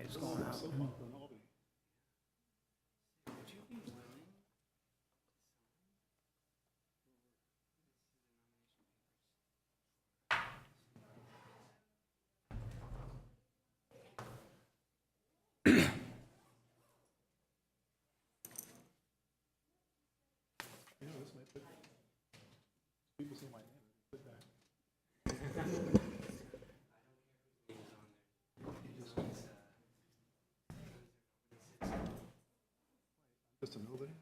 Everybody's going out. People say my name. Put that. Just a nobody?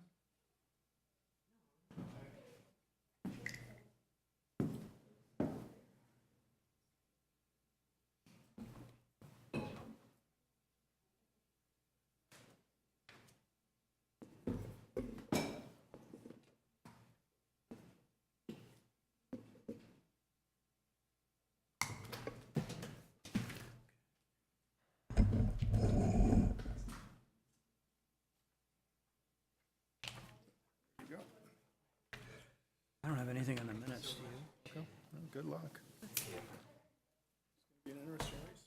I don't have anything in the minutes, do you? Well, good luck. It's going to be an interesting race.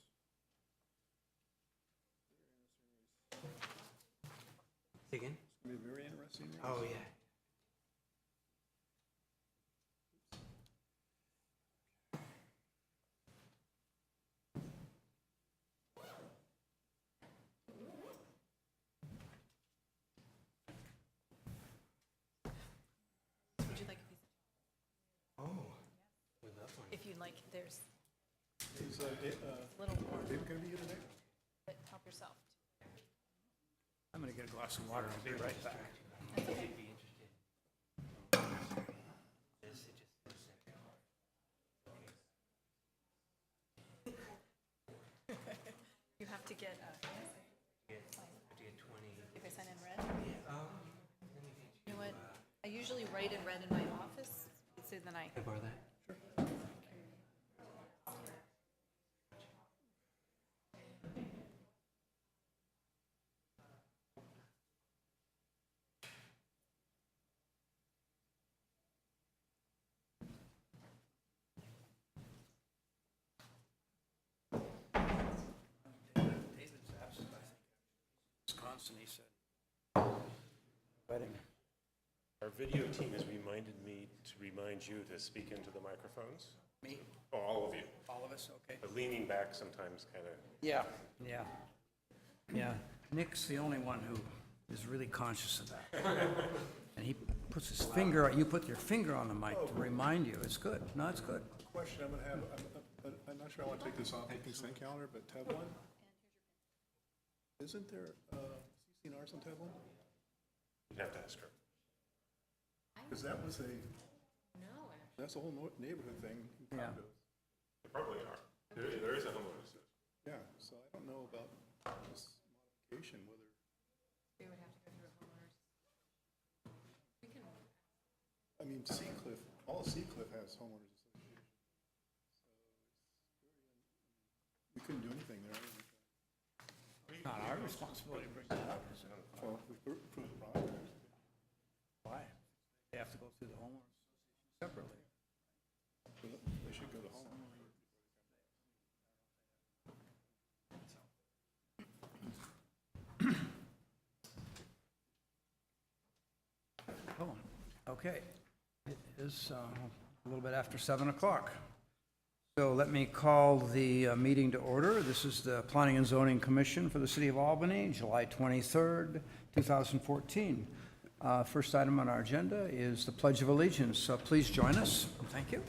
Say again? It's going to be a very interesting race. Oh, yeah. Would you like a piece? Oh, with that one. If you'd like, there's Is a little more, David going to be here today? but help yourself. I'm gonna get a glass of water, I'll be right back. You have to get, if I sign in red. You know what? I usually write in red in my office, so then I, Can I borrow that? David's absent, I think. Wisconsin, he said. Wedding. Our video team has reminded me to remind you to speak into the microphones. Me? Oh, all of you. All of us, okay. But leaning back sometimes kind of, Yeah, yeah. Yeah, Nick's the only one who is really conscious of that. And he puts his finger, you put your finger on the mic to remind you, it's good, no, it's good. Question I'm going to have, I'm not sure I want to take this off the consent calendar, but Tevlin? Isn't there CC&Rs on Tevlin? you'd have to ask her. Because that was that's a whole neighborhood thing in Yeah. condos. There probably are. There is a homeowner association. Yeah, so I don't know about this modification, whether, we would have to go through a homeowners. We can, I mean, Seacliff, all of Seacliff has homeowners association. So we couldn't do anything there. It's not our responsibility to bring that up, is it? Well, we approved the project. Why? They have to go through the homeowners association separately. They should go to home. Oh, okay. It is a little bit after 7 o'clock. So let me call the meeting to order. This is the Planning and Zoning Commission for the City of Albany, July 23rd, 2014. First item on our agenda is the Pledge of Allegiance. So please join us. Thank you.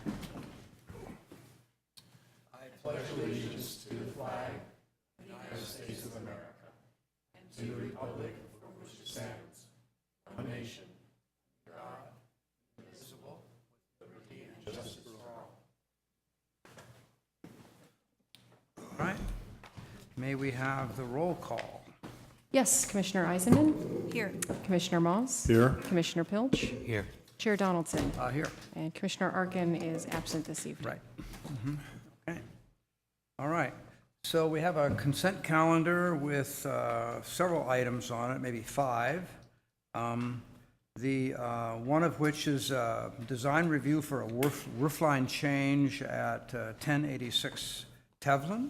All right. May we have the roll call? Yes, Commissioner Eisenman. here, Commissioner Moss. Here. Commissioner Pilch. Here. Chair Donaldson. Here. And Commissioner Arkin is absent this evening. Right. Okay. All right. So we have a consent calendar with several items on it, maybe 5. The one of which is design review for a roof line change at 1086 Tevlin.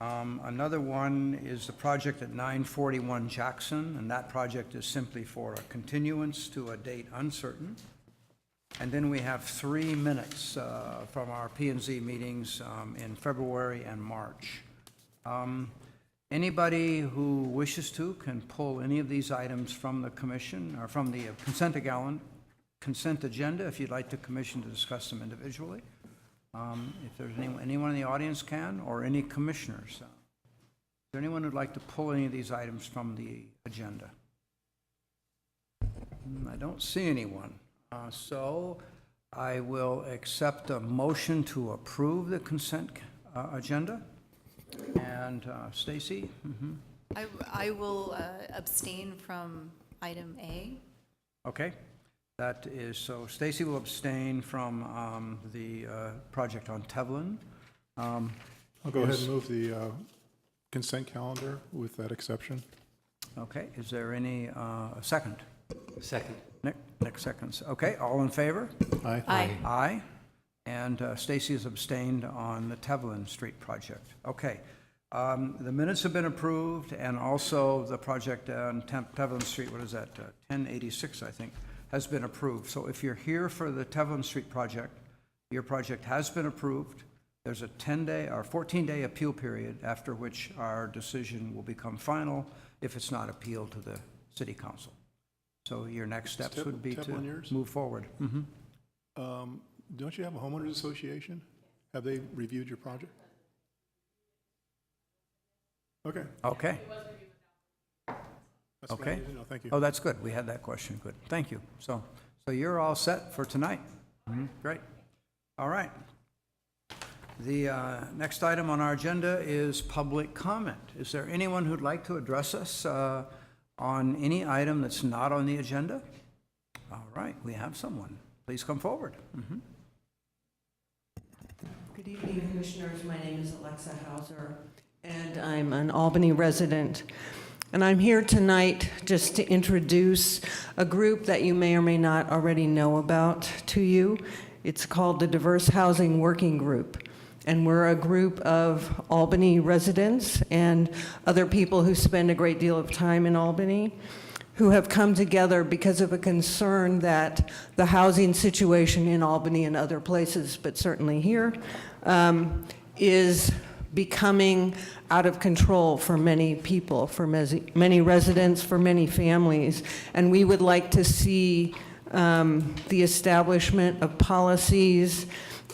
Another one is the project at 941 Jackson, and that project is simply for a continuance to a date uncertain. And then we have 3 minutes from our P&Z meetings in February and March. Anybody who wishes to can pull any of these items from the commission, or from the consent agenda, if you'd like the commission to discuss them individually. If there's anyone in the audience can, or any commissioners. Is there anyone who'd like to pull any of these items from the agenda? I don't see anyone. So I will accept a motion to approve the consent agenda. And Stacy? I will abstain from item A. Okay. That is, so Stacy will abstain from the project on Tevlin. I'll go ahead and move the consent calendar with that exception. Okay, is there any, a second? Second. Nick seconds. Okay, all in favor? Aye. Aye. Aye. And Stacy is abstained on the Tevlin Street project. Okay. The minutes have been approved, and also the project on Tevlin Street, what is that, 1086, I think, has been approved. So if you're here for the Tevlin Street project, your project has been approved. There's a 10-day or 14-day appeal period, after which our decision will become final if it's not appealed to the city council. So your next steps would be to Tevlin yours? move forward. Don't you have a homeowners association? Have they reviewed your project? Okay. Okay. That's what I Okay. needed to know. Thank you. Oh, that's good. We had that question. Good. Thank you. So you're all set for tonight. Great. All right. The next item on our agenda is public comment. Is there anyone who'd like to address us on any item that's not on the agenda? All right. We have someone. Please come forward. Good evening, Commissioners. My name is Alexa Hauser, and I'm an Albany resident. And I'm here tonight just to introduce a group that you may or may not already know about to you. It's called the Diverse Housing Working Group. And we're a group of Albany residents and other people who spend a great deal of time in Albany, who have come together because of a concern that the housing situation in Albany and other places, but certainly here, is becoming out of control for many people, for many residents, for many families. And we would like to see the establishment of policies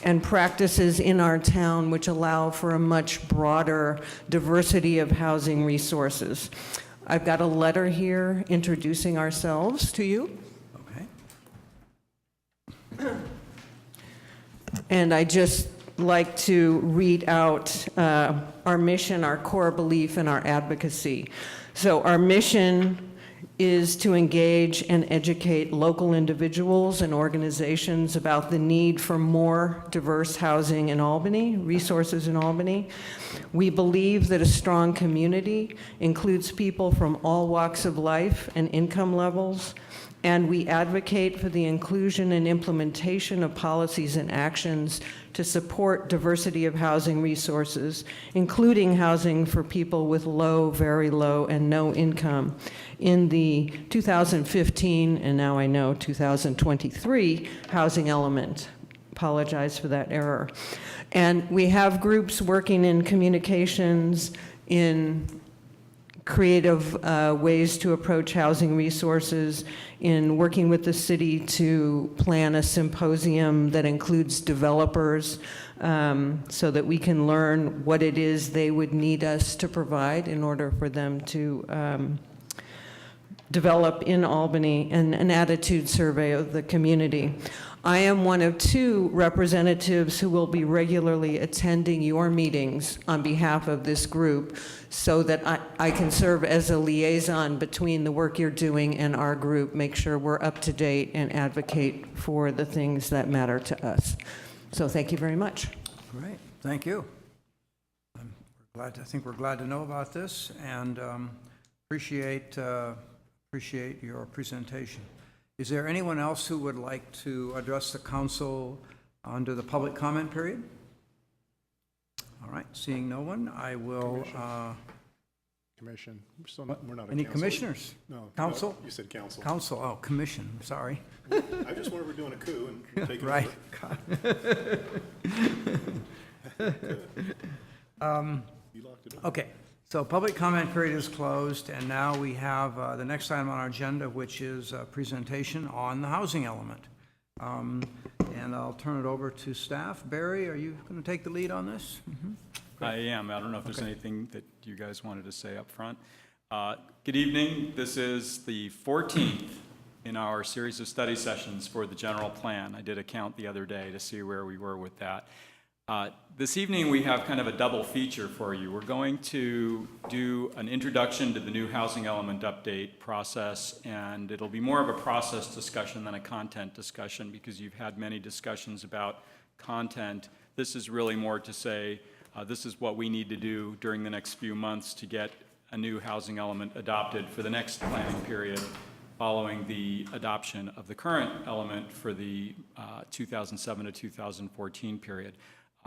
and practices in our town which allow for a much broader diversity of housing resources. I've got a letter here introducing ourselves to you. Okay. And I just like to read out our mission, our core belief, and our advocacy. So our mission is to engage and educate local individuals and organizations about the need for more diverse housing in Albany, resources in Albany. We believe that a strong community includes people from all walks of life and income levels, and we advocate for the inclusion and implementation of policies and actions to support diversity of housing resources, including housing for people with low, very low, and no income. In the 2015, and now I know 2023, housing element. Apologize for that error. And we have groups working in communications, in creative ways to approach housing resources, in working with the city to plan a symposium that includes developers so that we can learn what it is they would need us to provide in order for them to develop in Albany, and an attitude survey of the community. I am one of 2 representatives who will be regularly attending your meetings on behalf of this group so that I can serve as a liaison between the work you're doing and our group, make sure we're up to date and advocate for the things that matter to us. So thank you very much. Great. Thank you. I think we're glad to know about this, and appreciate your presentation. Is there anyone else who would like to address the council under the public comment period? All right, seeing no one, I will, Commission, we're not a any council. commissioners? No. Council? You said council. Council, oh, commission, sorry. I just wonder if we're doing a coup and taking Right. over. You locked it up. Okay, so public comment period is closed, and now we have the next item on our agenda, which is a presentation on the housing element. And I'll turn it over to staff. Barry, are you going to take the lead on this? I am. I don't know if there's anything that you guys wanted to say up front. Good evening. This is the 14th in our series of study sessions for the general plan. I did a count the other day to see where we were with that. This evening we have kind of a double feature for you. We're going to do an introduction to the new housing element update process, and it'll be more of a process discussion than a content discussion because you've had many discussions about content. This is really more to say, this is what we need to do during the next few months to get a new housing element adopted for the next planning period following the adoption of the current element for the 2007 to 2014 period.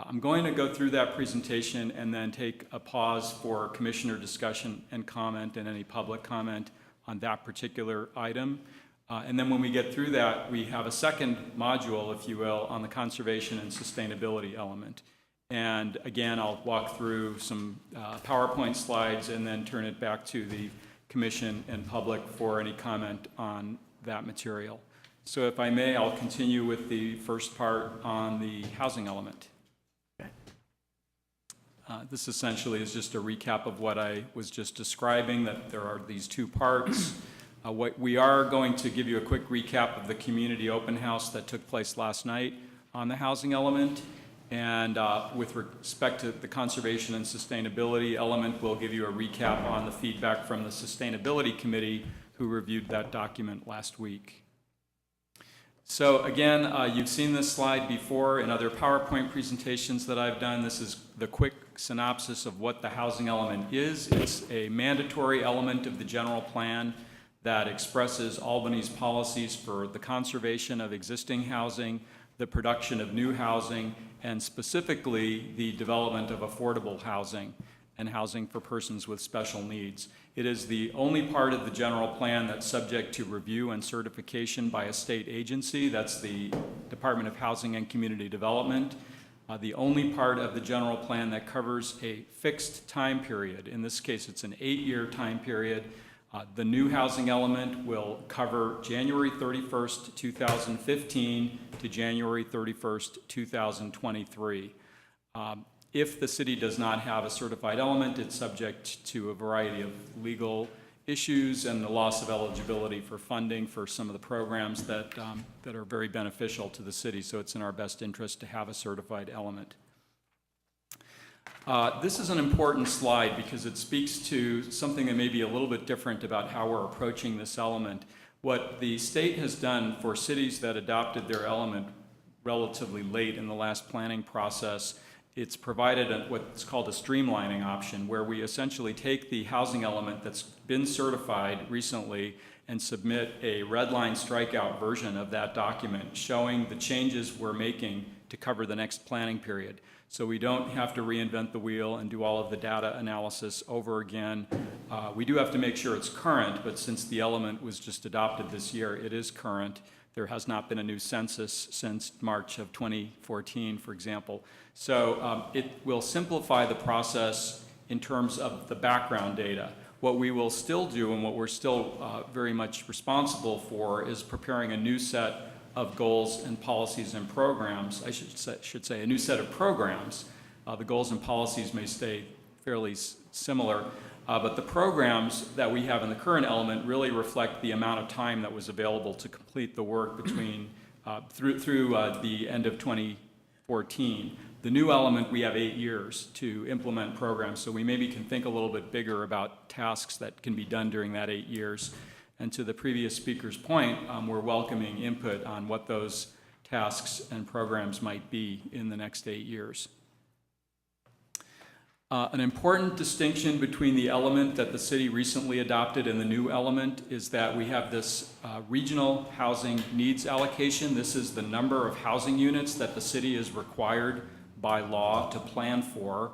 I'm going to go through that presentation and then take a pause for commissioner discussion and comment and any public comment on that particular item. And then when we get through that, we have a second module, if you will, on the conservation and sustainability element. And again, I'll walk through some PowerPoint slides and then turn it back to the commission and public for any comment on that material. So if I may, I'll continue with the first part on the housing element. This essentially is just a recap of what I was just describing, that there are these two parts. We are going to give you a quick recap of the community open house that took place last night on the housing element. And with respect to the conservation and sustainability element, we'll give you a recap on the feedback from the Sustainability Committee who reviewed that document last week. So again, you've seen this slide before in other PowerPoint presentations that I've done. This is the quick synopsis of what the housing element is. It's a mandatory element of the general plan that expresses Albany's policies for the conservation of existing housing, the production of new housing, and specifically the development of affordable housing and housing for persons with special needs. It is the only part of the general plan that's subject to review and certification by a state agency. That's the Department of Housing and Community Development. The only part of the general plan that covers a fixed time period. In this case, it's an 8-year time period. The new housing element will cover January 31st, 2015 to January 31st, 2023. If the city does not have a certified element, it's subject to a variety of legal issues and the loss of eligibility for funding for some of the programs that are very beneficial to the city. So it's in our best interest to have a certified element. This is an important slide because it speaks to something that may be a little bit different about how we're approaching this element. What the state has done for cities that adopted their element relatively late in the last planning process, it's provided what's called a streamlining option, where we essentially take the housing element that's been certified recently and submit a red line strikeout version of that document showing the changes we're making to cover the next planning period. So we don't have to reinvent the wheel and do all of the data analysis over again. We do have to make sure it's current, but since the element was just adopted this year, it is current. There has not been a new census since March of 2014, for example. So it will simplify the process in terms of the background data. What we will still do and what we're still very much responsible for is preparing a new set of goals and policies and programs. I should say a new set of programs. The goals and policies may stay fairly similar, but the programs that we have in the current element really reflect the amount of time that was available to complete the work between through the end of 2014. The new element, we have 8 years to implement programs, so we maybe can think a little bit bigger about tasks that can be done during that 8 years. And to the previous speaker's point, we're welcoming input on what those tasks and programs might be in the next 8 years. An important distinction between the element that the city recently adopted and the new element is that we have this regional housing needs allocation. This is the number of housing units that the city is required by law to plan for.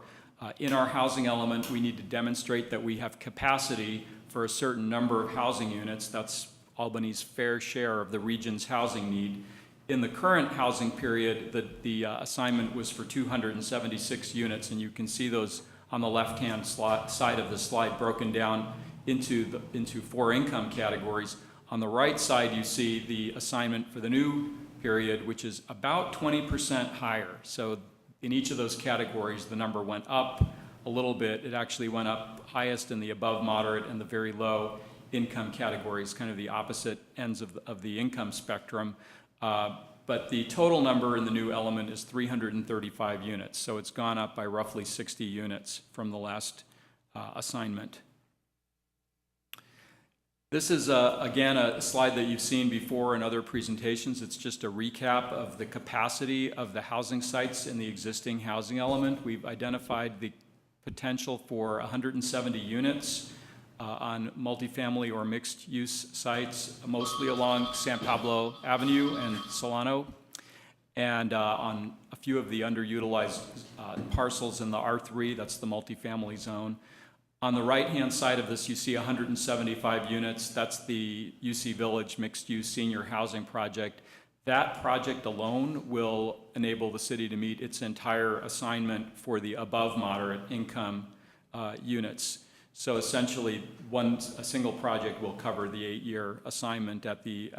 In our housing element, we need to demonstrate that we have capacity for a certain number of housing units. That's Albany's fair share of the region's housing need. In the current housing period, the assignment was for 276 units, and you can see those on the left-hand side of the slide broken down into 4 income categories. On the right side, you see the assignment for the new period, which is about 20% higher. So in each of those categories, the number went up a little bit. It actually went up highest in the above moderate and the very low income categories, kind of the opposite ends of the income spectrum. But the total number in the new element is 335 units. So it's gone up by roughly 60 units from the last assignment. This is, again, a slide that you've seen before in other presentations. It's just a recap of the capacity of the housing sites in the existing housing element. We've identified the potential for 170 units on multifamily or mixed-use sites, mostly along San Pablo Avenue and Solano, and on a few of the underutilized parcels in the R3, that's the multifamily zone. On the right-hand side of this, you see 175 units. That's the UC Village mixed-use senior housing project. That project alone will enable the city to meet its entire assignment for the above moderate income units. So essentially, a single project will cover the 8-year assignment at the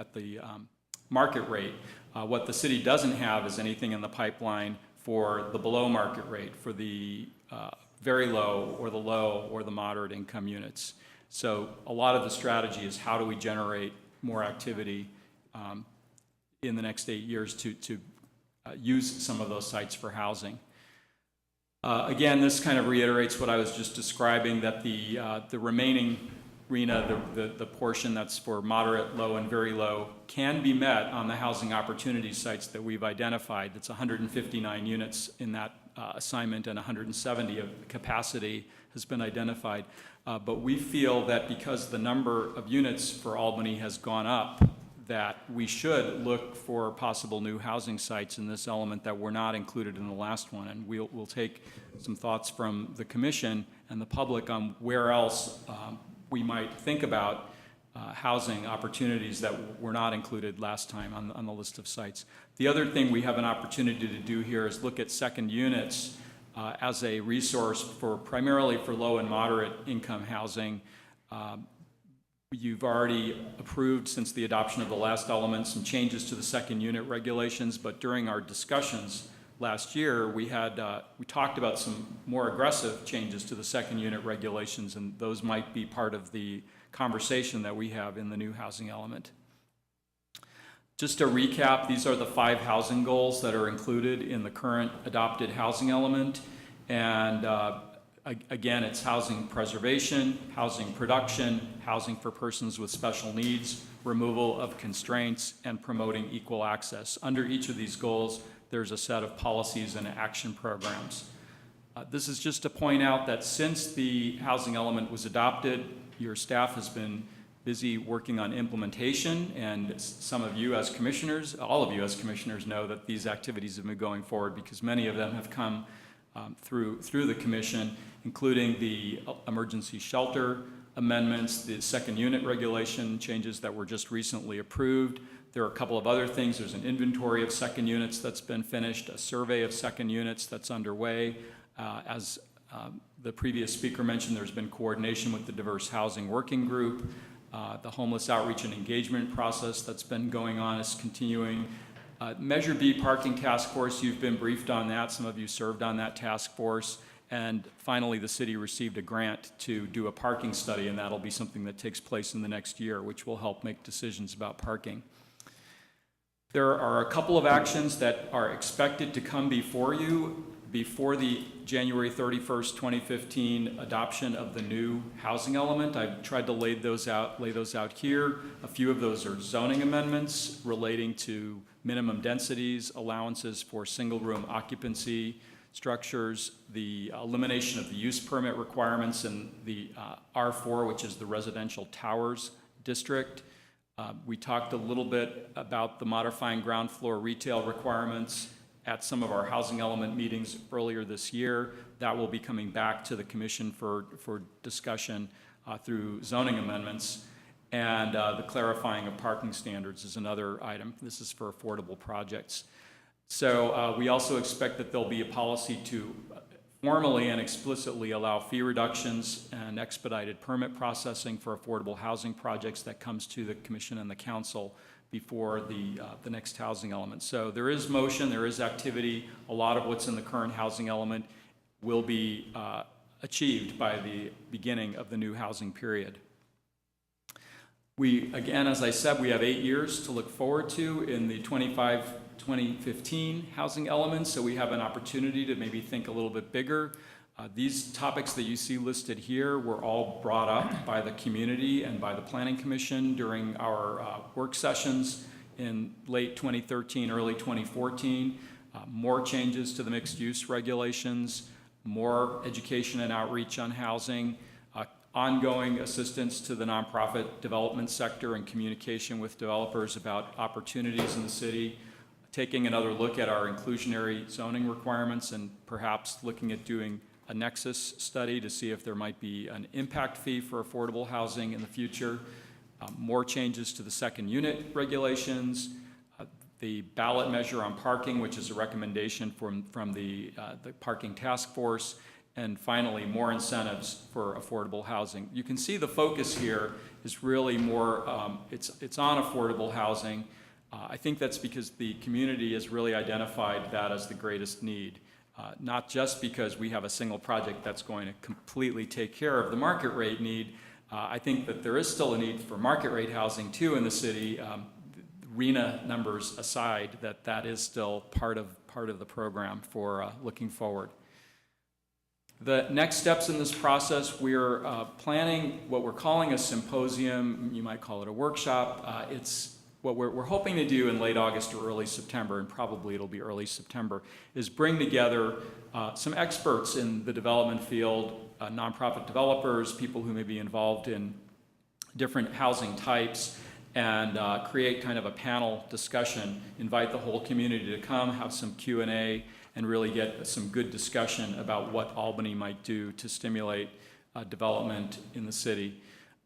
market rate. What the city doesn't have is anything in the pipeline for the below market rate, for the very low or the low or the moderate income units. So a lot of the strategy is how do we generate more activity in the next 8 years to use some of those sites for housing. Again, this kind of reiterates what I was just describing, that the remaining RHNA, the portion that's for moderate, low, and very low, can be met on the housing opportunity sites that we've identified. That's 159 units in that assignment, and 170 of capacity has been identified. But we feel that because the number of units for Albany has gone up, that we should look for possible new housing sites in this element that were not included in the last one. And we'll take some thoughts from the commission and the public on where else we might think about housing opportunities that were not included last time on the list of sites. The other thing we have an opportunity to do here is look at second units as a resource for primarily for low and moderate income housing. You've already approved, since the adoption of the last element, some changes to the second unit regulations, but during our discussions last year, we talked about some more aggressive changes to the second unit regulations, and those might be part of the conversation that we have in the new housing element. Just to recap, these are the 5 housing goals that are included in the current adopted housing element, and again, it's housing preservation, housing production, housing for persons with special needs, removal of constraints, and promoting equal access. Under each of these goals, there's a set of policies and action programs. This is just to point out that since the housing element was adopted, your staff has been busy working on implementation, and some of you as commissioners, all of you as commissioners, know that these activities have been going forward because many of them have come through the commission, including the emergency shelter amendments, the second unit regulation changes that were just recently approved. There are a couple of other things. There's an inventory of second units that's been finished, a survey of second units that's underway. As the previous speaker mentioned, there's been coordination with the Diverse Housing Working Group. The homeless outreach and engagement process that's been going on is continuing. Measure B Parking Task Force, you've been briefed on that. Some of you served on that task force. And finally, the city received a grant to do a parking study, and that'll be something that takes place in the next year, which will help make decisions about parking. There are a couple of actions that are expected to come before you before the January 31st, 2015 adoption of the new housing element. I've tried to lay those out here. A few of those are zoning amendments relating to minimum densities, allowances for single-room occupancy structures, the elimination of the use permit requirements in the R4, which is the residential towers district. We talked a little bit about the modifying ground floor retail requirements at some of our housing element meetings earlier this year. That will be coming back to the commission for discussion through zoning amendments. And the clarifying of parking standards is another item. This is for affordable projects. So we also expect that there'll be a policy to formally and explicitly allow fee reductions and expedited permit processing for affordable housing projects that comes to the commission and the council before the next housing element. So there is motion, there is activity. A lot of what's in the current housing element will be achieved by the beginning of the new housing period. We, again, as I said, we have 8 years to look forward to in the 2015 housing elements, so we have an opportunity to maybe think a little bit bigger. These topics that you see listed here were all brought up by the community and by the Planning Commission during our work sessions in late 2013, early 2014. More changes to the mixed-use regulations, more education and outreach on housing, ongoing assistance to the nonprofit development sector and communication with developers about opportunities in the city, taking another look at our inclusionary zoning requirements and perhaps looking at doing a nexus study to see if there might be an impact fee for affordable housing in the future, more changes to the second unit regulations, the ballot measure on parking, which is a recommendation from the parking task force, and finally, more incentives for affordable housing. You can see the focus here is really more, it's on affordable housing. I think that's because the community has really identified that as the greatest need, not just because we have a single project that's going to completely take care of the market rate need. I think that there is still a need for market rate housing too in the city, RENA numbers aside, that is still part of the program for looking forward. The next steps in this process, we're planning what we're calling a symposium. You might call it a workshop. It's what we're hoping to do in late August or early September, and probably it'll be early September, is bring together some experts in the development field, nonprofit developers, people who may be involved in different housing types, and create kind of a panel discussion, invite the whole community to come, have some Q&A, and really get some good discussion about what Albany might do to stimulate development in the city.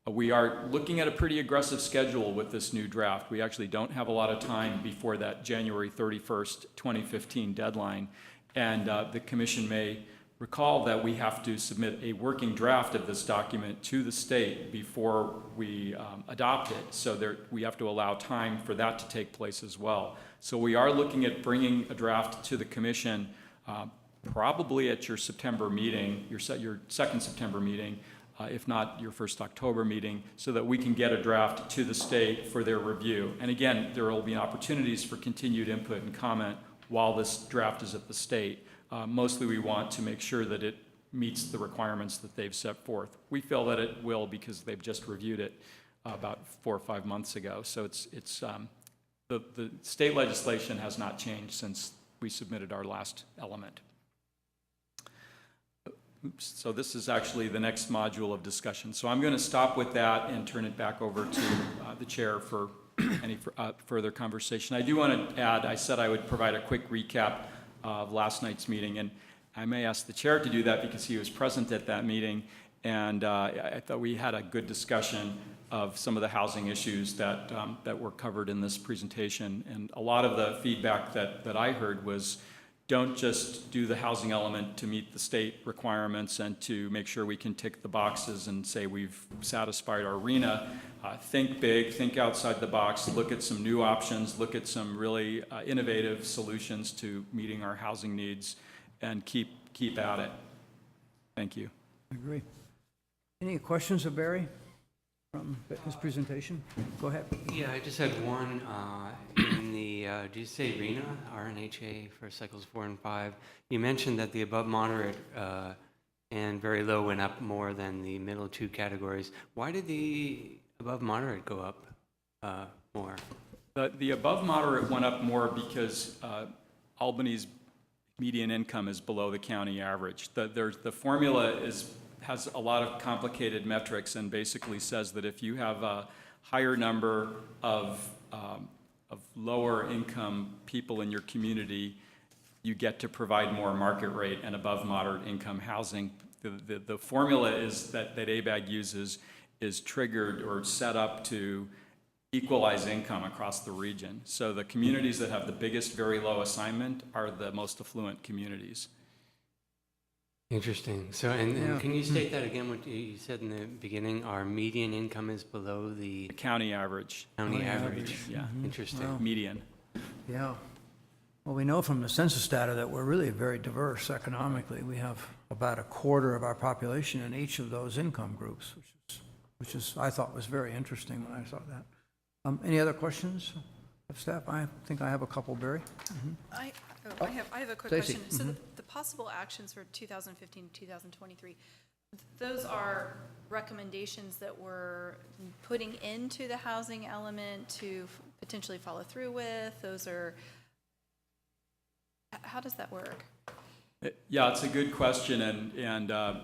We are looking at a pretty aggressive schedule with this new draft. We actually don't have a lot of time before that January 31st, 2015 deadline. And the commission may recall that we have to submit a working draft of this document to the state before we adopt it. So we have to allow time for that to take place as well. So we are looking at bringing a draft to the commission probably at your September meeting, your second September meeting, if not your first October meeting, so that we can get a draft to the state for their review. And again, there will be opportunities for continued input and comment while this draft is at the state. Mostly we want to make sure that it meets the requirements that they've set forth. We feel that it will because they've just reviewed it about 4 or 5 months ago. So the state legislation has not changed since we submitted our last element. Oops, so this is actually the next module of discussion. So I'm going to stop with that and turn it back over to the chair for any further conversation. I do want to add, I said I would provide a quick recap of last night's meeting, and I may ask the chair to do that because he was present at that meeting, and I thought we had a good discussion of some of the housing issues that were covered in this presentation. And a lot of the feedback that I heard was, don't just do the housing element to meet the state requirements and to make sure we can tick the boxes and say we've satisfied our RENA. Think big, think outside the box, look at some new options, look at some really innovative solutions to meeting our housing needs, and keep at it. Thank you. I agree. Any questions of Barry from his presentation? Go ahead. Yeah, I just had one in the, do you say RENA, RNHA for cycles 4 and 5? You mentioned that the above moderate and very low went up more than the middle two categories. Why did the above moderate go up more? The above moderate went up more because Albany's median income is below the county average. The formula has a lot of complicated metrics and basically says that if you have a higher number of lower income people in your community, you get to provide more market rate and above moderate income housing. The formula is that ABAG uses is triggered or set up to equalize income across the region. So the communities that have the biggest very low assignment are the most affluent communities. Interesting. So, and can you state that again, what you said in the beginning? Our median income is below the The county average, county average? yeah, Interesting. median. Yeah. Well, we know from the census data that we're really very diverse economically. We have about a quarter of our population in each of those income groups, which is I thought was very interesting when I saw that. Any other questions of staff? I think I have a couple, Barry. I have a quick Stacy, question. So the possible actions for 2015 to 2023, those are recommendations that we're putting into the housing element to potentially follow through with? Those are, how does that work? Yeah, it's a good question, and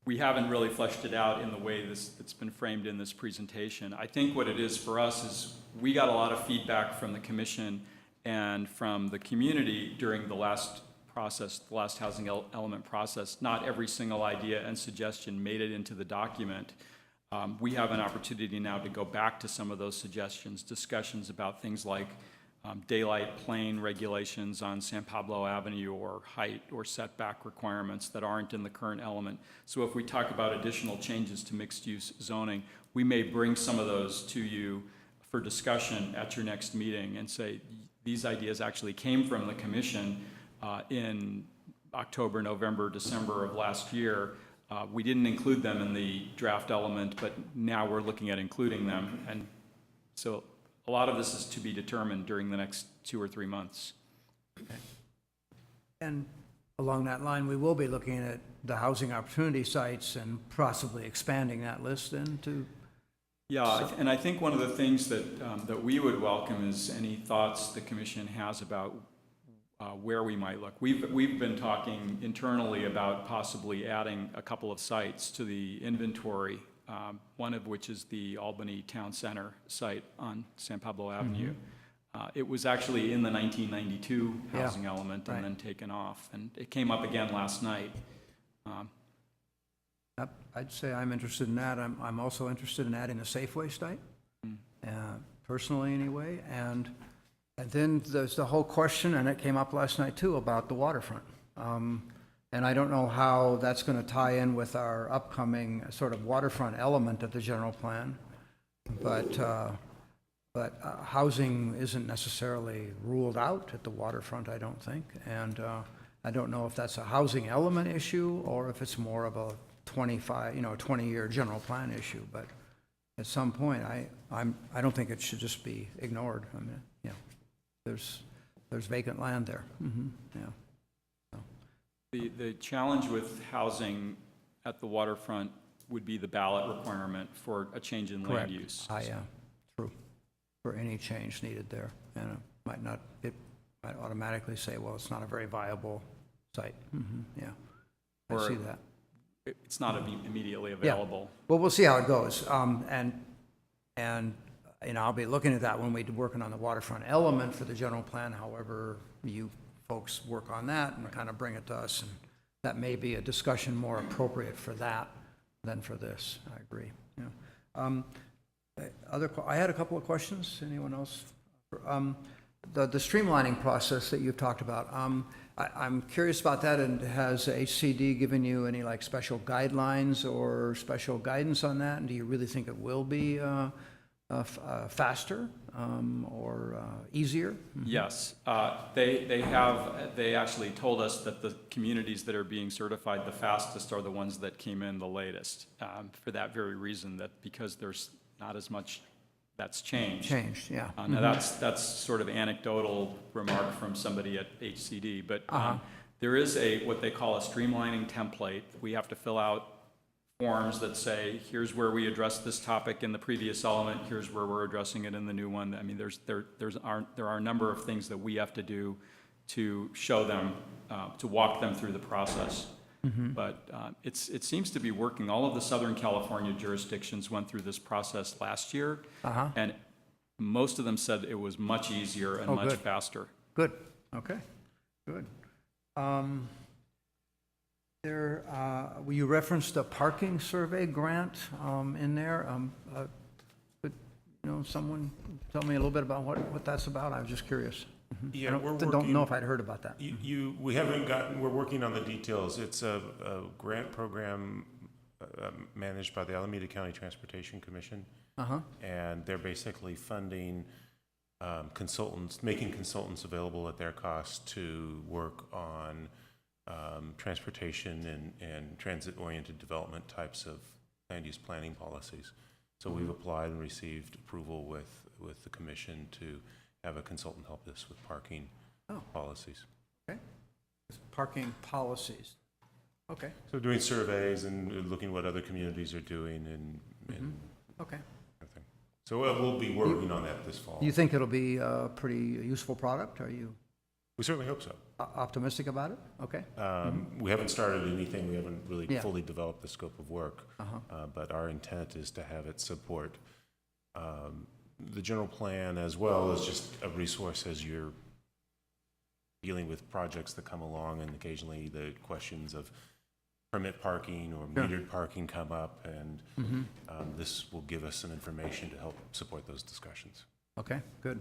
we haven't really fleshed it out in the way it's been framed in this presentation. I think what it is for us is we got a lot of feedback from the commission and from the community during the last process, the last housing element process. Not every single idea and suggestion made it into the document. We have an opportunity now to go back to some of those suggestions, discussions about things like daylight plane regulations on San Pablo Avenue, or height or setback requirements that aren't in the current element. So if we talk about additional changes to mixed-use zoning, we may bring some of those to you for discussion at your next meeting and say, these ideas actually came from the commission in October, November, December of last year. We didn't include them in the draft element, but now we're looking at including them. And so a lot of this is to be determined during the next 2 or 3 months. And along that line, we will be looking at the housing opportunity sites and possibly expanding that list into. Yeah, and I think one of the things that we would welcome is any thoughts the commission has about where we might look. We've been talking internally about possibly adding a couple of sites to the inventory, one of which is the Albany Town Center site on San Pablo Avenue. It was actually in the 1992 housing element and then taken off, and it came up again last night. I'd say I'm interested in that. I'm also interested in adding a Safeway site, personally anyway. And then there's the whole question, and it came up last night too, about the waterfront. And I don't know how that's going to tie in with our upcoming sort of waterfront element of the general plan. But housing isn't necessarily ruled out at the waterfront, I don't think. And I don't know if that's a housing element issue or if it's more of a 20-year general plan issue. But at some point, I don't think it should just be ignored. I mean, there's vacant land there. The challenge with housing at the waterfront would be the ballot requirement for a change in land use. True. For any change needed there. And it might automatically say, well, it's not a very viable site. I see that. It's not immediately available. Well, we'll see how it goes. And I'll be looking at that when we're working on the waterfront element for the general plan, however you folks work on that and kind of bring it to us. And that may be a discussion more appropriate for that than for this. I agree. I had a couple of questions. Anyone else? The streamlining process that you've talked about. I'm curious about that, and has HCD given you any special guidelines or special guidance on that? And do you really think it will be faster or easier? Yes, they actually told us that the communities that are being certified the fastest are the ones that came in the latest, for that very reason, that because there's not as much that's changed. Yeah. Now that's sort of anecdotal remark from somebody at HCD, but there is what they call a streamlining template. We have to fill out forms that say, here's where we addressed this topic in the previous element, here's where we're addressing it in the new one. I mean, there are a number of things that we have to do to show them, to walk them through the process. But it seems to be working. All of the Southern California jurisdictions went through this process last year, and most of them said it was much easier and much faster. Good. Okay. Good. You referenced a parking survey grant in there. Could, someone tell me a little bit about what that's about? I was just curious. Yeah, we're Don't working. know if I'd heard about that. We haven't gotten, we're working on the details. It's a grant program managed by the Alameda County Transportation Commission. Uh-huh. And they're basically funding consultants, making consultants available at their cost to work on transportation and transit-oriented development types of land use planning policies. So we've applied and received approval with the commission to have a consultant help us with parking policies. Okay. Parking policies. Okay. So doing surveys and looking what other communities are doing and Okay. everything. So we'll be working on that this fall. Do you think it'll be a pretty useful product? Are you We certainly hope so. optimistic about it? Okay. We haven't started anything, we haven't really Yeah. fully developed the scope of work, Uh-huh. but our intent is to have it support the general plan as well as just a resource as you're dealing with projects that come along, and occasionally the questions of permit parking or Sure. metered parking come up, and this will give us some information to help support those discussions. Okay, good.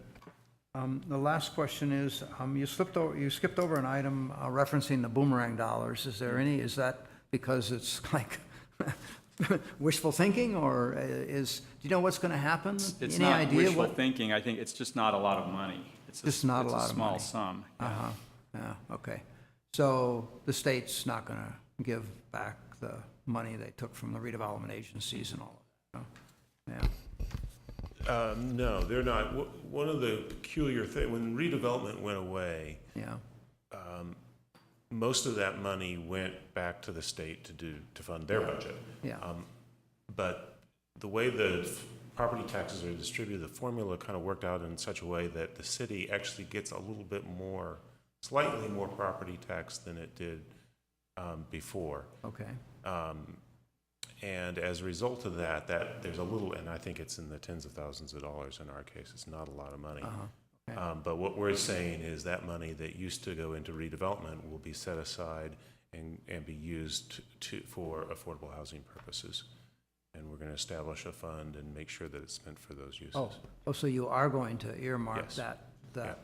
The last question is, you skipped over an item referencing the boomerang dollars. Is that because it's like wishful thinking, or do you know what's going to happen? It's Any not idea wishful what? thinking, I think it's just not a lot of money. It's Just not a lot of money. It's a small sum. Uh-huh, yeah, okay. So the state's not going to give back the money they took from the redevelopment agencies and all of that? Yeah, No, they're not. One of the peculiar things, when redevelopment went away, yeah, most of that money went back to the state to fund their budget. yeah. But the way the property taxes are distributed, the formula kind of worked out in such a way that the city actually gets a little bit more, slightly more property tax than it did before. Okay, And as a result of that there's a little, and I think it's in the tens of thousands of dollars in our case. It's not a lot of money. okay. But what we're saying is that money that used to go into redevelopment will be set aside and be used for affordable housing purposes. And we're going to establish a fund and make sure that it's spent for those uses. Oh, so you are going to earmark Yes.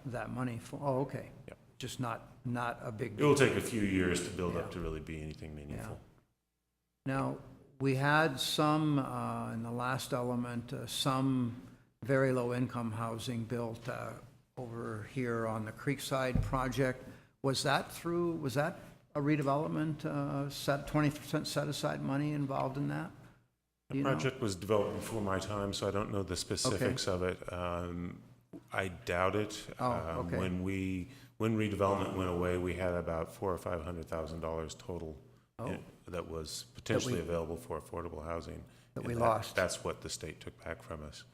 that money for, okay. Yep. Just not a big It will deal. take a few years to build up Yeah. to really be anything meaningful. Now, we had some, in the last element, some very low-income housing built over here on the Creekside project. Was that a redevelopment, 20% set-aside money involved in that? Do The you know? project was developed before my time, so I don't know the specifics of it. I doubt it. Oh, okay. When redevelopment went away, we had about $400,000 or $500,000 total Oh. that was potentially available for affordable housing. That we And lost. That's what the state took back from us.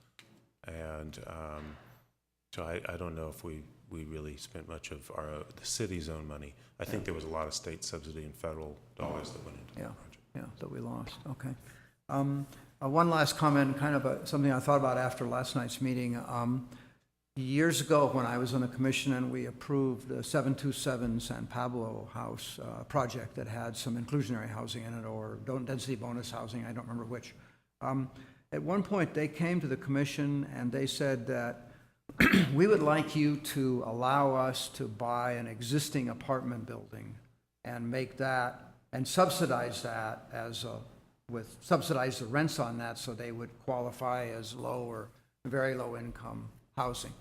And so I don't know if we really spent much of the city's own money. I think there was a lot of state subsidy and federal dollars that went into the Yeah. project. Yeah, that we lost, okay. One last comment, kind of something I thought about after last night's meeting. Years ago, when I was on the commission and we approved the 727 San Pablo house project that had some inclusionary housing in it, or density bonus housing, I don't remember which. At one point, they came to the commission and they said that we would like you to allow us to buy an existing apartment building and make that, and subsidize that subsidize the rents on that so they would qualify as low or very low income housing.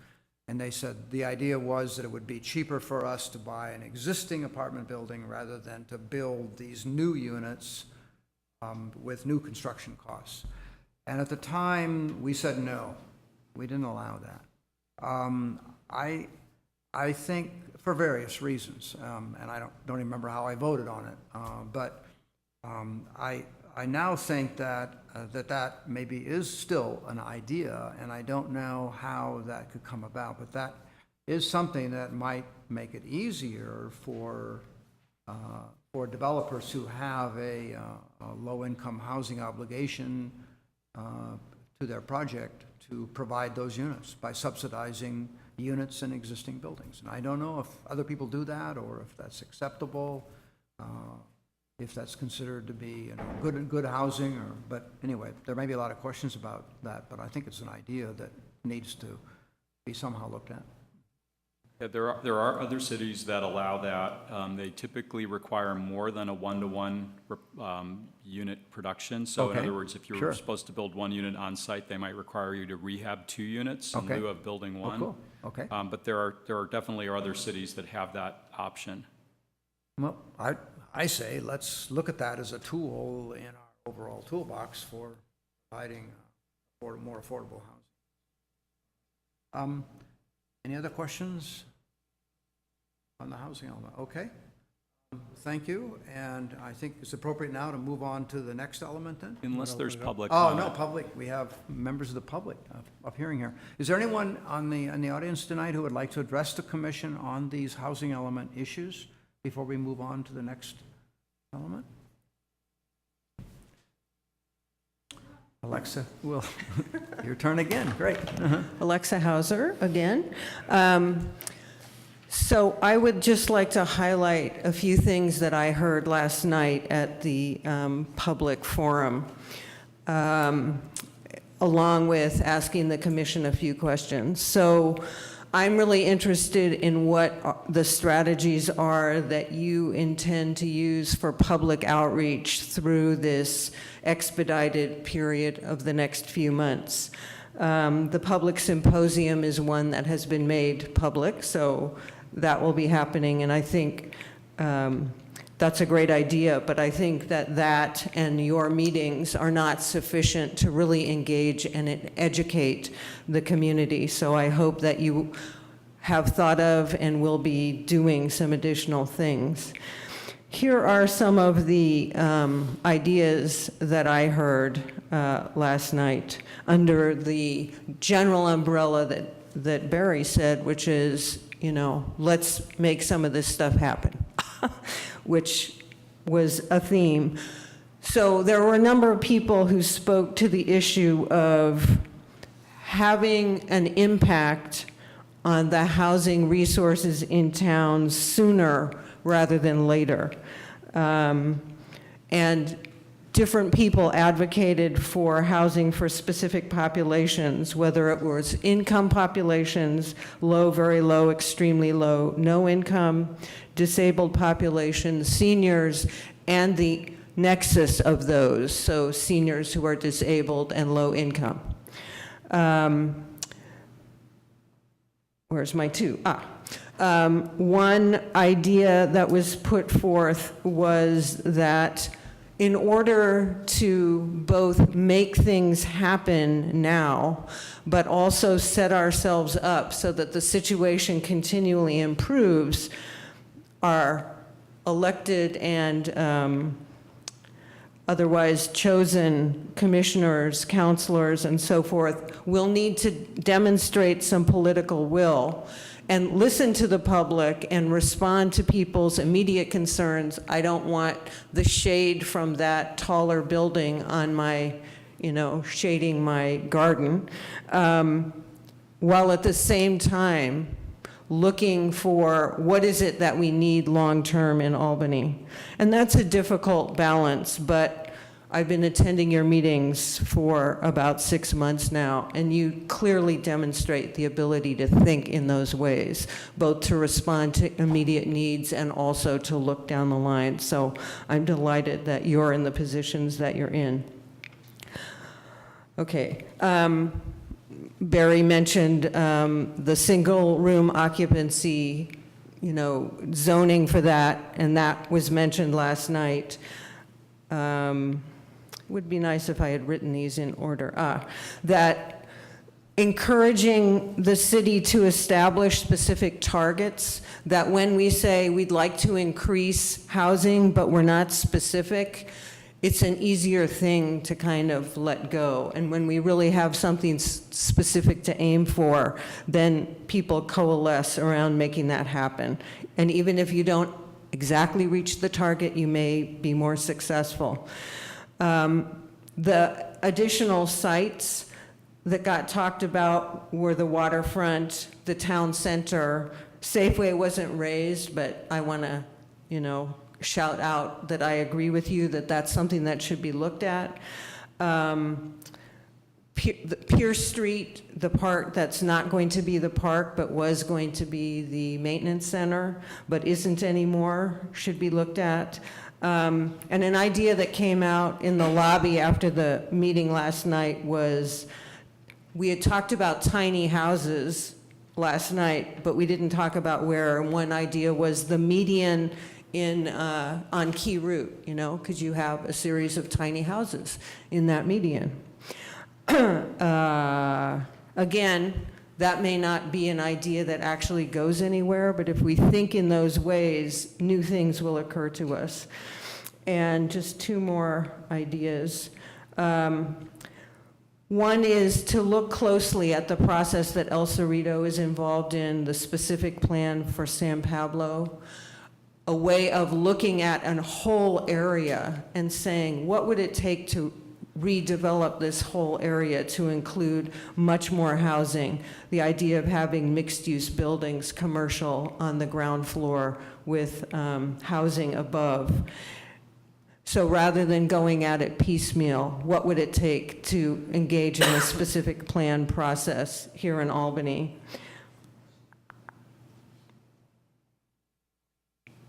And they said the idea was that it would be cheaper for us to buy an existing apartment building rather than to build these new units with new construction costs. And at the time, we said no, we didn't allow that. I think for various reasons, and I don't even remember how I voted on it, but I now think that that maybe is still an idea, and I don't know how that could come about, but that is something that might make it easier for developers who have a low-income housing obligation to their project to provide those units by subsidizing units in existing buildings. And I don't know if other people do that, or if that's acceptable, if that's considered to be, you know, good housing, or, but anyway, there may be a lot of questions about that, but I think it's an idea that needs to be somehow looked at. Yeah, there are other cities that allow that. They typically require more than a one-to-one unit production. So in Okay, other words, if you're sure. supposed to build one unit on site, they might require you to rehab 2 units in Okay. lieu of building Oh, one. cool, okay. But there are definitely other cities that have that option. Well, I say, let's look at that as a tool in our overall toolbox for providing more affordable housing. Any other questions on the housing element? Okay. Thank you, and I think it's appropriate now to move on to the next element then? Unless there's public Oh, comment. no, public, we have members of the public up hearing here. Is there anyone in the audience tonight who would like to address the commission on these housing element issues before we move on to the next element? Alexa, well, your turn again, great. Alexa Hauser again. So I would just like to highlight a few things that I heard last night at the public forum, along with asking the commission a few questions. So I'm really interested in what the strategies are that you intend to use for public outreach through this expedited period of the next few months. The public symposium is one that has been made public, so that will be happening, and I think that's a great idea, but I think that and your meetings are not sufficient to really engage and educate the community. So I hope that you have thought of and will be doing some additional things. Here are some of the ideas that I heard last night under the general umbrella that Barry said, which is, you know, let's make some of this stuff happen, which was a theme. So there were a number of people who spoke to the issue of having an impact on the housing resources in town sooner rather than later. And different people advocated for housing for specific populations, whether it was income populations, low, very low, extremely low, no income, disabled populations, seniors, and the nexus of those, so seniors who are disabled and low income. Where's my two? One idea that was put forth was that in order to both make things happen now, but also set ourselves up so that the situation continually improves, our elected and otherwise chosen commissioners, counselors, and so forth will need to demonstrate some political will and listen to the public and respond to people's immediate concerns. I don't want the shade from that taller building on my, you know, shading my garden, while at the same time looking for what is it that we need long-term in Albany. And that's a difficult balance, but I've been attending your meetings for about 6 months now, and you clearly demonstrate the ability to think in those ways, both to respond to immediate needs and also to look down the line. So I'm delighted that you're in the positions that you're in. Okay. Barry mentioned the single room occupancy, you know, zoning for that, and that was mentioned last night. Would be nice if I had written these in order. That encouraging the city to establish specific targets, that when we say we'd like to increase housing, but we're not specific, it's an easier thing to kind of let go. And when we really have something specific to aim for, then people coalesce around making that happen. And even if you don't exactly reach the target, you may be more successful. The additional sites that got talked about were the waterfront, the town center. Safeway wasn't raised, but I want to, shout out that I agree with you that that's something that should be looked at. Pierce Street, the part that's not going to be the park, but was going to be the maintenance center, but isn't anymore, should be looked at. And an idea that came out in the lobby after the meeting last night was, we had talked about tiny houses last night, but we didn't talk about where. And one idea was the median on Key Route, because you have a series of tiny houses in that median. Again, that may not be an idea that actually goes anywhere, but if we think in those ways, new things will occur to us. And just two more ideas. One is to look closely at the process that El Cerrito is involved in, the specific plan for San Pablo, a way of looking at a whole area and saying, what would it take to redevelop this whole area to include much more housing? The idea of having mixed-use buildings, commercial on the ground floor with housing above. So rather than going at it piecemeal, what would it take to engage in a specific plan process here in Albany?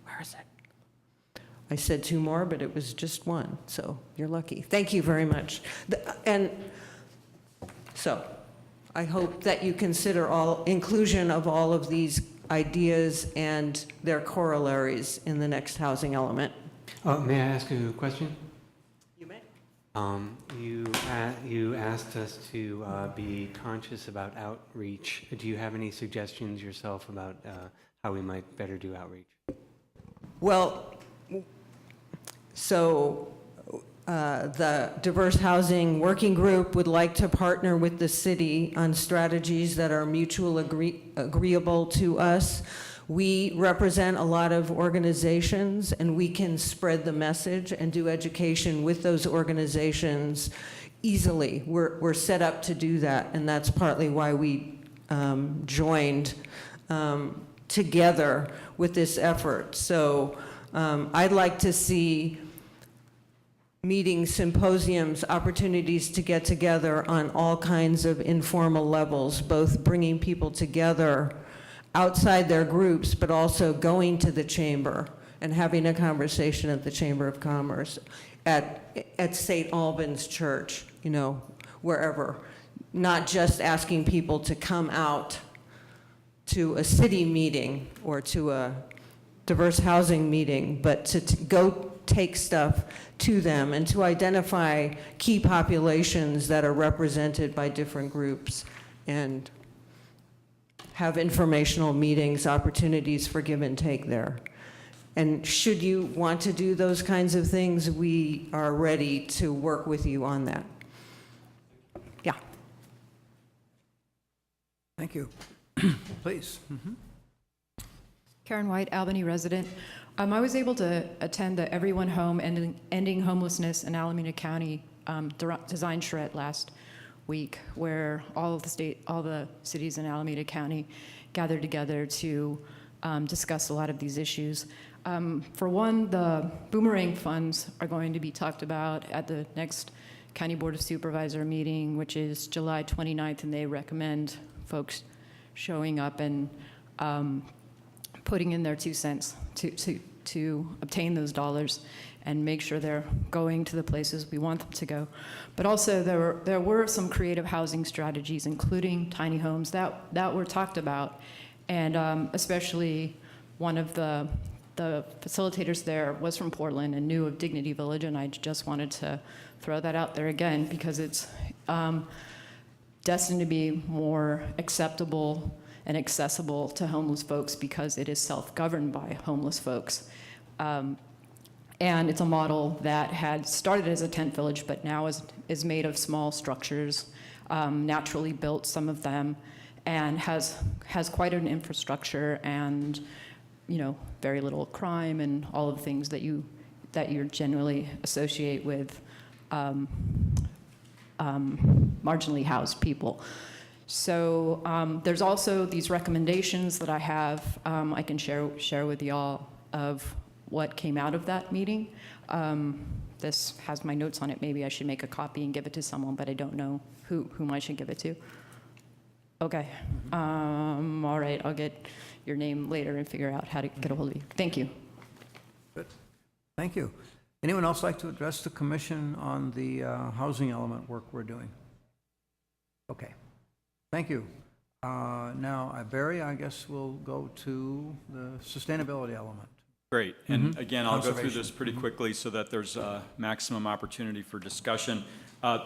Where is it? I said two more, but it was just one, so you're lucky. Thank you very much. And so I hope that you consider inclusion of all of these ideas and their corollaries in the next housing element. May I ask you a question? You may. You asked us to be conscious about outreach. Do you have any suggestions yourself about how we might better do outreach? Well, so the Diverse Housing Working Group would like to partner with the city on strategies that are mutually agreeable to us. We represent a lot of organizations, and we can spread the message and do education with those organizations easily. We're set up to do that, and that's partly why we joined together with this effort. So I'd like to see meetings, symposiums, opportunities to get together on all kinds of informal levels, both bringing people together outside their groups, but also going to the chamber and having a conversation at the Chamber of Commerce, at St. Albans Church, wherever. Not just asking people to come out to a city meeting or to a diverse housing meeting, but to go take stuff to them and to identify key populations that are represented by different groups and have informational meetings, opportunities for give and take there. And should you want to do those kinds of things, we are ready to work with you on that. Yeah. Thank you. Please. Karen White, Albany resident. I was able to attend the Everyone Home Ending Homelessness in Alameda County design charrette last week, where all the cities in Alameda County gathered together to discuss a lot of these issues. For one, the boomerang funds are going to be talked about at the next County Board of Supervisor meeting, which is July 29th, and they recommend folks showing up and putting in their 2 cents to obtain those dollars and make sure they're going to the places we want them to go. But also there were some creative housing strategies, including tiny homes, that were talked about. And especially one of the facilitators there was from Portland and knew of Dignity Village, and I just wanted to throw that out there again because it's destined to be more acceptable and accessible to homeless folks because it is self-governed by homeless folks. And it's a model that had started as a tent village, but now is made of small structures, naturally built, some of them, and has quite an infrastructure and, very little crime and all of the things that you generally associate with marginally housed people. So there's also these recommendations that I have I can share with y'all of what came out of that meeting. This has my notes on it. Maybe I should make a copy and give it to someone, but I don't know whom I should give it to. Okay. All right, I'll get your name later and figure out how to get a hold of you. Thank you. Good. Thank you. Anyone else like to address the commission on the housing element work we're doing? Okay. Thank you. Now, Barry, I guess we'll go to the sustainability element. Great. And again, I'll go through Conservation. this pretty quickly so that there's maximum opportunity for discussion.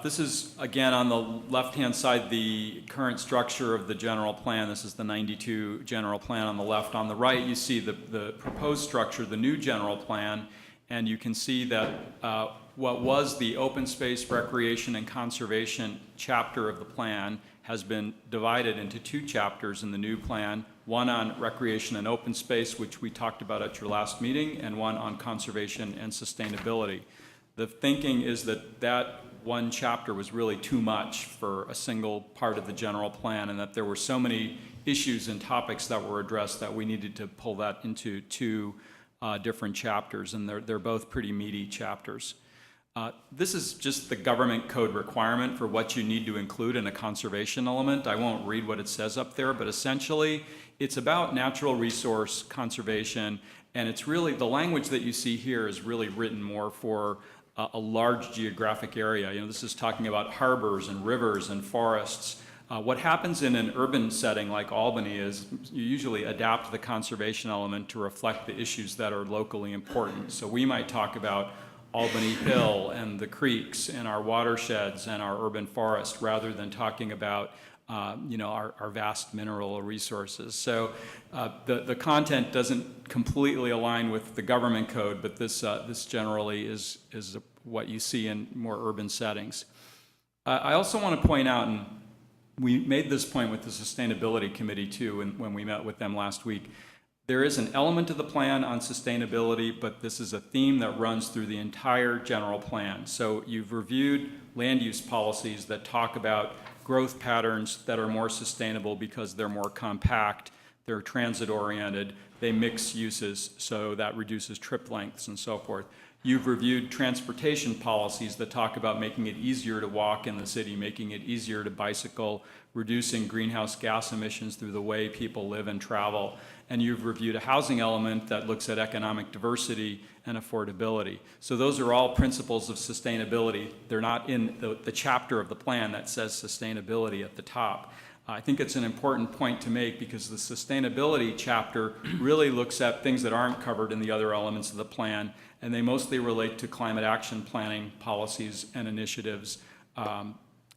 This is, again, on the left-hand side, the current structure of the general plan. This is the 92 general plan on the left. On the right, you see the proposed structure, the new general plan, and you can see that what was the open space, recreation, and conservation chapter of the plan has been divided into 2 chapters in the new plan, one on recreation and open space, which we talked about at your last meeting, and one on conservation and sustainability. The thinking is that that one chapter was really too much for a single part of the general plan, and that there were so many issues and topics that were addressed that we needed to pull that into 2 different chapters, and they're both pretty meaty chapters. This is just the government code requirement for what you need to include in a conservation element. I won't read what it says up there, but essentially it's about natural resource conservation, and it's really, the language that you see here is really written more for a large geographic area. You know, this is talking about harbors and rivers and forests. What happens in an urban setting like Albany is you usually adapt the conservation element to reflect the issues that are locally important. So we might talk about Albany Hill and the creeks and our watersheds and our urban forest rather than talking about our vast mineral resources. So the content doesn't completely align with the government code, but this generally is what you see in more urban settings. I also want to point out, and we made this point with the Sustainability Committee too when we met with them last week, there is an element of the plan on sustainability, but this is a theme that runs through the entire general plan. So you've reviewed land use policies that talk about growth patterns that are more sustainable because they're more compact, they're transit-oriented, they mix uses, so that reduces trip lengths and so forth. You've reviewed transportation policies that talk about making it easier to walk in the city, making it easier to bicycle, reducing greenhouse gas emissions through the way people live and travel. And you've reviewed a housing element that looks at economic diversity and affordability. So those are all principles of sustainability. They're not in the chapter of the plan that says sustainability at the top. I think it's an important point to make because the sustainability chapter really looks at things that aren't covered in the other elements of the plan, and they mostly relate to climate action planning policies and initiatives,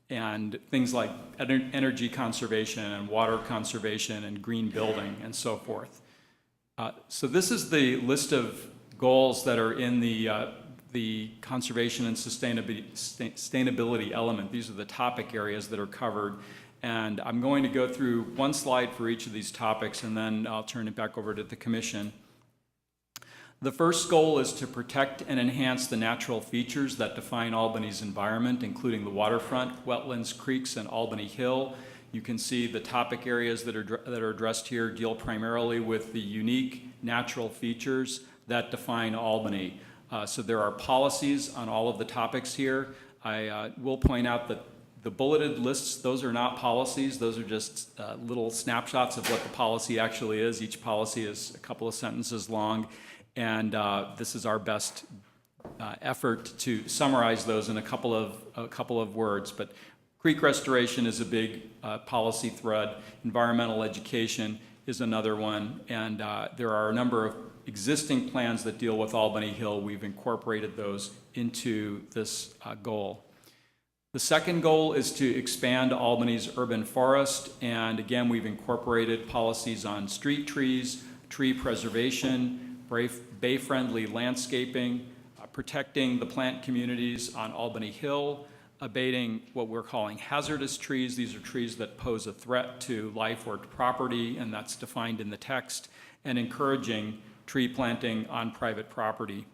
and things like energy conservation and water conservation and green building and so forth. So this is the list of goals that are in the conservation and sustainability element. These are the topic areas that are covered. And I'm going to go through one slide for each of these topics, and then I'll turn it back over to the Commission. The first goal is to protect and enhance the natural features that define Albany's environment, including the waterfront, wetlands, creeks, and Albany Hill. You can see the topic areas that are addressed here deal primarily with the unique natural features that define Albany. So there are policies on all of the topics here. I will point out that the bulleted lists, those are not policies. Those are just little snapshots of what the policy actually is. Each policy is a couple of sentences long, and this is our best effort to summarize those in a couple of words. But creek restoration is a big policy thread. Environmental education is another one, and there are a number of existing plans that deal with Albany Hill. We've incorporated those into this goal. The second goal is to expand Albany's urban forest, and again, we've incorporated policies on street trees, tree preservation, bay-friendly landscaping, protecting the plant communities on Albany Hill, abating what we're calling hazardous trees. These are trees that pose a threat to life or to property, and that's defined in the text, and encouraging tree planting on private property.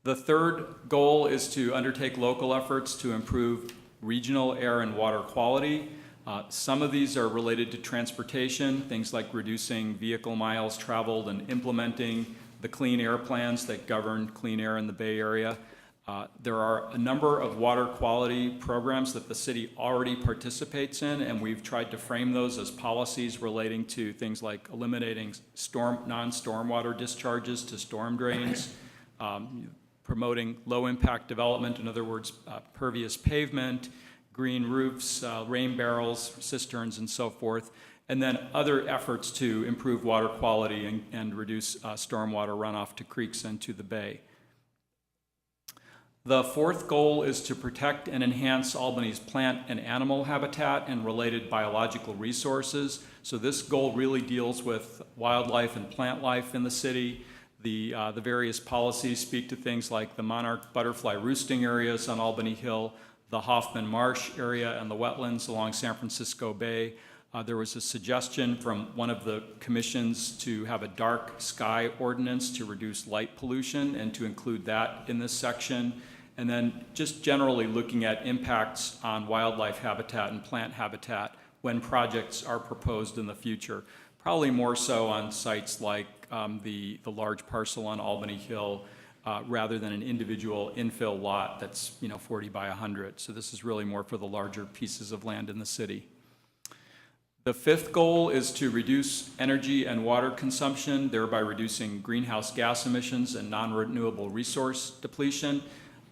The third goal is to undertake local efforts to improve regional air and water quality. Some of these are related to transportation, things like reducing vehicle miles traveled and implementing the clean air plans that govern clean air in the Bay Area. There are a number of water quality programs that the city already participates in, and we've tried to frame those as policies relating to things like eliminating non-stormwater discharges to storm drains, promoting low-impact development, in other words, pervious pavement, green roofs, rain barrels, cisterns, and so forth, and then other efforts to improve water quality and reduce stormwater runoff to creeks and to the bay. The fourth goal is to protect and enhance Albany's plant and animal habitat and related biological resources. So this goal really deals with wildlife and plant life in the city. The various policies speak to things like the monarch butterfly roosting areas on Albany Hill, the Hoffman Marsh area, and the wetlands along San Francisco Bay. There was a suggestion from one of the commissions to have a dark sky ordinance to reduce light pollution and to include that in this section. And then just generally looking at impacts on wildlife habitat and plant habitat when projects are proposed in the future. Probably more so on sites like the large parcel on Albany Hill rather than an individual infill lot that's 40 by 100. So this is really more for the larger pieces of land in the city. The fifth goal is to reduce energy and water consumption, thereby reducing greenhouse gas emissions and non-renewable resource depletion.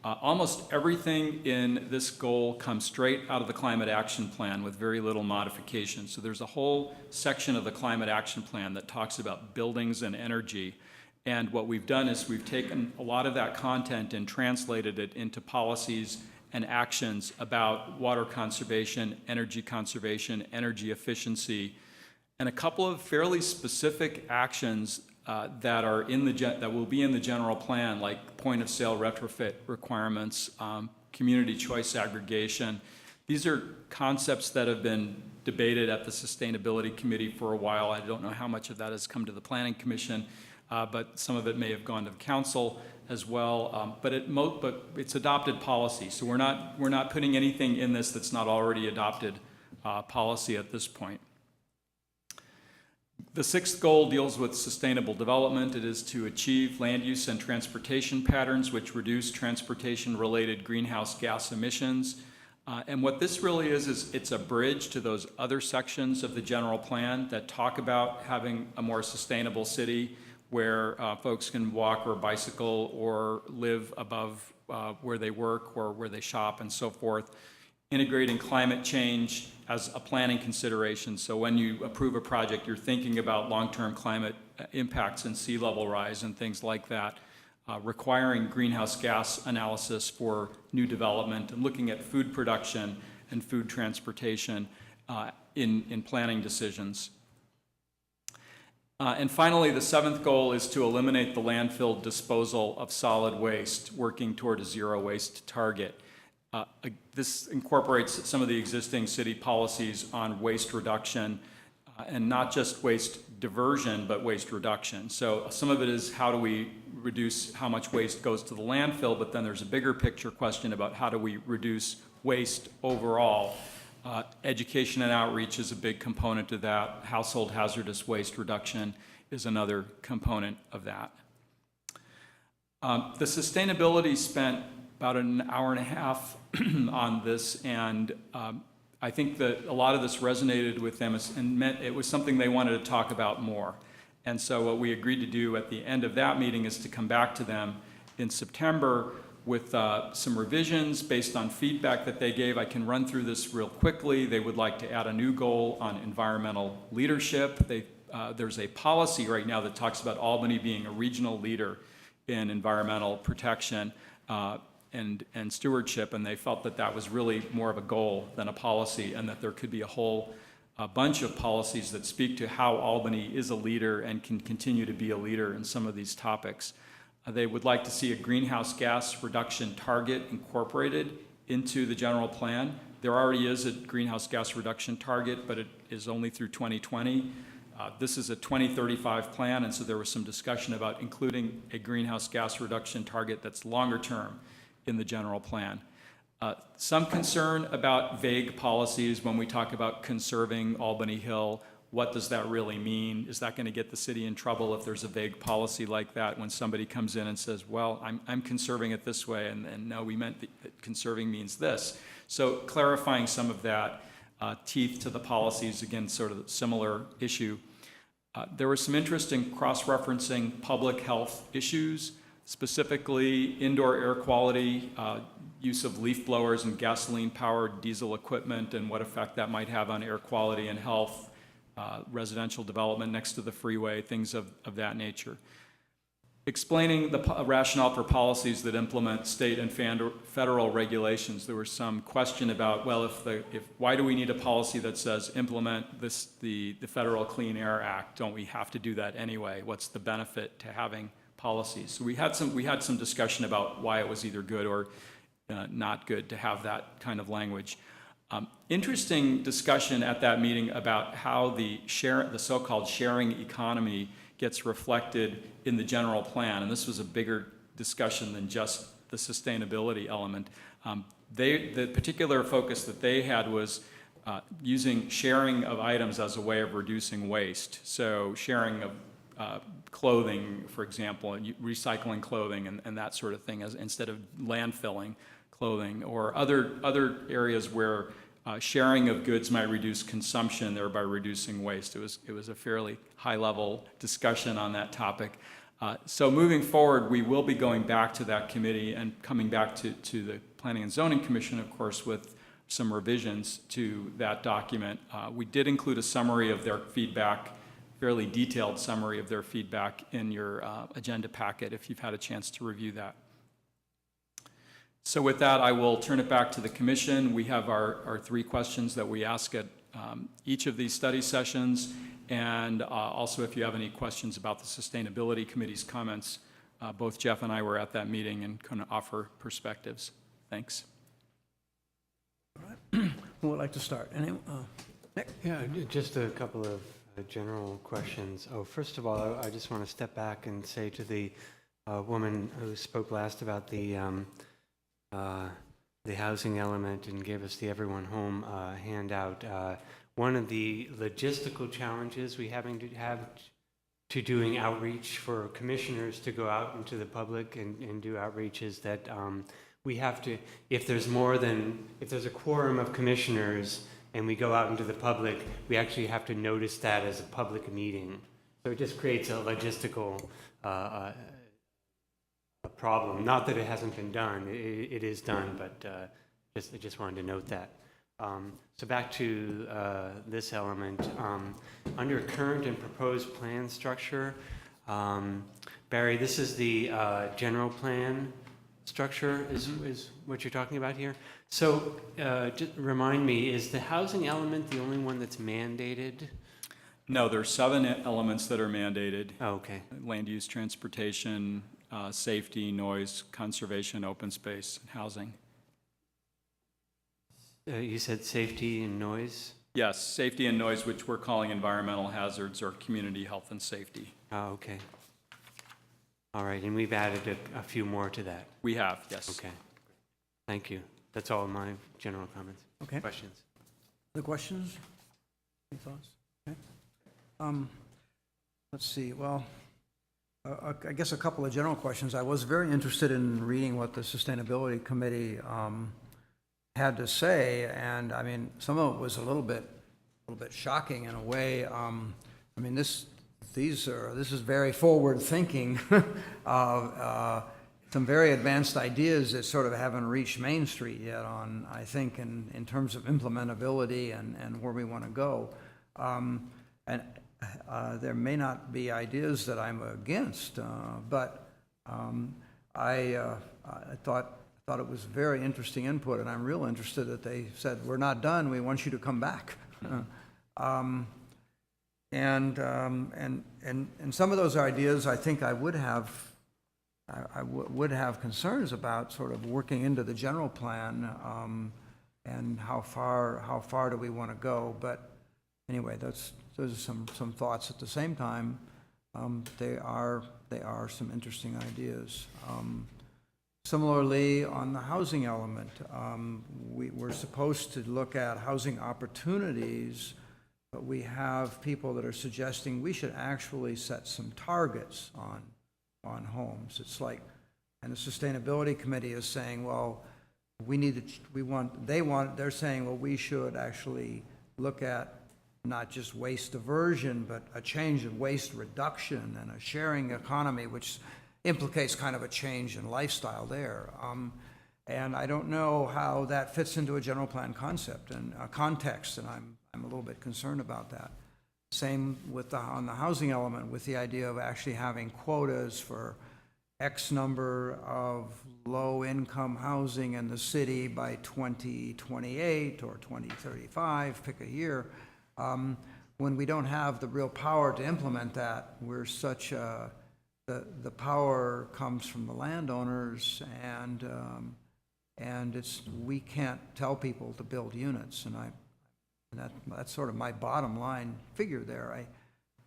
Almost everything in this goal comes straight out of the Climate Action Plan with very little modification. So there's a whole section of the Climate Action Plan that talks about buildings and energy. And what we've done is we've taken a lot of that content and translated it into policies and actions about water conservation, energy efficiency, and a couple of fairly specific actions that are that will be in the general plan, like point of sale retrofit requirements, community choice aggregation. These are concepts that have been debated at the Sustainability Committee for a while. I don't know how much of that has come to the Planning Commission, but some of it may have gone to the council as well. But it's adopted policy, so we're not putting anything in this that's not already adopted policy at this point. The sixth goal deals with sustainable development. It is to achieve land use and transportation patterns which reduce transportation-related greenhouse gas emissions. And what this really is it's a bridge to those other sections of the general plan that talk about having a more sustainable city where folks can walk or bicycle or live above where they work or where they shop and so forth. Integrating climate change as a planning consideration. So when you approve a project, you're thinking about long-term climate impacts and sea level rise and things like that. Requiring greenhouse gas analysis for new development and looking at food production and food transportation in planning decisions. And finally, the seventh goal is to eliminate the landfill disposal of solid waste, working toward a zero waste target. This incorporates some of the existing city policies on waste reduction, and not just waste diversion, but waste reduction. So some of it is how do we reduce how much waste goes to the landfill, but then there's a bigger picture question about how do we reduce waste overall. Education and outreach is a big component of that. Household hazardous waste reduction is another component of that. The sustainability spent about an hour and a half on this, and I think that a lot of this resonated with them and meant it was something they wanted to talk about more. And so what we agreed to do at the end of that meeting is to come back to them in September with some revisions based on feedback that they gave. I can run through this real quickly. They would like to add a new goal on environmental leadership. There's a policy right now that talks about Albany being a regional leader in environmental protection and stewardship, and they felt that that was really more of a goal than a policy, and that there could be a bunch of policies that speak to how Albany is a leader and can continue to be a leader in some of these topics. They would like to see a greenhouse gas reduction target incorporated into the general plan. There already is a greenhouse gas reduction target, but it is only through 2020. This is a 2035 plan, and so there was some discussion about including a greenhouse gas reduction target that's longer term in the general plan. Some concern about vague policies when we talk about conserving Albany Hill. What does that really mean? Is that going to get the city in trouble if there's a vague policy like that when somebody comes in and says, well, I'm conserving it this way, and no, we meant that conserving means this. So clarifying some of that, teeth to the policies, again, sort of similar issue. There was some interest in cross-referencing public health issues, specifically indoor air quality, use of leaf blowers and gasoline-powered diesel equipment, and what effect that might have on air quality and health, residential development next to the freeway, things of that nature. Explaining the rationale for policies that implement state and federal regulations. There was some question about, well, why do we need a policy that says implement the Federal Clean Air Act? Don't we have to do that anyway? What's the benefit to having policies? So we had some discussion about why it was either good or not good to have that kind of language. Interesting discussion at that meeting about how the so-called sharing economy gets reflected in the general plan, and this was a bigger discussion than just the sustainability element. The particular focus that they had was using sharing of items as a way of reducing waste. So sharing of clothing, for example, and recycling clothing and that sort of thing, instead of landfilling clothing, or other areas where sharing of goods might reduce consumption, thereby reducing waste. It was a fairly high-level discussion on that topic. So moving forward, we will be going back to that committee and coming back to the Planning and Zoning Commission, of course, with some revisions to that document. We did include a summary of their feedback, fairly detailed summary of their feedback in your agenda packet if you've had a chance to review that. So with that, I will turn it back to the commission. We have our 3 questions that we ask at each of these study sessions, and also if you have any questions about the Sustainability Committee's comments, both Jeff and I were at that meeting and can offer perspectives. Thanks. All right. Who would like to start? Nick? Yeah, just a couple of general questions. Oh, first of all, I just want to step back and say to the woman who spoke last about the housing element and gave us the Everyone Home handout. One of the logistical challenges we have to doing outreach for commissioners to go out into the public and do outreach is that we have to, if there's a quorum of commissioners and we go out into the public, we actually have to notice that as a public meeting. So it just creates a logistical a problem. Not that it hasn't been done, it is done, but I just wanted to note that. So back to this element. Under current and proposed plan structure, Barry, this is the general plan structure is what you're talking about here. So just remind me, is the housing element the only one that's mandated? No, there are 7 elements that are mandated. Oh, okay. Land use, transportation, safety, noise, conservation, open space, and housing. You said safety and noise? Yes, safety and noise, which we're calling environmental hazards or community health and safety. Oh, okay. All right, and we've added a few more to that. We have, yes. Okay. Thank you. That's all my general comments. Okay. Questions? Other questions? Any thoughts? Okay. Let's see, well, I guess a couple of general questions. I was very interested in reading what the Sustainability Committee had to say, and I mean, some of it was a little bit shocking in a way. I mean, this is very forward thinking of some very advanced ideas that sort of haven't reached Main Street yet on, I think, in terms of implementability and where we want to go. And there may not be ideas that I'm against, but I thought it was very interesting input, and I'm real interested that they said, we're not done, we want you to come back. And some of those ideas, I think I would have concerns about sort of working into the general plan, and how far do we want to go. But anyway, those are some thoughts. At the same time, they are some interesting ideas. Similarly, on the housing element, we're supposed to look at housing opportunities, but we have people that are suggesting we should actually set some targets on homes. It's like, and the Sustainability Committee is saying, well, they're saying, well, we should actually look at not just waste diversion, but a change in waste reduction and a sharing economy, which implicates kind of a change in lifestyle there. And I don't know how that fits into a general plan concept and context, and I'm a little bit concerned about that. Same with on the housing element, with the idea of actually having quotas for X number of low-income housing in the city by 2028 or 2035, pick a year. When we don't have the real power to implement that, we're such a, the power comes from the landowners, and we can't tell people to build units, and that's sort of my bottom line figure there.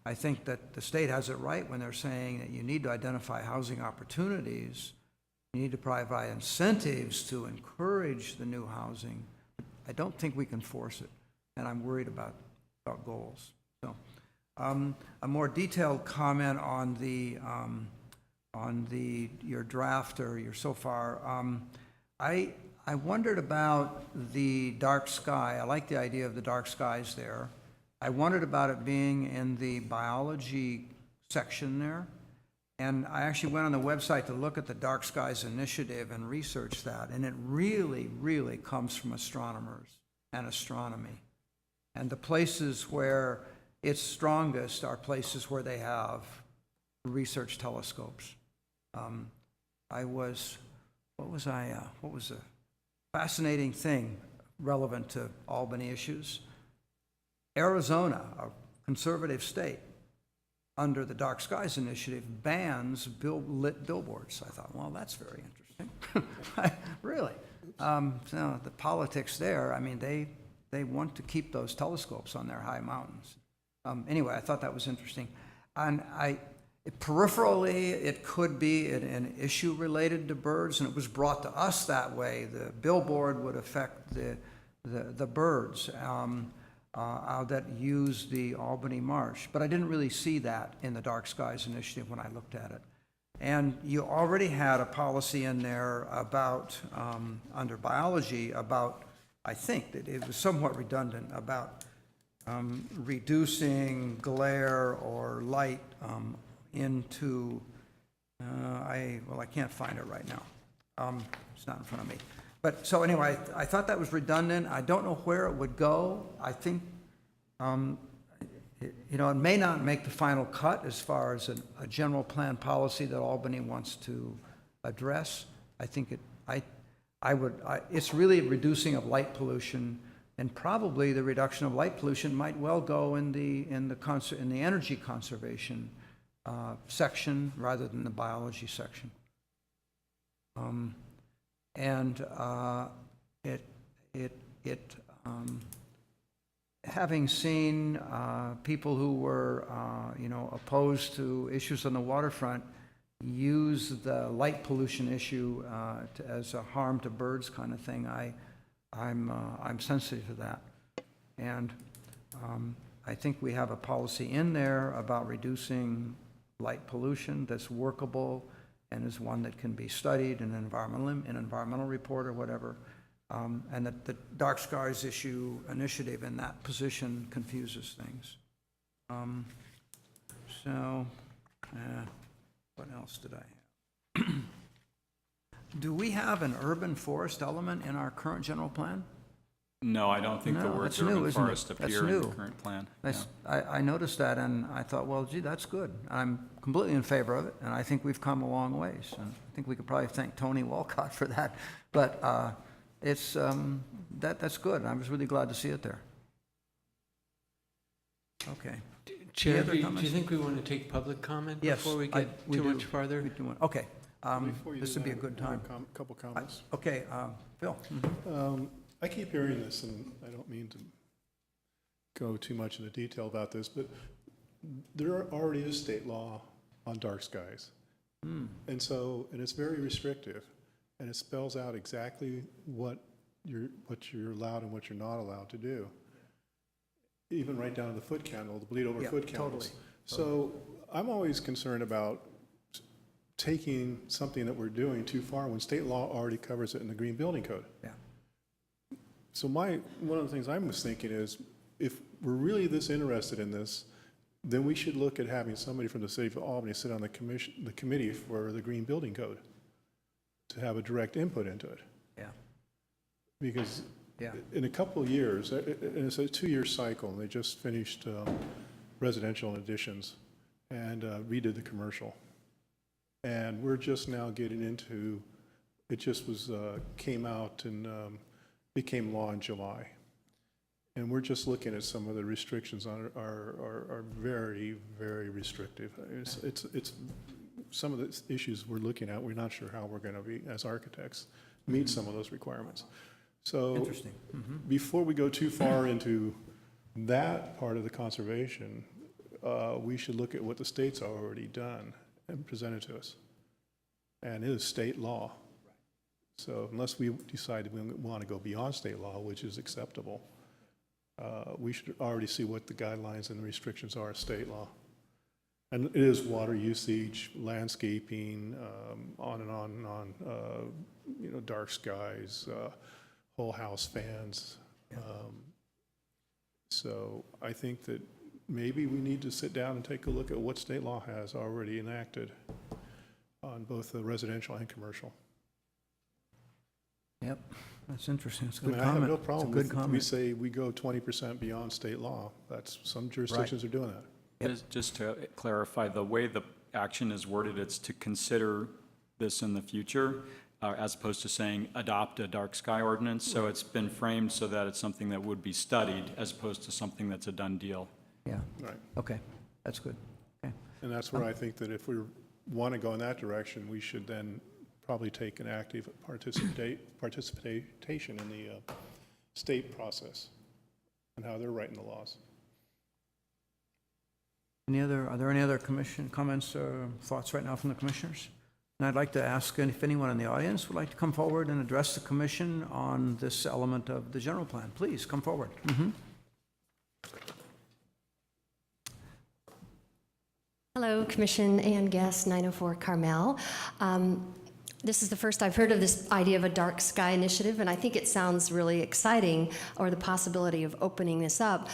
I think that the state has it right when they're saying that you need to identify housing opportunities, you need to provide incentives to encourage the new housing. I don't think we can force it, and I'm worried about goals. So, a more detailed comment on your draft or your so far. I wondered about the dark sky. I like the idea of the dark skies there. I wondered about it being in the biology section there. And I actually went on the website to look at the Dark Skies Initiative and research that. And it really, really comes from astronomers and astronomy. And the places where it's strongest are places where they have research telescopes. What was a fascinating thing relevant to Albany issues? Arizona, a conservative state, under the Dark Skies Initiative, bans lit billboards. I thought, well, that's very interesting. Really. So the politics there, I mean, they want to keep those telescopes on their high mountains. Anyway, I thought that was interesting. And peripherally, it could be an issue related to birds, and it was brought to us that way. The billboard would affect the birds that use the Albany Marsh. But I didn't really see that in the Dark Skies Initiative when I looked at it. And you already had a policy in there about, under biology, about, I think that it was somewhat redundant, about reducing glare or light into, I can't find it right now. It's not in front of me. But so anyway, I thought that was redundant. I don't know where it would go. I think, it may not make the final cut as far as a general plan policy that Albany wants to address. I think it's really reducing of light pollution, and probably the reduction of light pollution might well go in the energy conservation section rather than the biology section. Having seen people who were, opposed to issues on the waterfront use the light pollution issue as a harm to birds kind of thing, I'm sensitive to that. And I think we have a policy in there about reducing light pollution that's workable and is one that can be studied in an environmental report or whatever. And that the Dark Skies Initiative in that position confuses things. What else did I have? Do we have an urban forest element in our current general plan? No, I don't think the No, words that's new, urban isn't it? forest That's appear in the new. current plan. I noticed that, and I thought, well, gee, that's good. I'm completely in favor of it, and I think we've come a long ways. And I think we could probably thank Tony Walcott for that. But it's that's good. I was really glad to see it there. Okay. Chair, other do you comments? think we want to take public comment Yes, before we get we too do. much farther? We do want- Okay. Before you This do would be a that, good time. Couple comments. Okay, Phil. I keep hearing this, and I don't mean to go too much into detail about this, but there already is state law on dark skies. And so, and it's very restrictive, and it spells out exactly what you're allowed and what you're not allowed to do. Even right down to the foot candle, the bleed over Yeah, foot candles. totally. So I'm always concerned about taking something that we're doing too far when state law already covers it in the Green Building Code. Yeah. So one of the things I was thinking is, if we're really this interested in this, then we should look at having somebody from the city of Albany sit on the committee for the Green Building Code to have a direct input into it. Yeah. Because Yeah. in a couple of years, and it's a 2-year cycle, and they just finished residential additions and redid the commercial. And we're just now getting into, it just was, came out and became law in July. And we're just looking at some of the restrictions on it are very, very restrictive. It's some of the issues we're looking at, we're not sure how we're going to be, as architects, meet some of those requirements. So Interesting. before we go too far into that part of the conservation, we should look at what the state's already done and presented to us. And it is state law. So unless we decide we want to go beyond state law, which is acceptable, we should already see what the guidelines and the restrictions are of state law. And it is water usage, landscaping, on and on and on, dark skies, whole house fans. So I think that maybe we need to sit down and take a look at what state law has already enacted on both the residential and commercial. Yep, that's interesting. It's a I good mean, I have comment. no It's a problem good with, we comment. say we go 20% beyond state law. That's, some jurisdictions are doing that. Just to clarify, the way the action is worded, it's to consider this in the future, as opposed to saying adopt a dark sky ordinance. So it's been framed so that it's something that would be studied as opposed to something that's a done deal. Yeah, Right. okay, that's good. Okay. And that's where I think that if we want to go in that direction, we should then probably take an active participation in the state process and how they're writing the laws. Are there any other commission comments or thoughts right now from the commissioners? And I'd like to ask if anyone in the audience would like to come forward and address the commission on this element of the general plan. Please, come forward. Hello, Commission and guests, 904 Carmel. This is the first I've heard of this idea of a dark sky initiative, and I think it sounds really exciting, or the possibility of opening this up.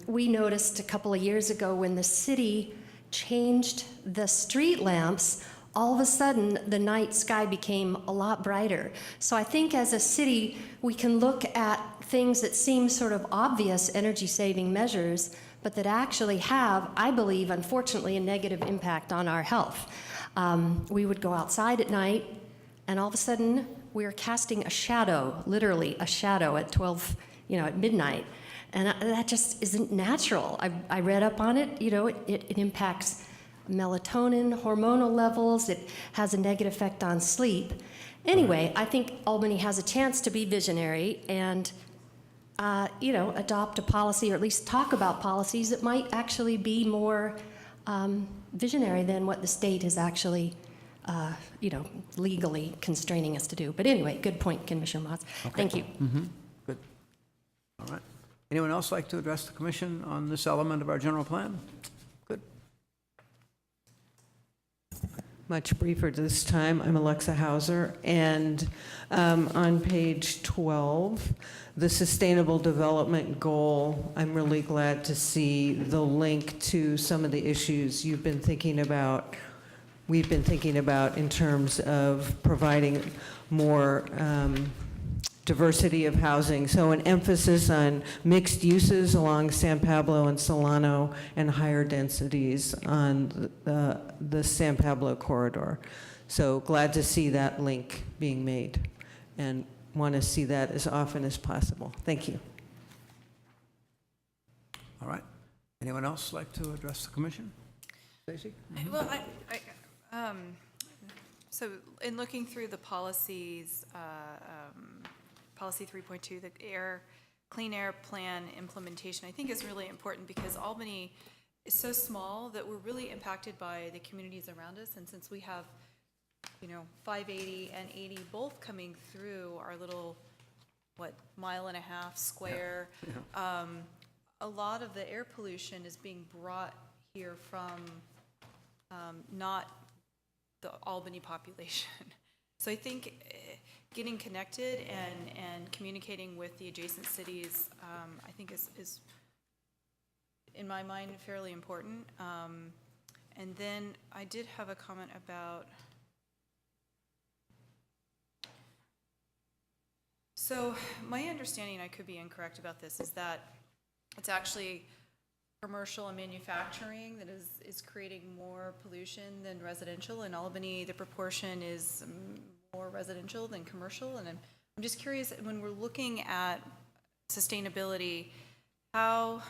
We noticed a couple of years ago when the city changed the street lamps, all of a sudden the night sky became a lot brighter. So I think as a city, we can look at things that seem sort of obvious energy-saving measures, but that actually have, I believe, unfortunately, a negative impact on our health. We would go outside at night, and all of a sudden, we were casting a shadow, literally a shadow at 12, at midnight. And that just isn't natural. I read up on it, it impacts melatonin, hormonal levels, it has a negative effect on sleep. Anyway, I think Albany has a chance to be visionary and adopt a policy, or at least talk about policies that might actually be more visionary than what the state is actually, legally constraining us to do. But anyway, good point, Commissioner Motz. Thank you. Good. All right. Anyone else like to address the commission on this element of our general plan? Good. Much briefer this time. I'm Alexa Hauser, and on page 12, the Sustainable Development Goal, I'm really glad to see the link to some of the issues you've been thinking about, we've been thinking about in terms of providing more diversity of housing. So an emphasis on mixed uses along San Pablo and Solano, and higher densities on the San Pablo corridor. So glad to see that link being made, and want to see that as often as possible. Thank you. All right. Anyone else like to address the commission? Stacy? Well, so in looking through the policies, policy 3.2, the air clean air plan implementation, I think is really important because Albany is so small that we're really impacted by the communities around us. And since we have, 580 and 80 both coming through our little, mile and a half square, a lot of the air pollution is being brought here from not the Albany population. So I think getting connected and communicating with the adjacent cities, I think is, in my mind, fairly important. And then I did have a comment about, so my understanding, I could be incorrect about this, is that it's actually commercial and manufacturing that is creating more pollution than residential. In Albany, the proportion is more residential than commercial. And I'm just curious, when we're looking at sustainability, how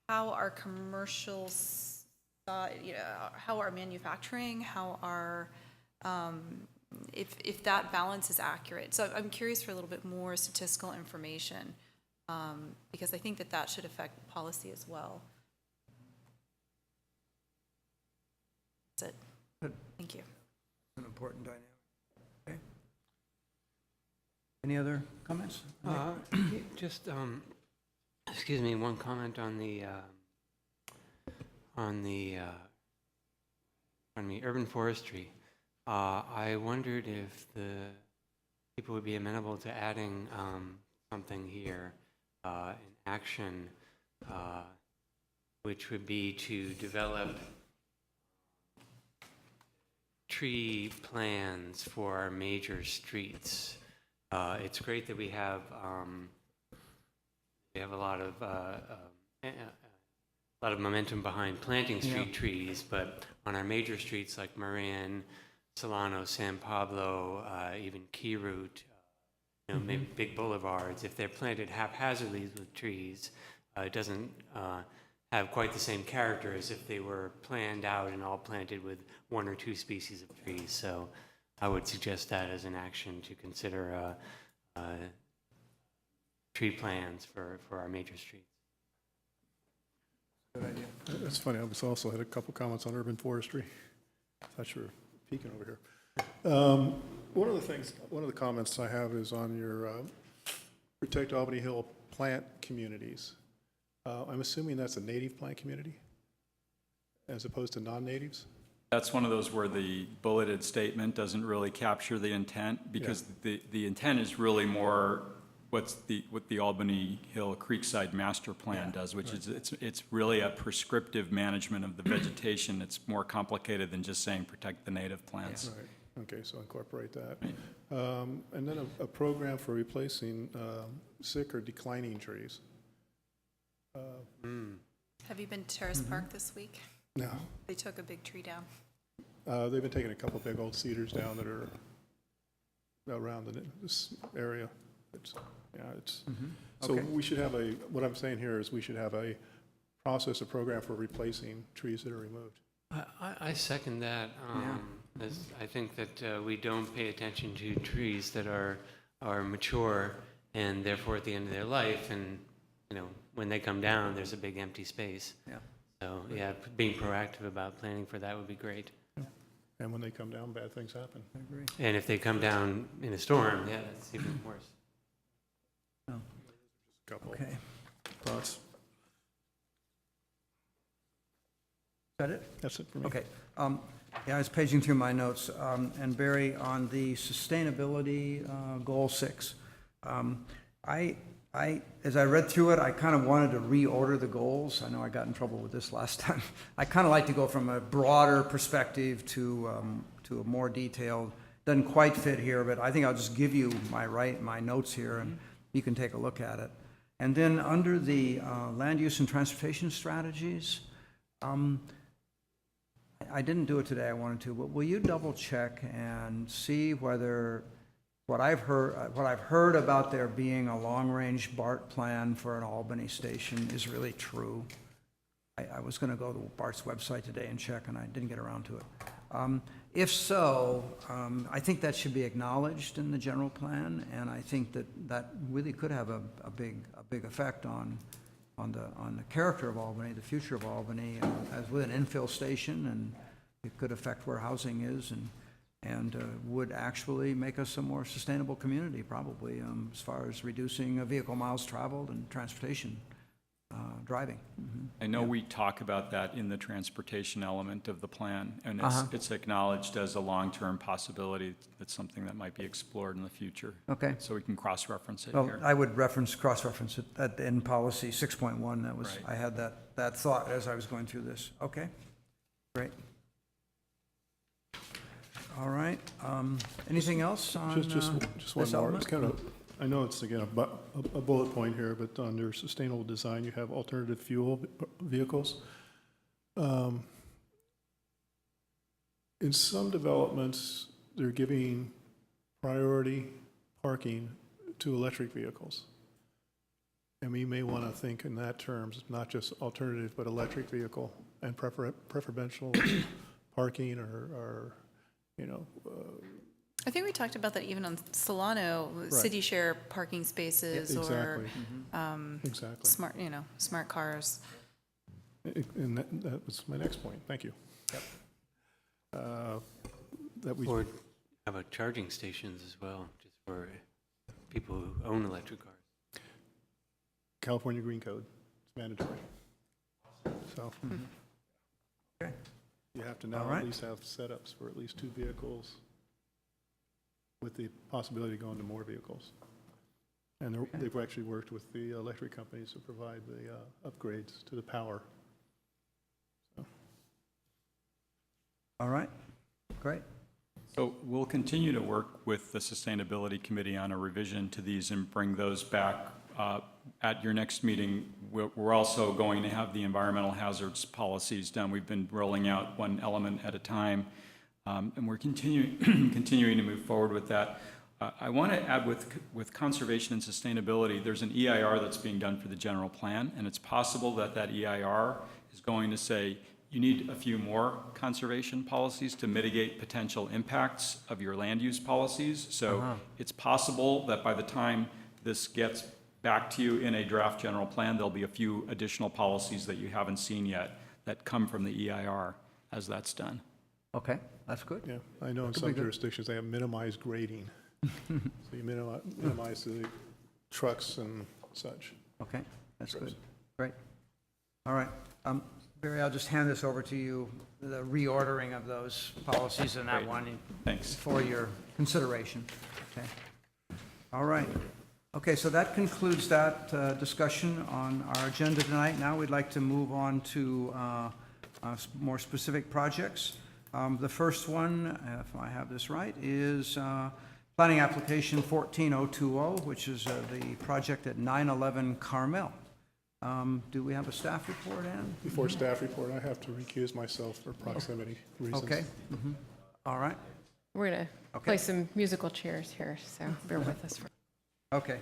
are commercials, how are manufacturing, how are, if that balance is accurate. So I'm curious for a little bit more statistical information, because I think that should affect policy as well. That's it. Good. Thank you. An important dynamic. Okay. Any other comments? Just, excuse me, one comment on the urban forestry. I wondered if the people would be amenable to adding something here, an action, which would be to develop tree plans for our major streets. It's great that we have a lot of momentum behind planting street trees, but on our major streets like Marin, Solano, San Pablo, even Key Route, maybe big boulevards, if they're planted haphazardly with trees, it doesn't have quite the same character as if they were planned out and all planted with one or two species of trees. So I would suggest that as an action to consider tree plans for our major streets. Good idea. That's funny, I was also had a couple comments on urban forestry. I thought you were peeking over here. One of the comments I have is on your Protect Albany Hill plant communities. I'm assuming that's a native plant community as opposed to non-natives? That's one of those where the bulleted statement doesn't really capture the intent, because the intent is really more what the Albany Hill Creekside Master Plan does, which is it's really a prescriptive management of the vegetation. It's more complicated than just saying protect the native plants. Right. Okay, so incorporate that. And then a program for replacing sick or declining trees. Have you been to Terrace Park this week? No. They took a big tree down. They've been taking a couple big old cedars down that are around this area. So Okay. we should have what I'm saying here is we should have a process, a program for replacing trees that are removed. I second that. As I think that we don't pay attention to trees that are mature and therefore at the end of their life, and when they come down, there's a big empty space. Yeah. So being proactive about planning for that would be great. And when they come down, bad things happen. I agree. And if they come down in a storm, that's even worse. Couple Okay. thoughts. Is that it? That's it for me. Okay. I was paging through my notes, and Barry, on the sustainability goal 6, as I read through it, I kind of wanted to reorder the goals. I know I got in trouble with this last time. I kind of like to go from a broader perspective to a more detailed. Doesn't quite fit here, but I think I'll just give you my notes here, and you can take a look at it. And then under the land use and transportation strategies, I didn't do it today, I wanted to, but will you double check and see whether what I've heard about there being a long-range BART plan for an Albany station is really true? I was going to go to BART's website today and check, and I didn't get around to it. If so, I think that should be acknowledged in the general plan, and I think that that really could have a big effect on the character of Albany, the future of Albany, as with an infill station, and it could affect where housing is, and would actually make us a more sustainable community, probably, as far as reducing vehicle miles traveled and transportation, driving. I know we talk about that in the transportation element of the plan, and Uh-huh. it's acknowledged as a long-term possibility. That's something that might be explored in the future. Okay. So we can cross-reference it Well, here. I would cross-reference it in policy 6.1. That was, Right. I had that thought as I was going through this. Okay, great. All right, anything else on Just one this more. It's element? kind of, I know it's again a bullet point here, but under sustainable design, you have alternative fuel vehicles. In some developments, they're giving priority parking to electric vehicles. And we may want to think in that terms, not just alternative, but electric vehicle and preferential parking or, you know, I think we talked about that even on Solano, city share parking spaces or exactly. Exactly. smart cars. And that was my next point. Thank you. That we, Or how about charging stations as well, just for people who own electric cars? California Green Code, it's mandatory. So Okay. you have to All now right. at least have setups for at least 2 vehicles with the possibility of going to more vehicles. And they've actually worked with the electric companies to provide the upgrades to the power. All right, great. So we'll continue to work with the Sustainability Committee on a revision to these and bring those back at your next meeting. We're also going to have the environmental hazards policies done. We've been rolling out one element at a time, and we're continuing to move forward with that. I want to add with conservation and sustainability, there's an EIR that's being done for the general plan, and it's possible that that EIR is going to say, you need a few more conservation policies to mitigate potential impacts of your land use policies. So it's possible that by the time this gets back to you in a draft general plan, there'll be a few additional policies that you haven't seen yet that come from the EIR as that's done. Okay, that's good. Yeah, I know in Could be some good. jurisdictions, they have minimized grading. So you minimize the trucks and such. Okay, that's good. Great. All right. Barry, I'll just hand this over to you, the reordering of those policies in that Great. one Thanks. for your consideration. Okay. All right. Okay, so that concludes that discussion on our agenda tonight. Now we'd like to move on to more specific projects. The first one, if I have this right, is planning application 14020, which is the project at 911 Carmel. Do we have a staff report, Ann? Before staff report, I have to recuse myself for proximity reasons. Okay. All right. We're going to play some musical chairs here, so bear with us. Okay.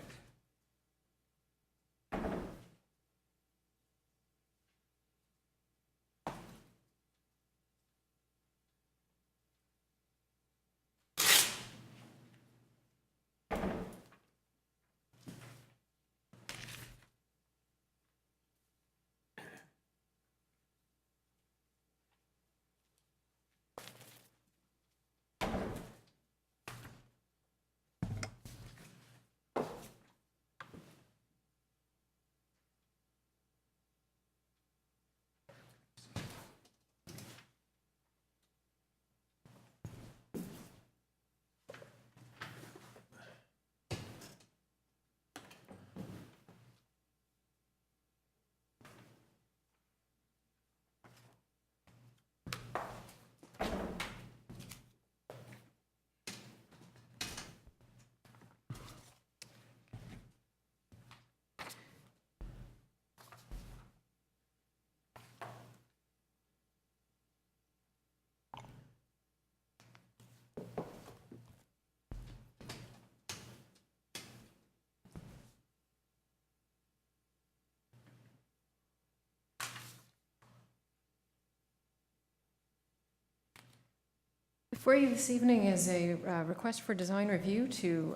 Before you this evening is a request for design review to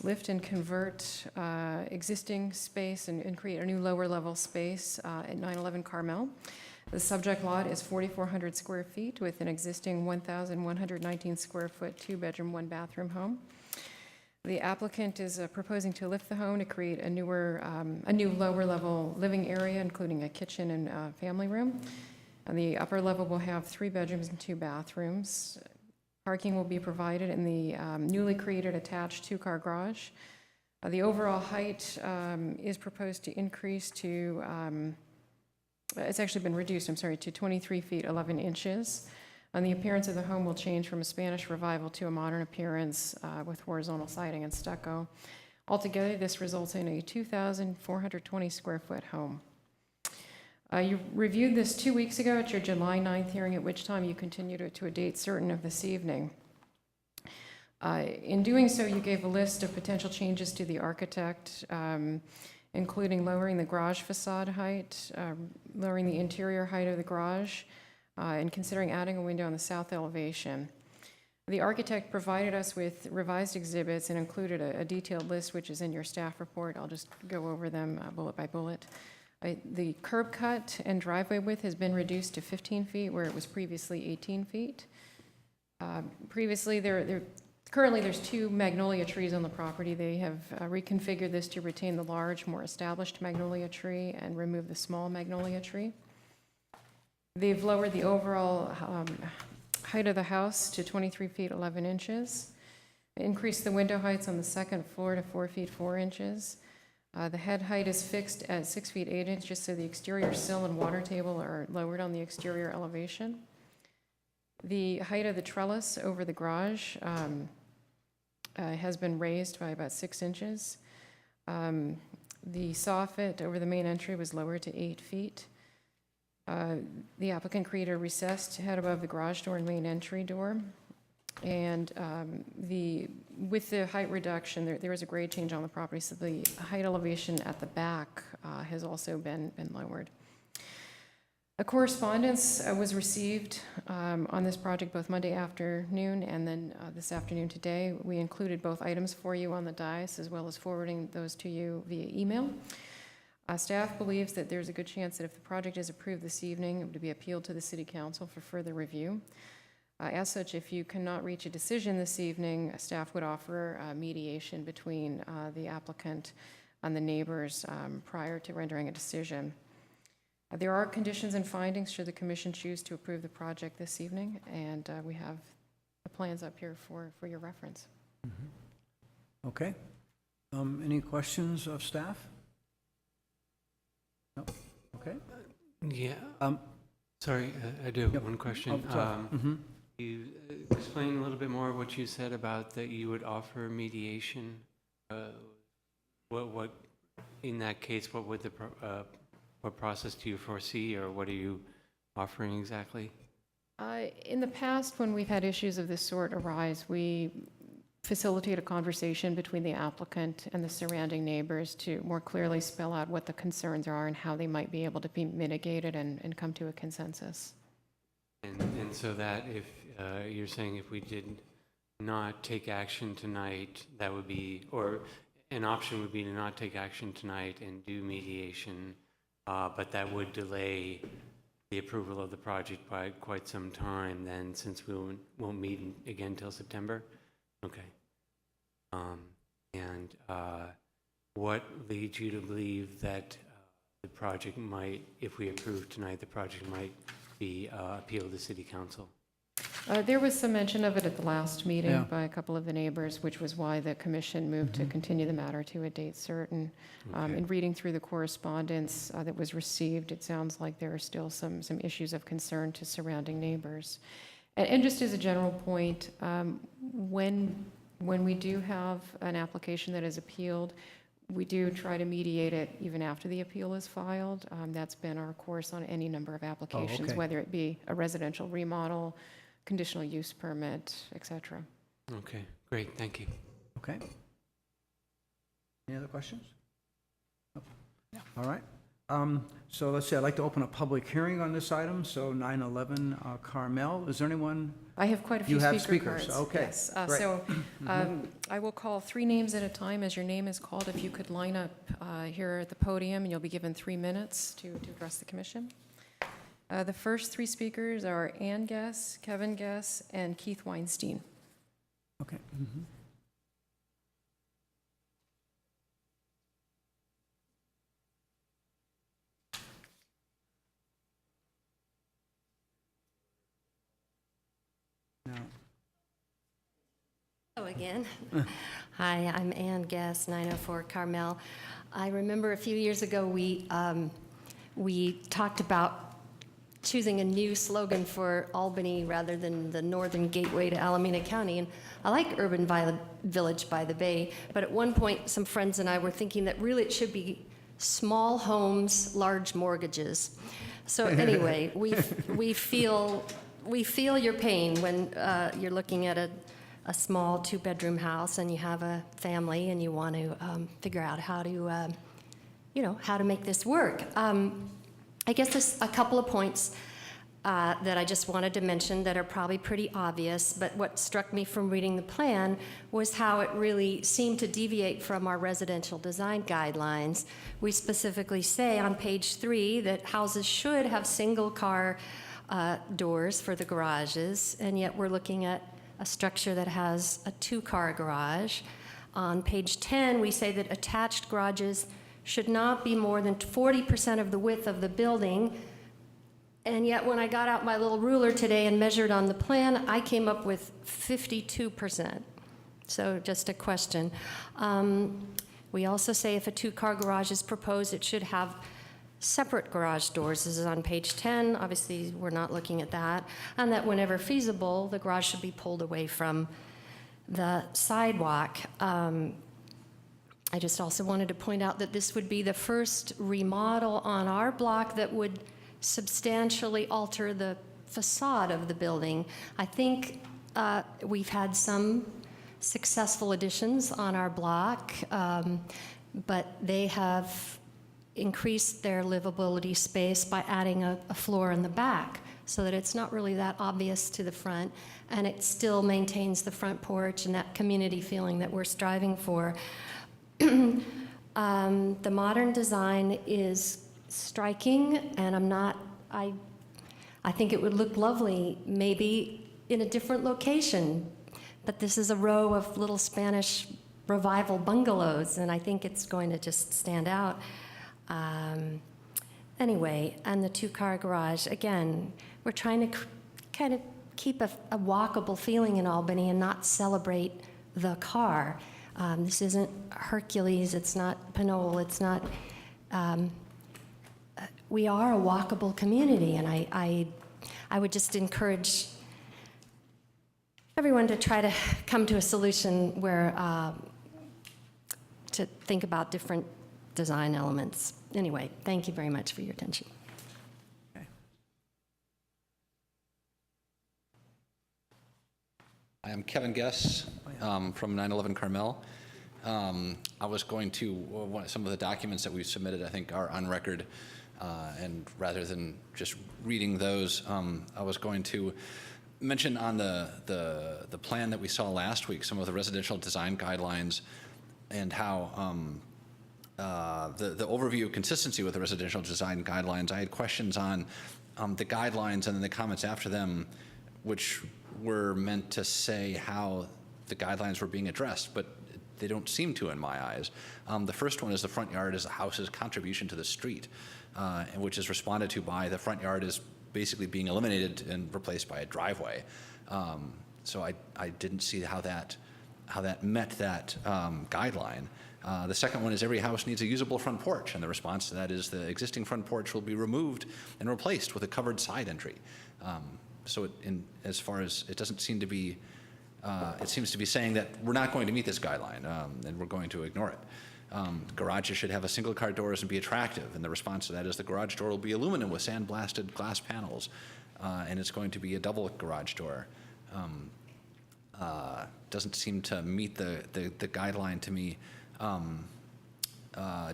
lift and convert existing space and create a new lower level space at 911 Carmel. The subject lot is 4,400 square feet with an existing 1,119 square foot, 2-bedroom, 1-bathroom home. The applicant is proposing to lift the home to create a new lower level living area, including a kitchen and family room. And the upper level will have 3 bedrooms and 2 bathrooms. Parking will be provided in the newly created attached 2-car garage. The overall height is proposed to increase to, it's actually been reduced, to 23 feet 11 inches. And the appearance of the home will change from a Spanish revival to a modern appearance with horizontal siding and stucco. Altogether, this results in a 2,420 square foot home. You reviewed this 2 weeks ago at your July 9th hearing, at which time you continued it to a date certain of this evening. In doing so, you gave a list of potential changes to the architect, including lowering the garage facade height, lowering the interior height of the garage, and considering adding a window on the south elevation. The architect provided us with revised exhibits and included a detailed list, which is in your staff report. I'll just go over them bullet by bullet. The curb cut and driveway width has been reduced to 15 feet where it was previously 18 feet. Currently there's 2 magnolia trees on the property. They have reconfigured this to retain the large, more established magnolia tree and remove the small magnolia tree. They've lowered the overall height of the house to 23 feet 11 inches, increased the window heights on the second floor to 4 feet 4 inches. The head height is fixed at 6 feet 8 inches, so the exterior sill and water table are lowered on the exterior elevation. The height of the trellis over the garage has been raised by about 6 inches. The soffit over the main entry was lowered to 8 feet. The applicant created a recessed head above the garage door and main entry door. And with the height reduction, there is a grade change on the property, so the height elevation at the back has also been lowered. A correspondence was received on this project both Monday afternoon and then this afternoon today. We included both items for you on the dais, as well as forwarding those to you via email. Staff believes that there's a good chance that if the project is approved this evening, it would be appealed to the City Council for further review. As such, if you cannot reach a decision this evening, staff would offer mediation between the applicant and the neighbors prior to rendering a decision. There are conditions and findings should the commission choose to approve the project this evening, and we have the plans up here for your reference. Mm-hmm. Okay. Any questions of staff? No? Okay. Yeah. Sorry, I do have one question. You explain a little bit more what you said about that you would offer mediation. What in that case, what would what process do you foresee, or what are you offering exactly? In the past, when we've had issues of this sort arise, we facilitate a conversation between the applicant and the surrounding neighbors to more clearly spell out what the concerns are and how they might be able to be mitigated and come to a consensus. And so that if you're saying if we did not take action tonight, that would be, or an option would be to not take action tonight and do mediation, but that would delay the approval of the project by quite some time then, since we won't meet again till September? Okay. And what leads you to believe that the project might, if we approve tonight, the project might be appealed to City Council? There was some mention of it at the last meeting Yeah. by a couple of the neighbors, which was why the commission moved to continue the matter to a date certain. Okay. In reading through the correspondence that was received, it sounds like there are still some issues of concern to surrounding neighbors. And just as a general point, when we do have an application that is appealed, we do try to mediate it even after the appeal is filed. That's been our course on any number of applications, okay. whether it be a residential remodel, conditional use permit, et cetera. Okay, great, thank you. Okay. Any other questions? No. All right. So let's see, I'd like to open a public hearing on this item, so 911 Carmel. Is there anyone? I have quite a few You have speaker speakers, cards. okay, Yes. great. So I will call 3 names at a time as your name is called. If you could line up here at the podium, and you'll be given 3 minutes to address the commission. The first 3 speakers are Ann Guess, Kevin Guess, and Keith Weinstein. Okay. Now, Hello again. Hi, I'm Ann Guess, 904 Carmel. I remember a few years ago we talked about choosing a new slogan for Albany rather than the northern gateway to Alameda County. And I like Urban Village by the Bay, but at one point some friends and I were thinking that really it should be small homes, large mortgages. So anyway, we feel your pain when you're looking at a small 2-bedroom house and you have a family and you want to figure out how to make this work. I guess there's a couple of points that I just wanted to mention that are probably pretty obvious, but what struck me from reading the plan was how it really seemed to deviate from our residential design guidelines. We specifically say on page 3 that houses should have single-car doors for the garages, and yet we're looking at a structure that has a 2-car garage. On page 10, we say that attached garages should not be more than 40% of the width of the building. And yet when I got out my little ruler today and measured on the plan, I came up with 52%. So just a question. We also say if a 2-car garage is proposed, it should have separate garage doors. This is on page 10. Obviously, we're not looking at that. And that whenever feasible, the garage should be pulled away from the sidewalk. I just also wanted to point out that this would be the first remodel on our block that would substantially alter the facade of the building. I think we've had some successful additions on our block, but they have increased their livability space by adding a floor in the back so that it's not really that obvious to the front, and it still maintains the front porch and that community feeling that we're striving for. The modern design is striking, and I think it would look lovely maybe in a different location, but this is a row of little Spanish revival bungalows, and I think it's going to just stand out. Anyway, and the 2-car garage, again, we're trying to kind of keep a walkable feeling in Albany and not celebrate the car. This isn't Hercules, it's not Pinole, it's not, we are a walkable community, and I would just encourage everyone to try to come to a solution where, to think about different design elements. Anyway, thank you very much for your attention. I am Kevin Guess from 911 Carmel. I was going to, some of the documents that we've submitted, I think, are on record. And rather than just reading those, I was going to mention on the plan that we saw last week, some of the residential design guidelines and how the overview of consistency with the residential design guidelines. I had questions on the guidelines and then the comments after them, which were meant to say how the guidelines were being addressed, but they don't seem to in my eyes. The first one is the front yard is the house's contribution to the street, and which is responded to by the front yard is basically being eliminated and replaced by a driveway. So I didn't see how that met that guideline. The second one is every house needs a usable front porch, and the response to that is the existing front porch will be removed and replaced with a covered side entry. So as far as it doesn't seem to be, it seems to be saying that we're not going to meet this guideline and we're going to ignore it. Garages should have a single car doors and be attractive, and the response to that is the garage door will be aluminum with sandblasted glass panels, and it's going to be a double garage door. Doesn't seem to meet the guideline to me.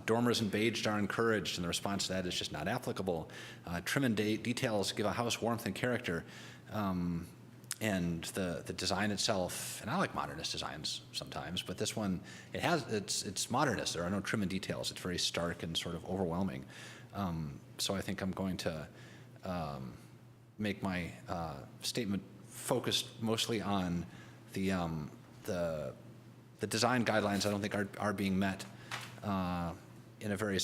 Dormers and beige are encouraged, and the response to that is just not applicable. Trim and details give a house warmth and character. And the design itself, and I like modernist designs sometimes, but this one, it's modernist. There are no trim and details. It's very stark and sort of overwhelming. So I think I'm going to make my statement focused mostly on the design guidelines. I don't think are being met in a very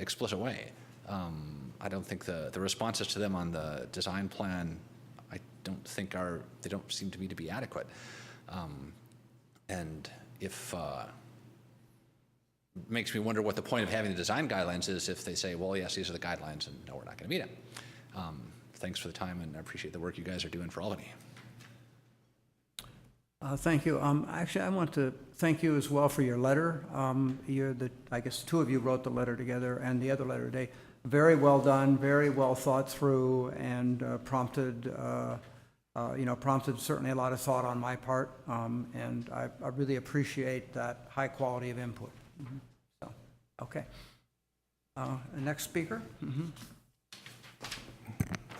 explicit way. I don't think the responses to them on the design plan, I don't think they don't seem to me to be adequate. And if makes me wonder what the point of having the design guidelines is if they say, well, yes, these are the guidelines, and no, we're not going to meet them. Thanks for the time, and I appreciate the work you guys are doing for Albany. Thank you. Actually, I want to thank you as well for your letter. I guess two of you wrote the letter together, and the other letter today. Very well done, very well thought through, and prompted certainly a lot of thought on my part, and I really appreciate that high quality of input. So, okay. Next speaker.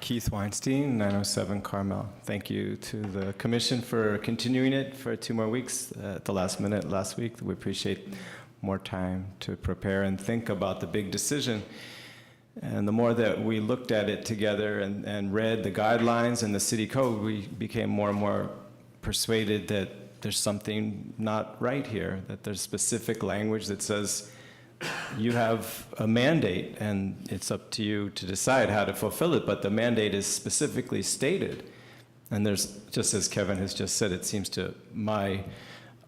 Keith Weinstein, 907 Carmel. Thank you to the commission for continuing it for 2 more weeks at the last minute last week. We appreciate more time to prepare and think about the big decision. And the more that we looked at it together and read the guidelines and the city code, we became more and more persuaded that there's something not right here, that there's specific language that says you have a mandate and it's up to you to decide how to fulfill it, but the mandate is specifically stated. And there's, just as Kevin has just said, it seems to my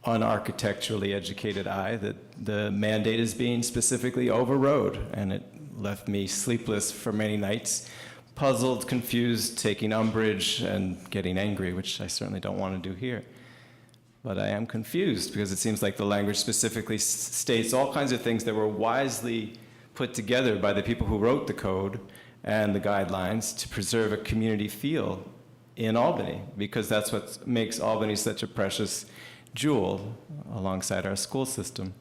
unarchitecturally educated eye that the mandate is being specifically overrode, and it left me sleepless for many nights, puzzled, confused, taking umbrage, and getting angry, which I certainly don't want to do here. But I am confused because it seems like the language specifically states all kinds of things that were wisely put together by the people who wrote the code and the guidelines to preserve a community feel in Albany, because that's what makes Albany such a precious jewel alongside our school system.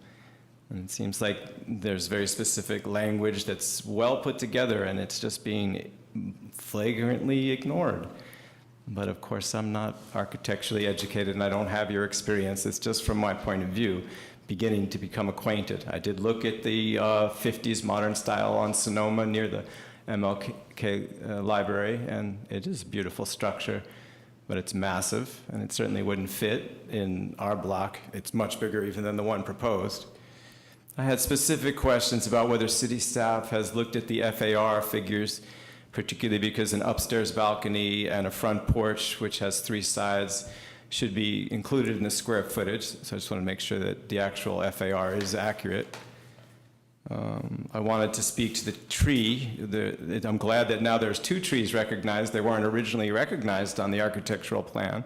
And it seems like there's very specific language that's well put together, and it's just being flagrantly ignored. But of course, I'm not architecturally educated, and I don't have your experience. It's just from my point of view, beginning to become acquainted. I did look at the 50s modern style on Sonoma near the MLK library, and it is a beautiful structure, but it's massive, and it certainly wouldn't fit in our block. It's much bigger even than the one proposed. I had specific questions about whether city staff has looked at the FAR figures, particularly because an upstairs balcony and a front porch, which has 3 sides, should be included in the square footage. So I just want to make sure that the actual FAR is accurate. I wanted to speak to the tree. I'm glad that now there's 2 trees recognized. They weren't originally recognized on the architectural plan.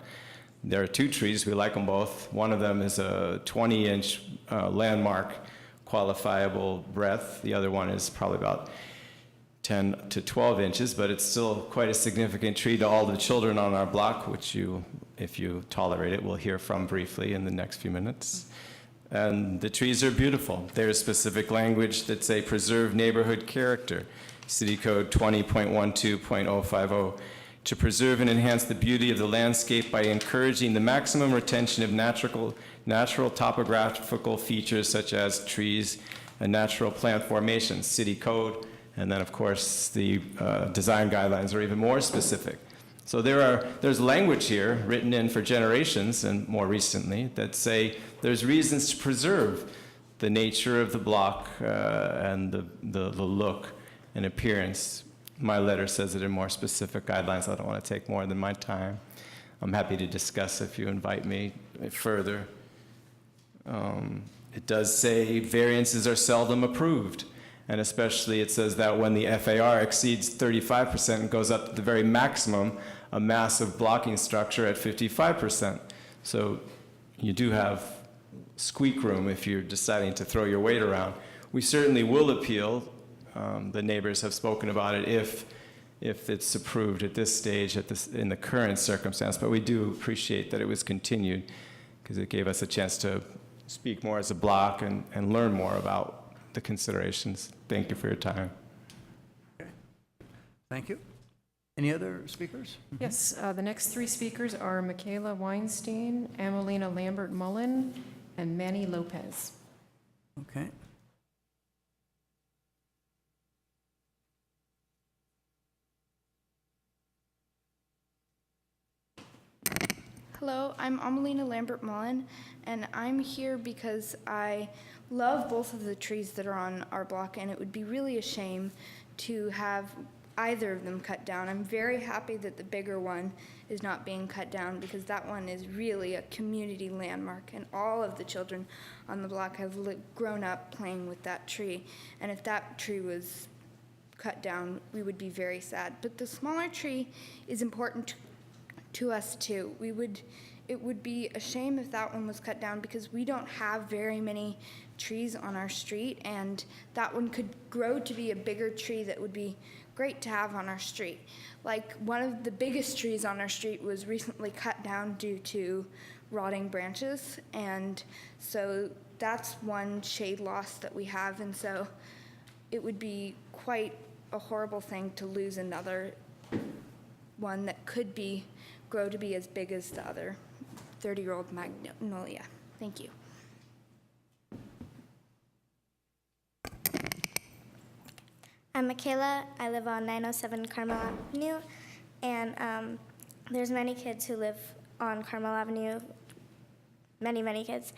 There are 2 trees. We like them both. One of them is a 20-inch landmark qualifiable breadth. The other one is probably about 10 to 12 inches, but it's still quite a significant tree to all the children on our block, which you, if you tolerate it, we'll hear from briefly in the next few minutes. And the trees are beautiful. There's specific language that say preserve neighborhood character, City Code 20.12.050, to preserve and enhance the beauty of the landscape by encouraging the maximum retention of natural topographical features such as trees and natural plant formations, City Code. And then, of course, the design guidelines are even more specific. So there's language here written in for generations and more recently that say there's reasons to preserve the nature of the block and the look and appearance. My letter says it in more specific guidelines. I don't want to take more than my time. I'm happy to discuss if you invite me further. It does say variances are seldom approved. And especially it says that when the FAR exceeds 35% and goes up to the very maximum, a massive blocking structure at 55%. So you do have squeak room if you're deciding to throw your weight around. We certainly will appeal. The neighbors have spoken about it if it's approved at this stage, in the current circumstance. But we do appreciate that it was continued because it gave us a chance to speak more as a block and learn more about the considerations. Thank you for your time. Thank you. Any other speakers? Yes, the next three speakers are Michaela Weinstein, Amelina Lambert-Mullen, and Manny Lopez. Okay. Hello, I'm Amelina Lambert-Mullen, and I'm here because I love both of the trees that are on our block, and it would be really a shame to have either of them cut down. I'm very happy that the bigger one is not being cut down because that one is really a community landmark, and all of the children on the block have grown up playing with that tree. And if that tree was cut down, we would be very sad. But the smaller tree is important to us too. It would be a shame if that one was cut down because we don't have very many trees on our street, and that one could grow to be a bigger tree that would be great to have on our street. Like, one of the biggest trees on our street was recently cut down due to rotting branches, and so that's one shade loss that we have, and so it would be quite a horrible thing to lose another one that could grow to be as big as the other 30-year-old magnolia. Thank you. I'm Michaela. I live on 907 Carmel Avenue, and there's many kids who live on Carmel Avenue, many kids,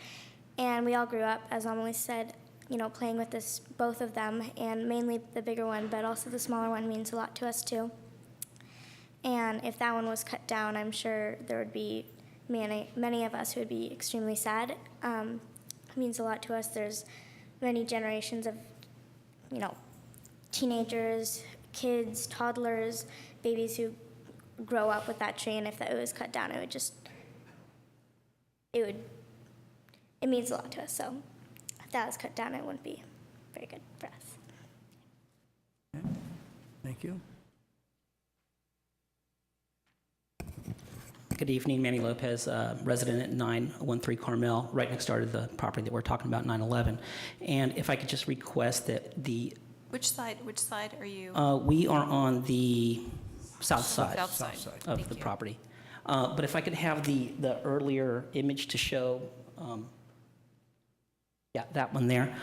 and we all grew up, as Amelie said, playing with both of them, and mainly the bigger one, but also the smaller one means a lot to us too. And if that one was cut down, I'm sure there would be many of us who would be extremely sad. It means a lot to us. There's many generations of, teenagers, kids, toddlers, babies who grow up with that tree, and if that was cut down, it means a lot to us. So if that was cut down, it wouldn't be very good for us. Okay. Thank you. Good evening, Manny Lopez, resident at 913 Carmel, right next door to the property that we're talking about, 911. And if I could just request that Which side are you? we are on the south side South side. of Thank the you. property. But if I could have the earlier image to show, yeah, that one there.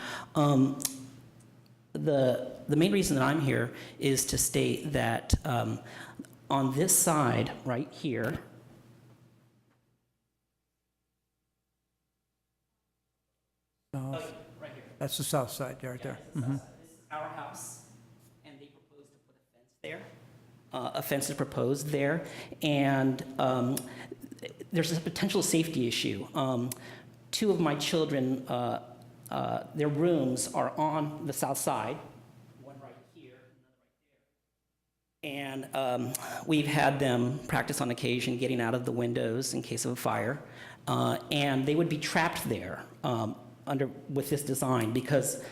The main reason that I'm here is to state that on this side, right here, right here. That's the south side, right there. Mhm. This is our house, and they proposed to put a fence there. A fence is proposed there, and there's a potential safety issue. Two of my children, their rooms are on the south side, one right here, another right there. And we've had them practice on occasion getting out of the windows in case of a fire, and they would be trapped there with this design, because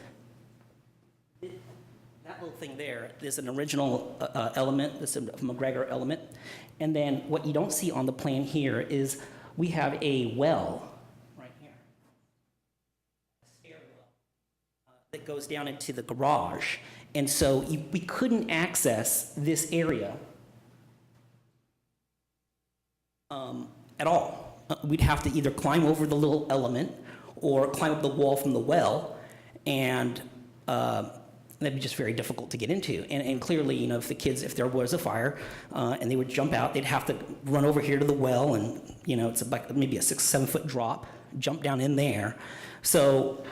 that little thing there is an original element, this is a McGregor element, and then what you don't see on the plan here is we have a well right here, a stairwell that goes down into the garage, and so we couldn't access this area at all. We'd have to either climb over the little element or climb up the wall from the well, and that'd be just very difficult to get into. And clearly, if there was a fire and they would jump out, they'd have to run over here to the well, and it's like maybe a 6-7 foot drop, jump down in there. So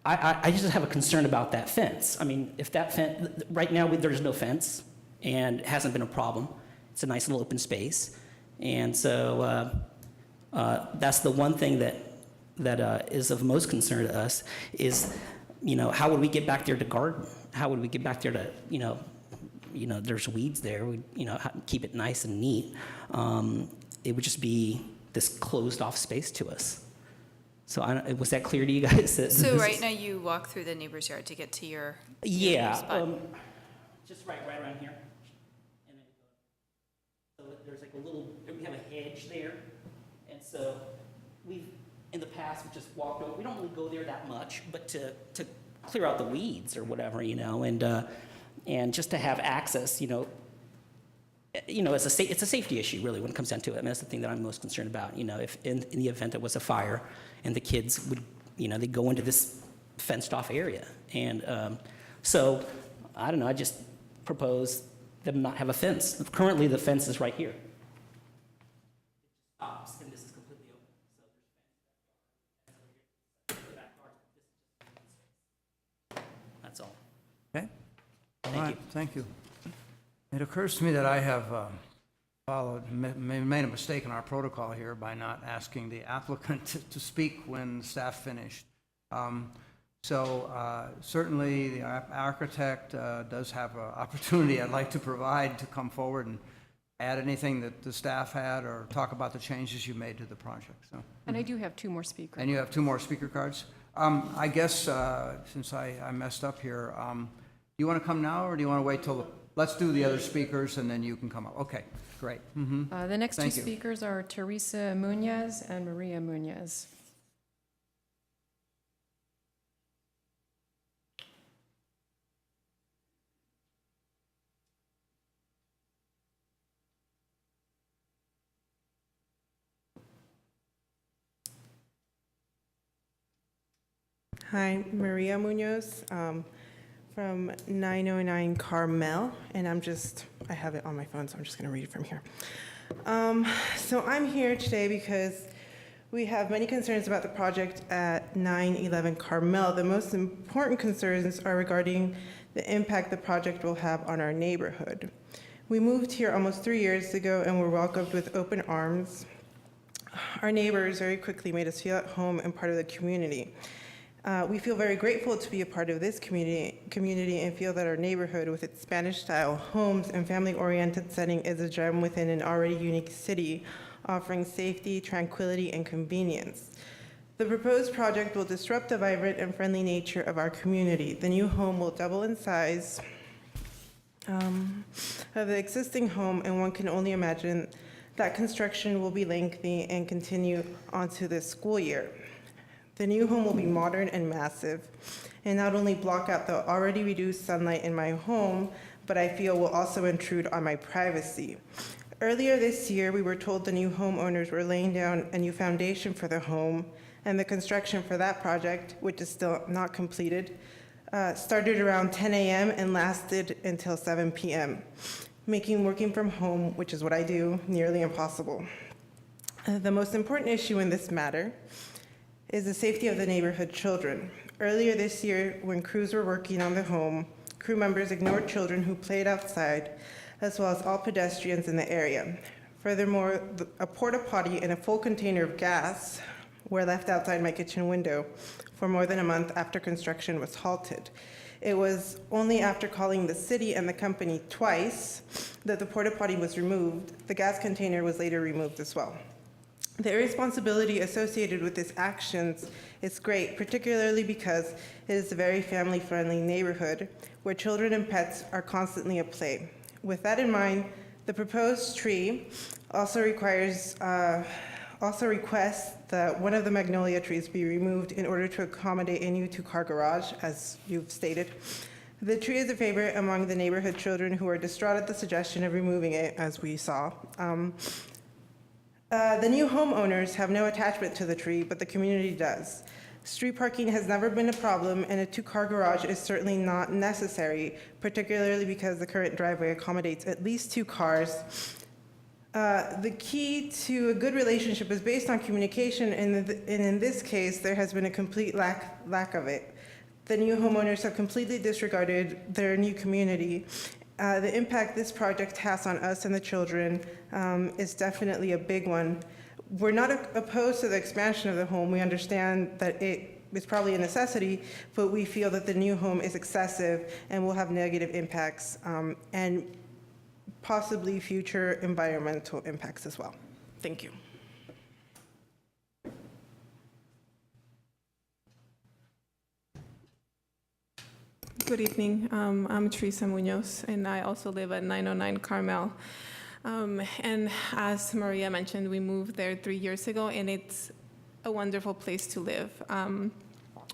I just have a concern about that fence. I mean, if that fence, right now there's no fence, and it hasn't been a problem. It's a nice little open space, and so that's the one thing that is of most concern to us is, how would we get back there to garden? How would we get back there to, there's weeds there, keep it nice and neat. It would just be this closed off space to us. So was that clear to you guys? So right now you walk through the neighbor's yard to get to your spot? Just right around here. And then so there's like we have a hedge there. And so in the past, we just walked over. We don't really go there that much, but to clear out the weeds or whatever, and just to have access, it's a safety issue really when it comes down to it. I mean, that's the thing that I'm most concerned about. If in the event there was a fire and the kids would, they go into this fenced off area. And so, I don't know, I just propose them not have a fence. Currently, the fence is right here. Stops, and this is completely open. So there's that's all. Okay? All Thank right, thank you. It occurs to me that I have made a mistake in our protocol here by not asking the applicant to speak when staff finished. Certainly, the architect does have an opportunity I'd like to provide to come forward and add anything that the staff had or talk about the changes you made to the project. So. And I do have 2 more speakers. And you have 2 more speaker cards? I guess, since I messed up here, do you want to come now, or do you want to wait till, let's do the other speakers, and then you can come up. Okay, great. The next Thank 2 you. speakers are Teresa Munoz and Maria Munoz. Hi, Maria Munoz from 909 Carmel, and I have it on my phone, so I'm just going to read it from here. So I'm here today because we have many concerns about the project at 911 Carmel. The most important concerns are regarding the impact the project will have on our neighborhood. We moved here almost 3 years ago and were welcomed with open arms. Our neighbors very quickly made us feel at home and part of the community. We feel very grateful to be a part of this community and feel that our neighborhood with its Spanish-style homes and family-oriented setting is a gem within an already unique city, offering safety, tranquility, and convenience. The proposed project will disrupt the vibrant and friendly nature of our community. The new home will double in size of the existing home, and one can only imagine that construction will be lengthy and continue onto this school year. The new home will be modern and massive, and not only block out the already reduced sunlight in my home, but I feel will also intrude on my privacy. Earlier this year, we were told the new homeowners were laying down a new foundation for the home, and the construction for that project, which is still not completed, started around 10 a.m. and lasted until 7 p.m., making working from home, which is what I do, nearly impossible. The most important issue in this matter is the safety of the neighborhood children. Earlier this year, when crews were working on the home, crew members ignored children who played outside, as well as all pedestrians in the area. Furthermore, a porta potty and a full container of gas were left outside my kitchen window for more than a month after construction was halted. It was only after calling the city and the company twice that the porta potty was removed. The gas container was later removed as well. The irresponsibility associated with these actions is great, particularly because it is a very family-friendly neighborhood where children and pets are constantly at play. With that in mind, the proposed tree also requests that one of the magnolia trees be removed in order to accommodate a new 2-car garage, as you've stated. The tree is a favorite among the neighborhood children who are distraught at the suggestion of removing it, as we saw. The new homeowners have no attachment to the tree, but the community does. Street parking has never been a problem, and a 2-car garage is certainly not necessary, particularly because the current driveway accommodates at least 2 cars. The key to a good relationship is based on communication, and in this case, there has been a complete lack of it. The new homeowners have completely disregarded their new community. The impact this project has on us and the children is definitely a big one. We're not opposed to the expansion of the home. We understand that it is probably a necessity, but we feel that the new home is excessive and will have negative impacts and possibly future environmental impacts as well. Thank you. Good evening. I'm Teresa Munoz, and I also live at 909 Carmel. And as Maria mentioned, we moved there 3 years ago, and it's a wonderful place to live.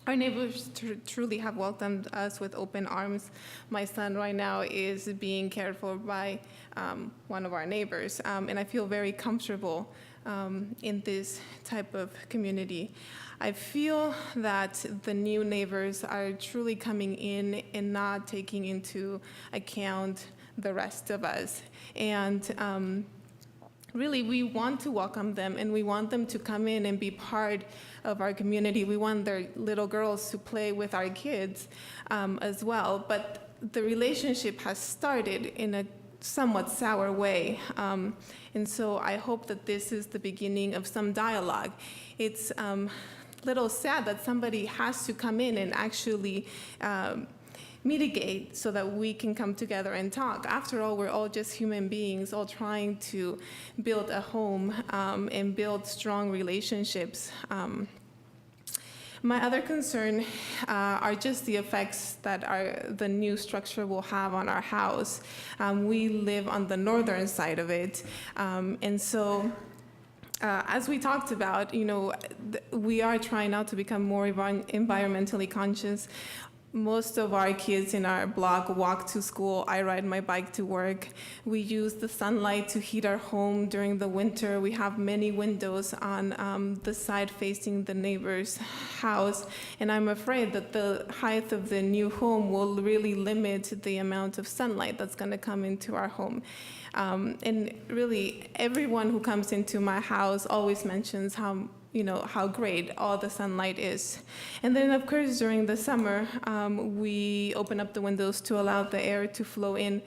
our neighbors truly have welcomed us with open arms. My son right now is being cared for by one of our neighbors, and I feel very comfortable in this type of community. I feel that the new neighbors are truly coming in and not taking into account the rest of us. And really, we want to welcome them, and we want them to come in and be part of our community. We want their little girls to play with our kids as well. But the relationship has started in a somewhat sour way. And so I hope that this is the beginning of some dialogue. It's a little sad that somebody has to come in and actually mitigate so that we can come together and talk. After all, we're all just human beings, all trying to build a home and build strong relationships. My other concern are just the effects that the new structure will have on our house. We live on the northern side of it, and so as we talked about, we are trying now to become more environmentally conscious. Most of our kids in our block walk to school. I ride my bike to work. We use the sunlight to heat our home during the winter. We have many windows on the side facing the neighbor's house. And I'm afraid that the height of the new home will really limit the amount of sunlight that's going to come into our home. And really, everyone who comes into my house always mentions how great all the sunlight is. And then, of course, during the summer, we open up the windows to allow the air to flow in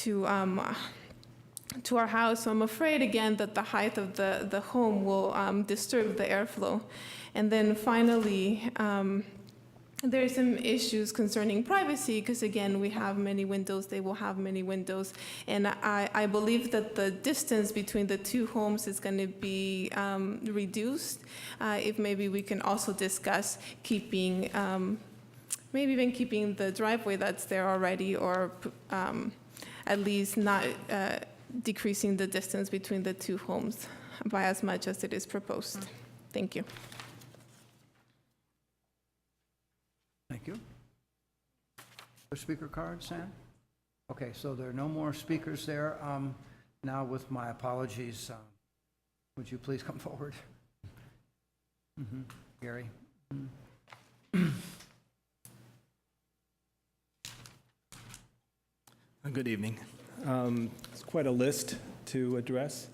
to our house. So I'm afraid, again, that the height of the home will disturb the airflow. And then finally, there are some issues concerning privacy because, again, we have many windows, they will have many windows. And I believe that the distance between the two homes is going to be reduced. If maybe we can also discuss keeping, maybe even keeping the driveway that's there already, or at least not decreasing the distance between the two homes by as much as it is proposed. Thank you. Thank you. Other speaker cards, Sam? Okay, so there are no more speakers there. Now, with my apologies, would you please come forward? Gary? Good evening. It's quite a list to address,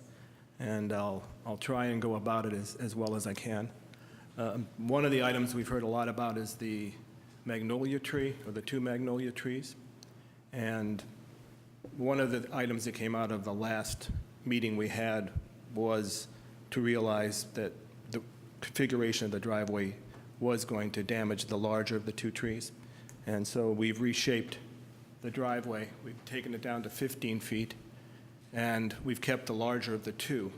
and I'll try and go about it as well as I can. One of the items we've heard a lot about is the magnolia tree, or the two magnolia trees. And one of the items that came out of the last meeting we had was to realize that the configuration of the driveway was going to damage the larger of the two trees. And so we've reshaped the driveway. We've taken it down to 15 feet, and we've kept the larger of the two.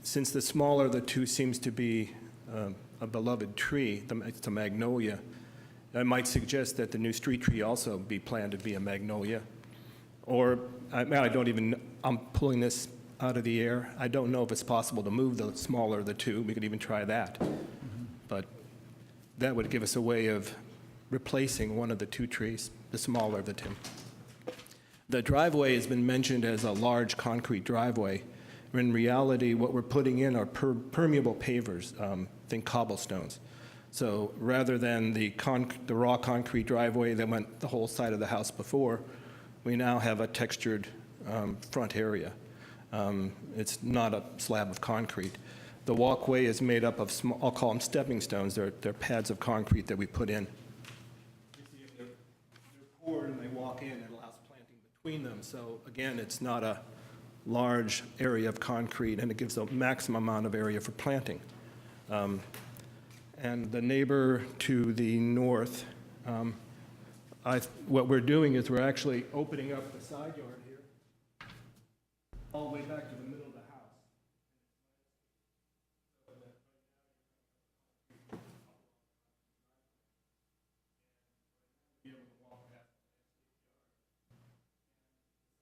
Since the smaller of the two seems to be a beloved tree, it's a magnolia, I might suggest that the new street tree also be planned to be a magnolia. Or, I'm pulling this out of the air. I don't know if it's possible to move the smaller of the two. We could even try that. But that would give us a way of replacing one of the two trees, the smaller of the two. The driveway has been mentioned as a large concrete driveway. In reality, what we're putting in are permeable pavers, think cobblestones. So rather than the raw concrete driveway that went the whole side of the house before, we now have a textured front area. It's not a slab of concrete. The walkway is made up of small, I'll call them stepping stones. They're pads of concrete that we put in. You see, if they're poured and they walk in, it allows planting between them. So again, it's not a large area of concrete, and it gives a maximum amount of area for planting. And the neighbor to the north, what we're doing is we're actually opening up the side yard here, all the way back to the middle of the house. Be able to walk past the yard.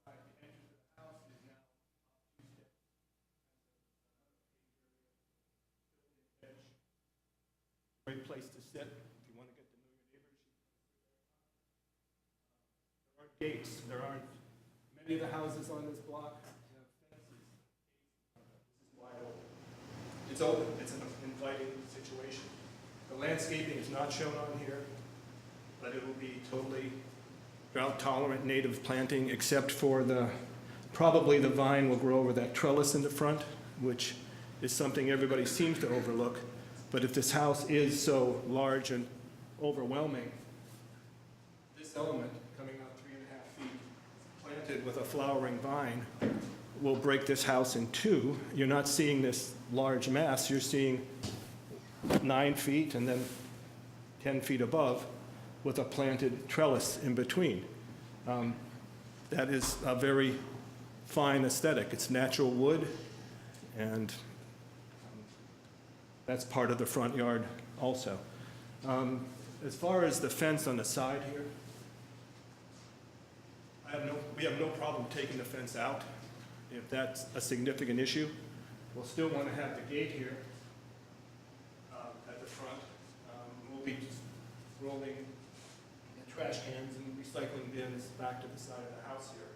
The entrance of the house is now up 2 steps. Great place to sit, if you want to get to know your neighbors. There aren't gates. There aren't, many of the houses on this block have fences. This is wide open. It's open. It's an inviting situation. The landscaping is not shown on here, but it will be totally drought-tolerant native planting, except for probably the vine will grow over that trellis in the front, which is something everybody seems to overlook. But if this house is so large and overwhelming, this element coming out 3.5 feet, planted with a flowering vine, will break this house in two. You're not seeing this large mass. You're seeing 9 feet and then 10 feet above with a planted trellis in between. That is a very fine aesthetic. It's natural wood, and that's part of the front yard also. As far as the fence on the side here, we have no problem taking the fence out if that's a significant issue. We'll still want to have the gate here at the front. We'll be rolling trash cans and recycling bins back to the side of the house here.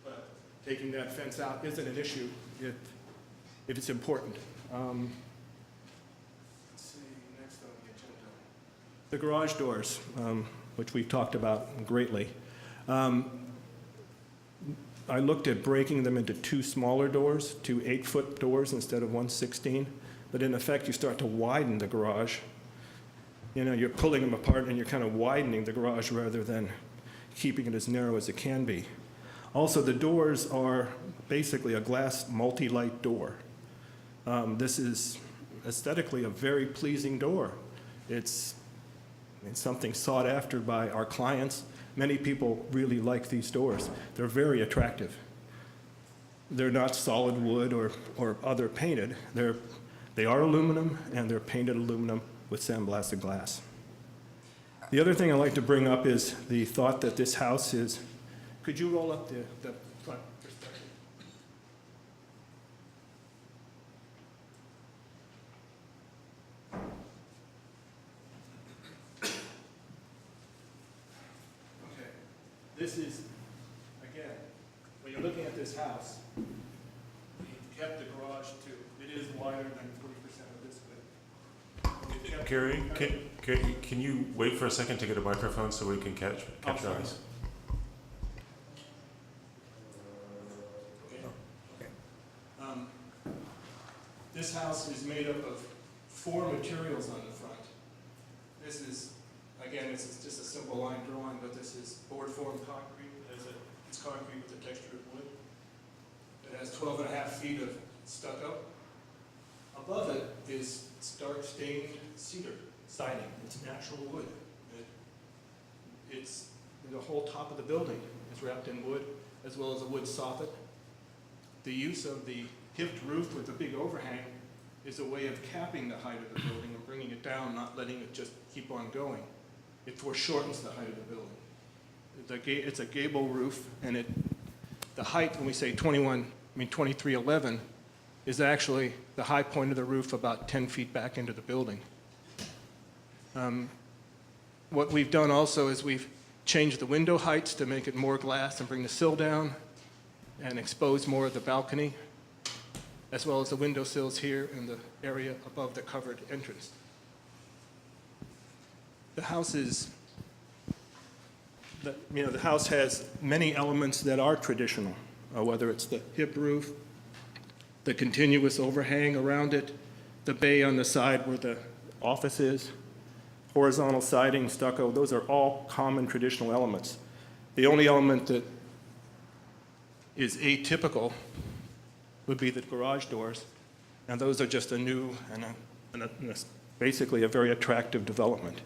But taking that fence out isn't an issue if it's important. Let's see, next on the agenda. The garage doors, which we've talked about greatly. I looked at breaking them into 2 smaller doors, 2 8-foot doors instead of 1 16, but in effect you start to widen the garage. You know, you're pulling them apart and you're kind of widening the garage rather than keeping it as narrow as it can be. Also, the doors are basically a glass multi-light door. This is aesthetically a very pleasing door. It's something sought after by our clients. Many people really like these doors. They're very attractive. They're not solid wood or other painted. They are aluminum, and they're painted aluminum with sandblasted glass. The other thing I'd like to bring up is the thought that this house is, could you roll up the front perspective? Okay, this is, again, when you're looking at this house, we kept the garage to, it is wider than 40% of this width. Gary, can you wait for a second to get a microphone so we can catch your eyes? This house is made up of 4 materials on the front. This is, again, this is just a simple line drawing, but this is board form concrete. It's concrete with the texture of wood. It has 12.5 feet of stucco. Above it is dark stained cedar siding. It's natural wood. It's the whole top of the building is wrapped in wood, as well as a wood soffit. The use of the hipped roof with a big overhang is a way of capping the height of the building and bringing it down, not letting it just keep on going. It foreshortens the height of the building. It's a gable roof, and the height, when we say 2311, is actually the high point of the roof about 10 feet back into the building. What we've done also is we've changed the window heights to make it more glass and bring the sill down and expose more of the balcony, as well as the window sills here in the area above the covered entrance. The house the house has many elements that are traditional, whether it's the hip roof, the continuous overhang around it, the bay on the side where the office is, horizontal siding, stucco. Those are all common traditional elements. The only element that is atypical would be the garage doors, and those are just a new and basically a very attractive development.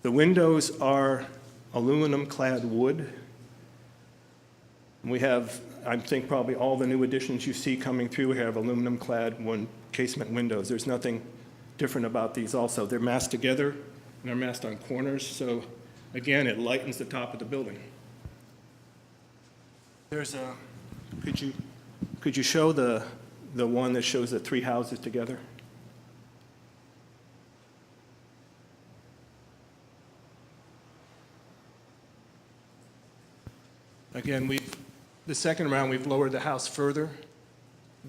The windows are aluminum-clad wood. We have, I think, probably all the new additions you see coming through have aluminum-clad casement windows. There's nothing different about these also. They're massed together, and they're massed on corners, so again, it lightens the top of the building. There's a, could you show the one that shows the 3 houses together? Again, the second round, we've lowered the house further.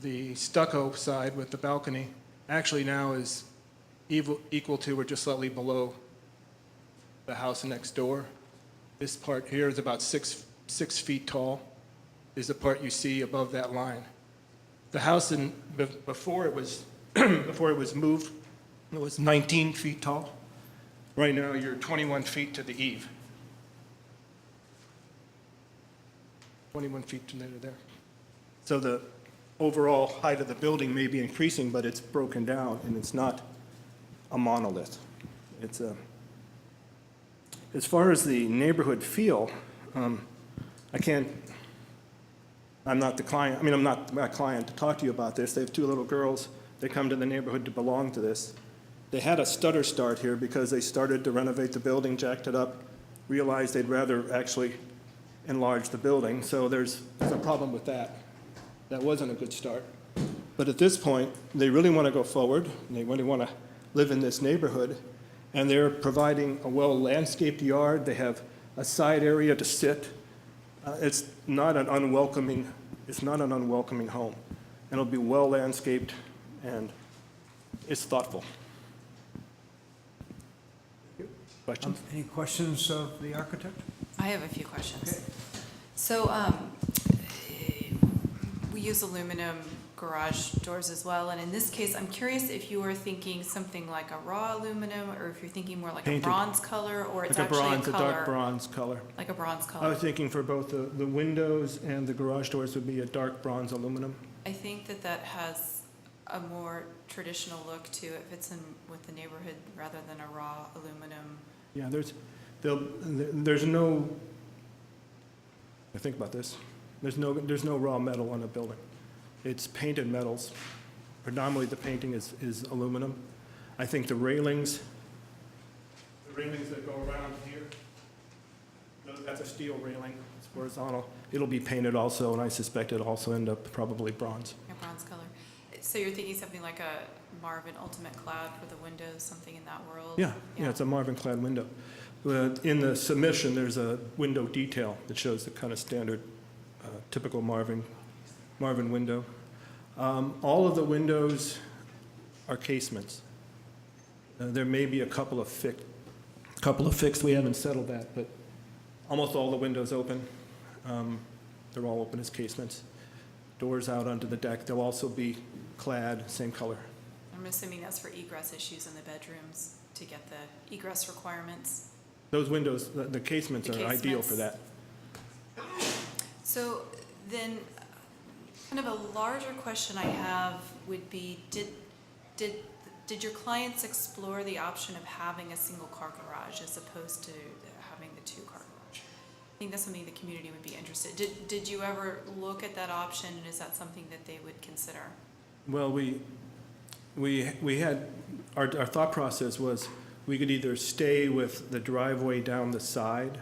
The stucco side with the balcony actually now is equal to or just slightly below the house next door. This part here is about six feet tall, is the part you see above that line. The house before it was before it was moved, it was 19 feet tall. Right now, you're 21 feet to the eave. 21 feet to there. So the overall height of the building may be increasing, but it's broken down, and it's not a monolith. It's a, as far as the neighborhood feel, I'm not the client, I'm not my client to talk to you about this. They have 2 little girls. They come to the neighborhood to belong to this. They had a stutter start here because they started to renovate the building, jacked it up, realized they'd rather actually enlarge the building. So there's a problem with that. That wasn't a good start. But at this point, they really want to go forward, and they really want to live in this neighborhood, and they're providing a well-landscaped yard. They have a side area to sit. It's not an unwelcoming home. And it'll be well-landscaped, and it's thoughtful. Questions? Any questions of the architect? I have a few questions. So we use aluminum garage doors as well, and in this case, I'm curious if you were thinking something like a raw aluminum, or if you're thinking more like Painted. a bronze color, or it's Like actually a color. dark bronze color. Like a bronze I color. was thinking for both the windows and the garage doors would be a dark bronze aluminum. I think that has a more traditional look to it, fits in with the neighborhood rather than a raw aluminum. Yeah, there's no, I think about this, there's no raw metal on a building. It's painted metals. Predominantly the painting is aluminum. I think the railings that go around here, that's a steel railing, it's horizontal. It'll be painted also, and I suspect it'll also end up probably bronze. A bronze color. So you're thinking something like a Marvin Ultimate Cloud for the windows, something in that world? Yeah, it's a Marvin clad window. In the submission, there's a window detail that shows the kind of standard, typical Marvin window. All of the windows are casements. There may be a couple of fixed. We haven't settled that, but almost all the windows open. They're all open as casements. Doors out onto the deck. They'll also be clad, same color. I'm assuming that's for egress issues in the bedrooms to get the egress requirements. Those windows, the casements are ideal for that. So then, kind of a larger question I have would be, did your clients explore the option of having a single car garage as opposed to having the 2-car garage? I think that's something the community would be interested. Did you ever look at that option, and is that something that they would consider? Well, we had, our thought process was we could either stay with the driveway down the side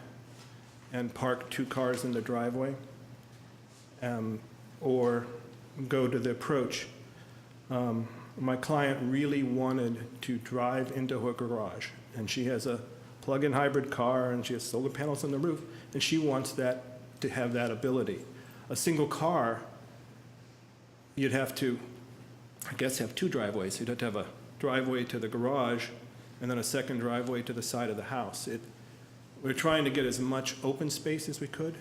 and park 2 cars in the driveway, or go to the approach. My client really wanted to drive into her garage, and she has a plug-in hybrid car, and she has solar panels on the roof, and she wants that to have that ability. A single car, you'd have to, I guess, have 2 driveways. You'd have to have a driveway to the garage and then a second driveway to the side of the house. We're trying to get as much open space as we could.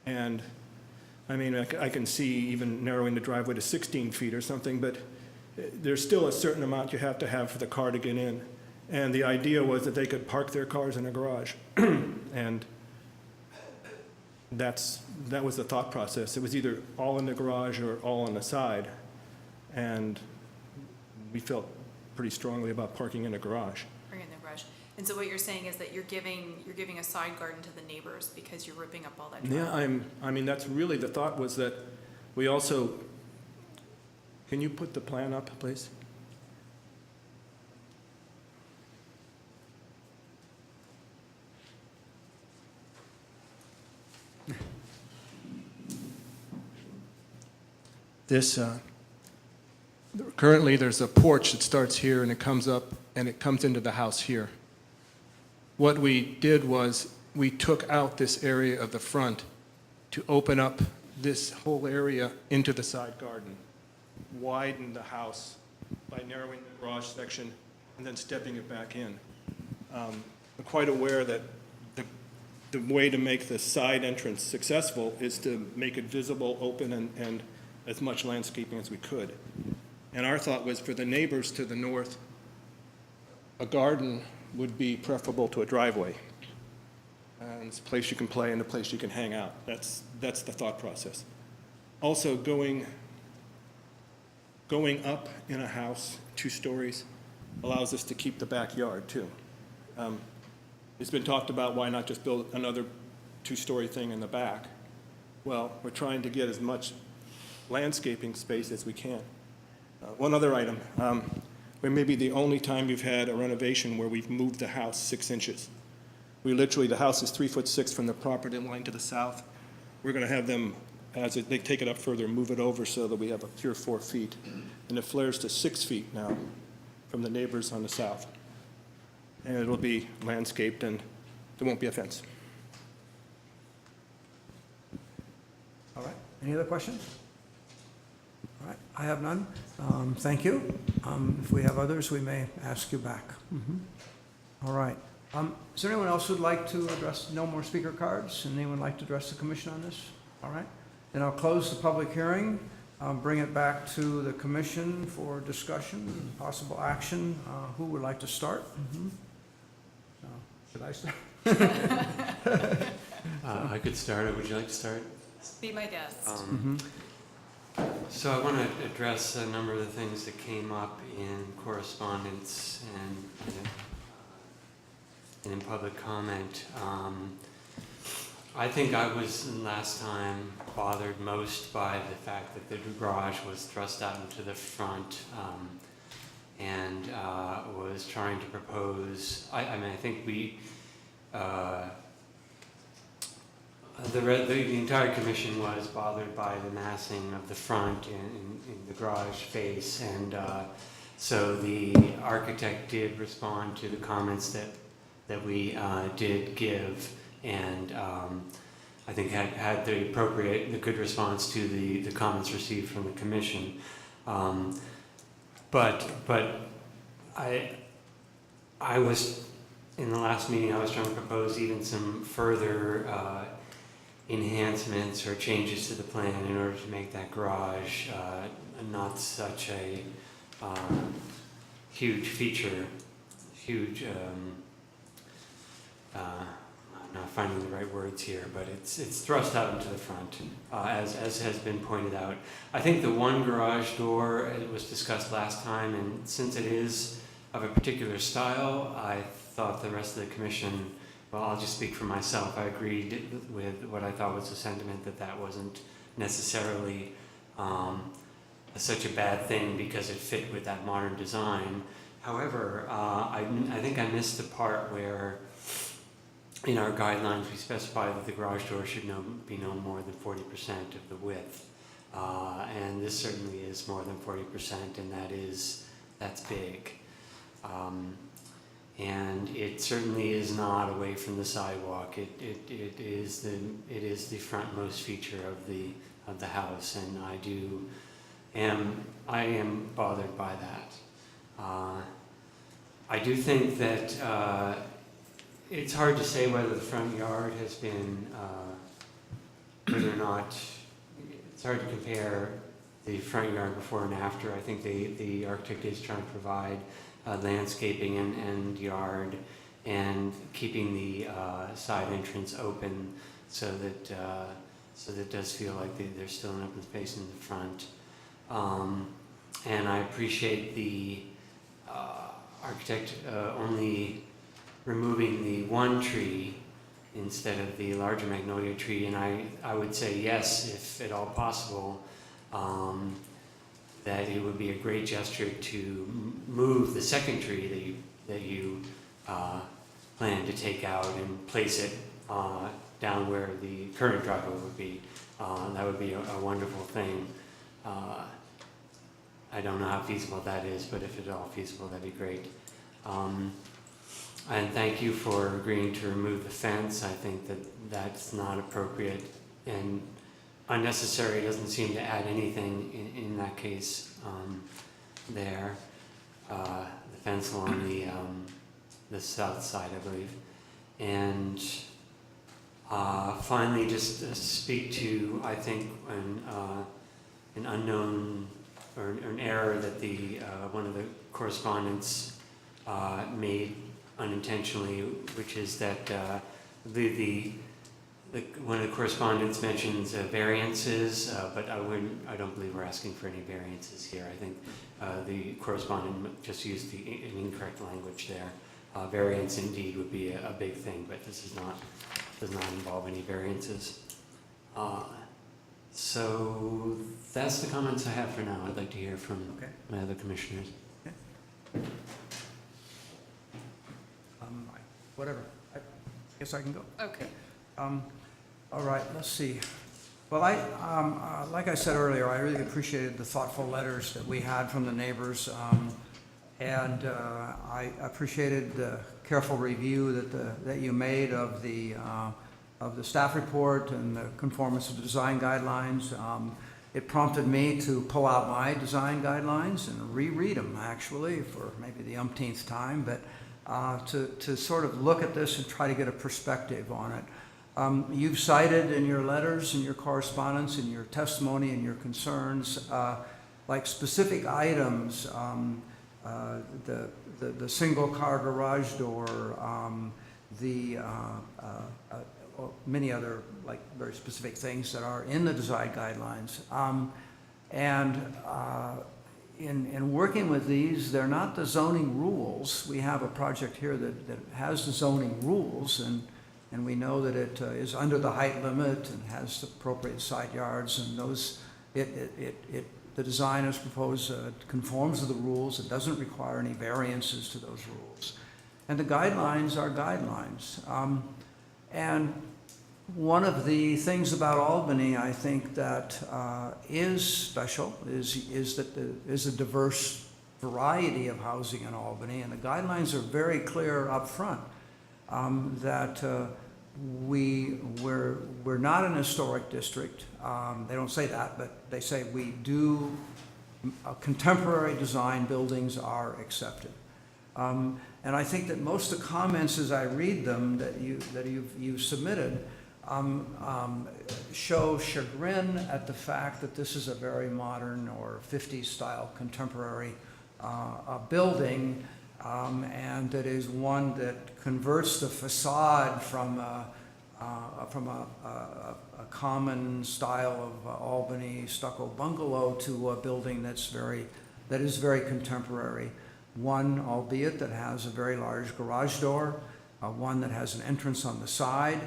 And I mean, I can see even narrowing the driveway to 16 feet or something, but there's still a certain amount you have to have for the car to get in. And the idea was that they could park their cars in a garage. And that was the thought process. It was either all in the garage or all on the side. And we felt pretty strongly about parking in a garage. Or in the garage. And so what you're saying is that you're giving a side garden to the neighbors because you're ripping up all that driveway. Yeah, I mean, that's really the thought, was that we also, can you put the plan up, please? Currently there's a porch that starts here and it comes up and it comes into the house here. What we did was we took out this area of the front to open up this whole area into the side garden, widen the house by narrowing the garage section and then stepping it back in. I'm quite aware that the way to make the side entrance successful is to make it visible, open, and as much landscaping as we could. And our thought was for the neighbors to the north, a garden would be preferable to a driveway. And it's a place you can play and a place you can hang out. That's the thought process. Also, going up in a house 2 stories allows us to keep the backyard too. It's been talked about why not just build another 2-story thing in the back. Well, we're trying to get as much landscaping space as we can. One other item, we may be the only time we've had a renovation where we've moved the house 6 inches. We literally, the house is 3'6" from the property line to the south. We're going to have them, as they take it up further, move it over so that we have a pure 4 feet. And it flares to 6 feet now from the neighbors on the south. And it'll be landscaped and there won't be a fence. All right, any other questions? All right, I have none. Thank you. If we have others, we may ask you back. All right. Is there anyone else who'd like to address, no more speaker cards? And anyone like to address the commission on this? All right. Then I'll close the public hearing, bring it back to the commission for discussion and possible action. Who would like to start? Should I start? I could start, or would you like to start? Be my guest. So I want to address a number of the things that came up in correspondence and in public comment. I think I was last time bothered most by the fact that the garage was thrust out into the front and was trying to propose, I mean, I think we, the entire commission was bothered by the massing of the front in the garage face, and so the architect did respond to the comments that we did give, and I think had the good response to the comments received from the commission. But I was, in the last meeting, I was trying to propose even some further enhancements or changes to the plan in order to make that garage not such a huge feature, I'm not finding the right words here, but it's thrust out into the front, as has been pointed out. I think the one garage door, it was discussed last time, and since it is of a particular style, I thought the rest of the commission, well, I'll just speak for myself, I agreed with what I thought was the sentiment that wasn't necessarily such a bad thing because it fit with that modern design. However, I think I missed the part where in our guidelines we specify that the garage door should be no more than 40% of the width. And this certainly is more than 40%, and that's big. And it certainly is not away from the sidewalk. It is the frontmost feature of the house, and I am bothered by that. I do think that it's hard to say whether the front yard has been, whether or not, it's hard to compare the front yard before and after. I think the architect is trying to provide landscaping and yard and keeping the side entrance open so that it does feel like there's still an open space in the front. And I appreciate the architect only removing the one tree instead of the larger magnolia tree, and I would say yes, if at all possible, that it would be a great gesture to move the second tree that you plan to take out and place it down where the current driveway would be. That would be a wonderful thing. I don't know how feasible that is, but if at all feasible, that'd be great. And thank you for agreeing to remove the fence. I think that that's not appropriate and unnecessary. It doesn't seem to add anything in that case there. The fence along the south side, I believe. And finally, just speak to, I think, an unknown or an error that one of the correspondents made unintentionally, which is that one of the correspondents mentions variances, but I don't believe we're asking for any variances here. I think the correspondent just used an incorrect language there. Variance indeed would be a big thing, but this does not involve any variances. So that's the comments I have for now. I'd like to hear from my other commissioners. Whatever. I guess I can go. Okay. All right, let's see. Well, like I said earlier, I really appreciated the thoughtful letters that we had from the neighbors, and I appreciated the careful review that you made of the staff report and the conformance of the design guidelines. It prompted me to pull out my design guidelines and reread them, actually, for maybe the umpteenth time, but to sort of look at this and try to get a perspective on it. You've cited in your letters, in your correspondence, in your testimony, and your concerns, like specific items, the single-car garage door, many other like very specific things that are in the design guidelines. In working with these, they're not the zoning rules. We have a project here that has the zoning rules, and we know that it is under the height limit and has the appropriate side yards, and those, the design as proposed conforms to the rules. It doesn't require any variances to those rules. And the guidelines are guidelines. And one of the things about Albany, I think, that is special is that there is a diverse variety of housing in Albany, and the guidelines are very clear up front that we're not an historic district. They don't say that, but they say we do contemporary design buildings are accepted. And I think that most of the comments, as I read them, that you've submitted, show chagrin at the fact that this is a very modern or 50s style contemporary building, and that is one that converts the facade from a common style of Albany stucco bungalow to a building that is very contemporary. One, albeit, that has a very large garage door, one that has an entrance on the side,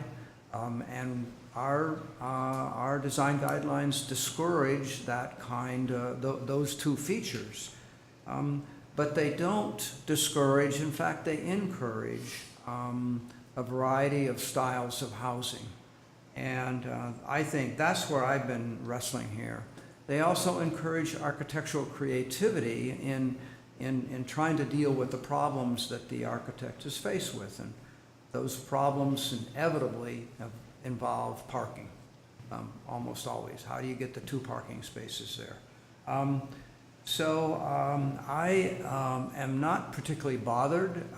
and our design guidelines discourage that kind, those two features. But they don't discourage, in fact, they encourage a variety of styles of housing. And I think that's where I've been wrestling here. They also encourage architectural creativity in trying to deal with the problems that the architect is faced with. And those problems inevitably involve parking, almost always. How do you get the 2 parking spaces there? I am not particularly bothered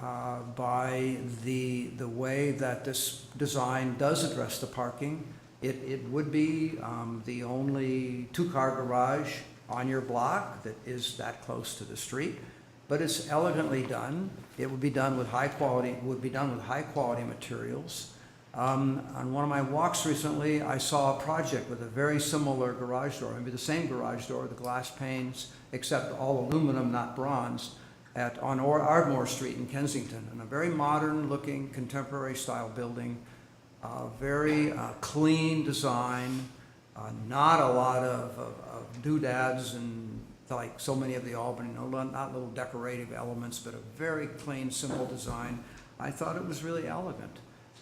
by the way that this design does address the parking. It would be the only 2-car garage on your block that is that close to the street, but it's elegantly done. It would be done with high quality materials. On one of my walks recently, I saw a project with a very similar garage door, maybe the same garage door, the glass panes, except all aluminum, not bronze, on Ardmore Street in Kensington, and a very modern-looking, contemporary-style building, very clean design, not a lot of doodads and like so many of the Albany, not little decorative elements, but a very clean, simple design. I thought it was really elegant.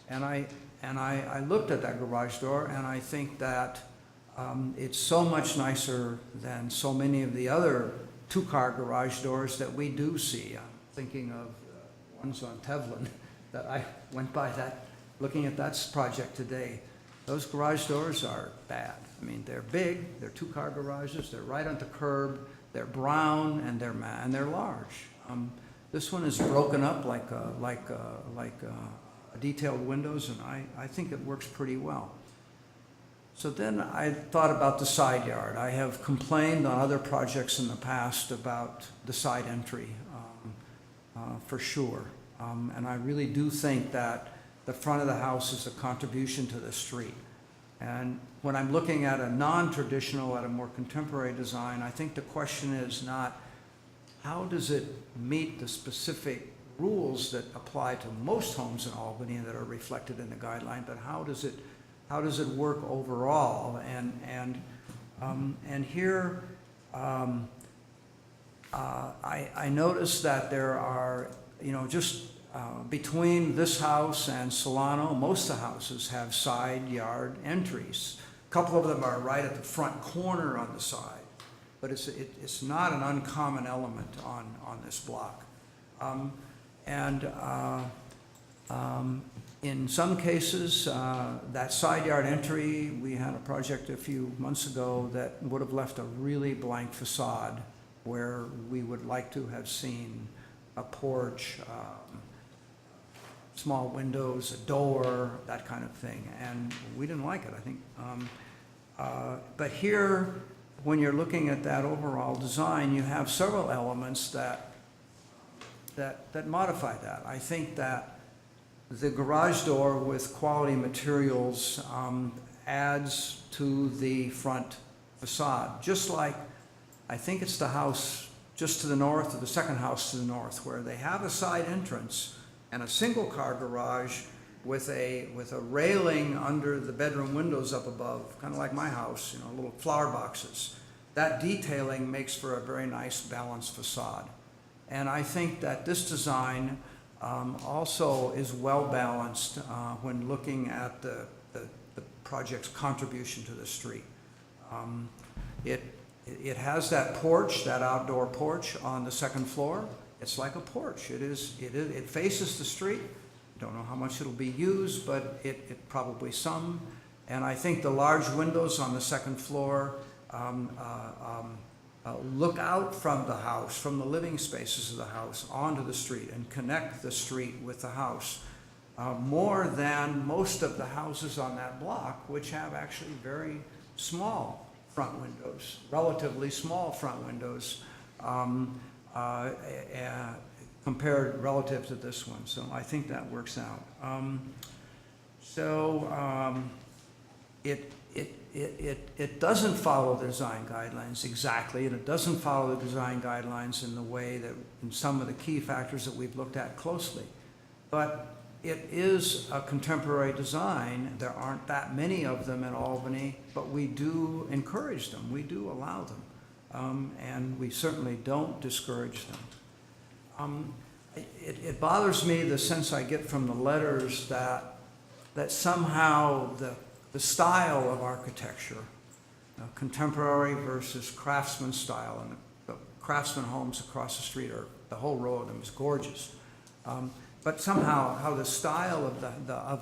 And I looked at that garage door, and I think that it's so much nicer than so many of the other 2-car garage doors that we do see. I'm thinking of ones on Tevlin that I went by that, looking at that project today. Those garage doors are bad. I mean, they're big, they're two-car garages, they're right on the curb, they're brown, and they're large. This one is broken up like detailed windows, and I think it works pretty well. So then I thought about the side yard. I have complained on other projects in the past about the side entry, for sure. And I really do think that the front of the house is a contribution to the street. And when I'm looking at a non-traditional, at a more contemporary design, I think the question is not how does it meet the specific rules that apply to most homes in Albany and that are reflected in the guideline, but how does it work overall? And here I noticed that there are, just between this house and Solano, most of the houses have side yard entries. A couple of them are right at the front corner on the side, but it's not an uncommon element on this block. In some cases, that side yard entry, we had a project a few months ago that would have left a really blank facade where we would like to have seen a porch, small windows, a door, that kind of thing, and we didn't like it, I think. But here, when you're looking at that overall design, you have several elements that modify that. I think that the garage door with quality materials adds to the front facade, just like I think it's the house just to the north, or the second house to the north, where they have a side entrance and a single car garage with a railing under the bedroom windows up above, kind of like my house, little flower boxes. That detailing makes for a very nice balanced facade. And I think that this design also is well balanced when looking at the project's contribution to the street. It has that porch, that outdoor porch on the second floor. It's like a porch. It faces the street. Don't know how much it'll be used, but it probably some. And I think the large windows on the second floor look out from the house, from the living spaces of the house, onto the street and connect the street with the house, more than most of the houses on that block, which have actually very small front windows, relatively small front windows, compared relative to this one. So I think that works out. It doesn't follow the design guidelines exactly, and it doesn't follow the design guidelines in the way that in some of the key factors that we've looked at closely. But it is a contemporary design. There aren't that many of them in Albany, but we do encourage them. We do allow them, and we certainly don't discourage them. It bothers me, the sense I get from the letters that somehow the style of architecture, contemporary versus craftsman style, and the craftsman homes across the street, the whole row of them is gorgeous. But somehow how the style of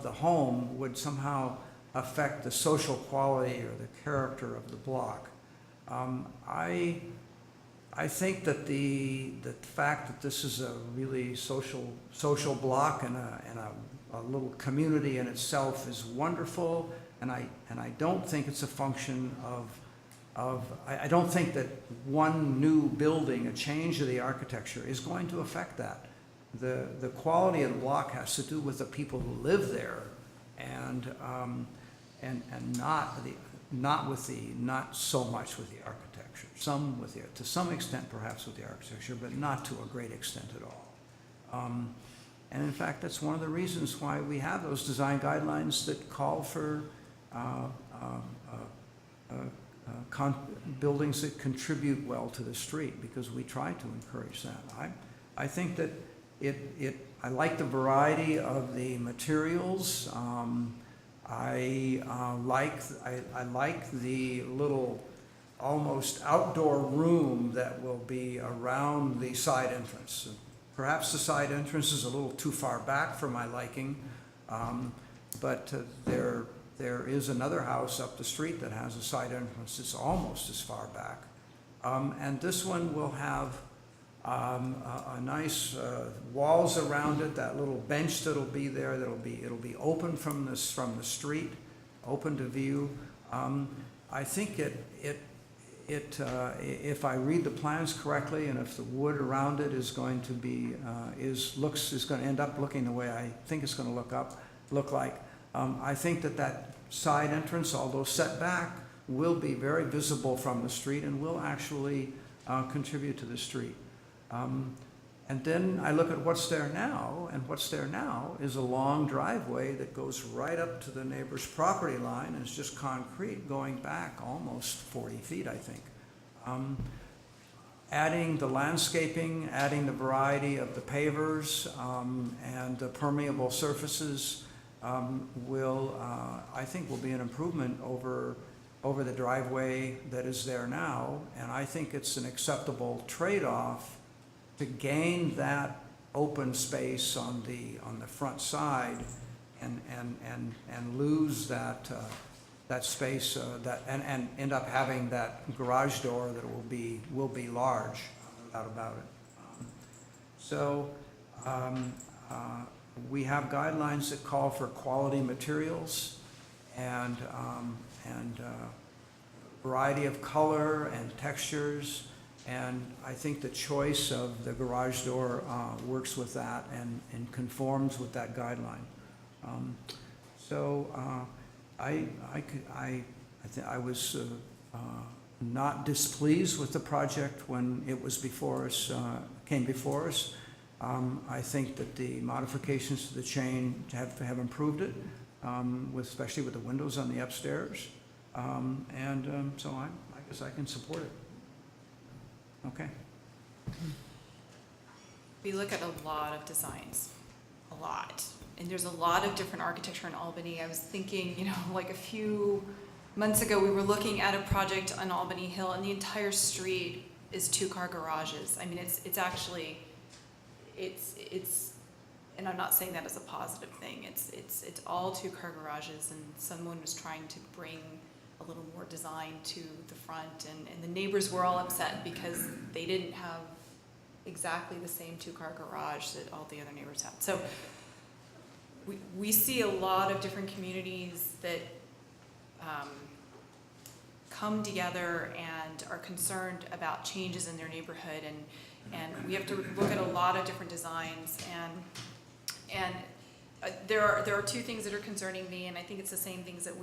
the home would somehow affect the social quality or the character of the block. I think that the fact that this is a really social block and a little community in itself is wonderful, and I don't think it's a function of I don't think that one new building, a change of the architecture, is going to affect that. The quality of the block has to do with the people who live there, and not so much with the architecture. To some extent perhaps with the architecture, but not to a great extent at all. And in fact, that's one of the reasons why we have those design guidelines that call for buildings that contribute well to the street, because we try to encourage that. I think that I like the variety of the materials. I like the little almost outdoor room that will be around the side entrance. Perhaps the side entrance is a little too far back for my liking, but there is another house up the street that has a side entrance that's almost as far back. And this one will have a nice walls around it, that little bench that'll be there, it'll be open from the street, open to view. I think if I read the plans correctly, and if the wood around it is going to be is going to end up looking the way I think it's going to look like, I think that side entrance, although set back, will be very visible from the street and will actually contribute to the street. And then I look at what's there now, and what's there now is a long driveway that goes right up to the neighbor's property line, and it's just concrete going back almost 40 feet, I think. Adding the landscaping, adding the variety of the pavers and the permeable surfaces I think will be an improvement over the driveway that is there now, and I think it's an acceptable trade-off to gain that open space on the front side and lose that space and end up having that garage door that will be large, no doubt about it. So we have guidelines that call for quality materials and variety of color and textures. And I think the choice of the garage door works with that and conforms with that guideline. I was not displeased with the project when it was before us, came before us. I think that the modifications to the chain have improved it, especially with the windows on the upstairs. So I guess I can support it. Okay. We look at a lot of designs, a lot. And there's a lot of different architecture in Albany. I was thinking, like a few months ago, we were looking at a project on Albany Hill, and the entire street is two-car garages. I mean, it's actually, and I'm not saying that as a positive thing. It's all two-car garages, and someone was trying to bring a little more design to the front, and the neighbors were all upset because they didn't have exactly the same two-car garage that all the other neighbors had. So we see a lot of different communities that come together and are concerned about changes in their neighborhood, and we have to look at a lot of different designs, and there are two things that are concerning me, and I think it's the same things that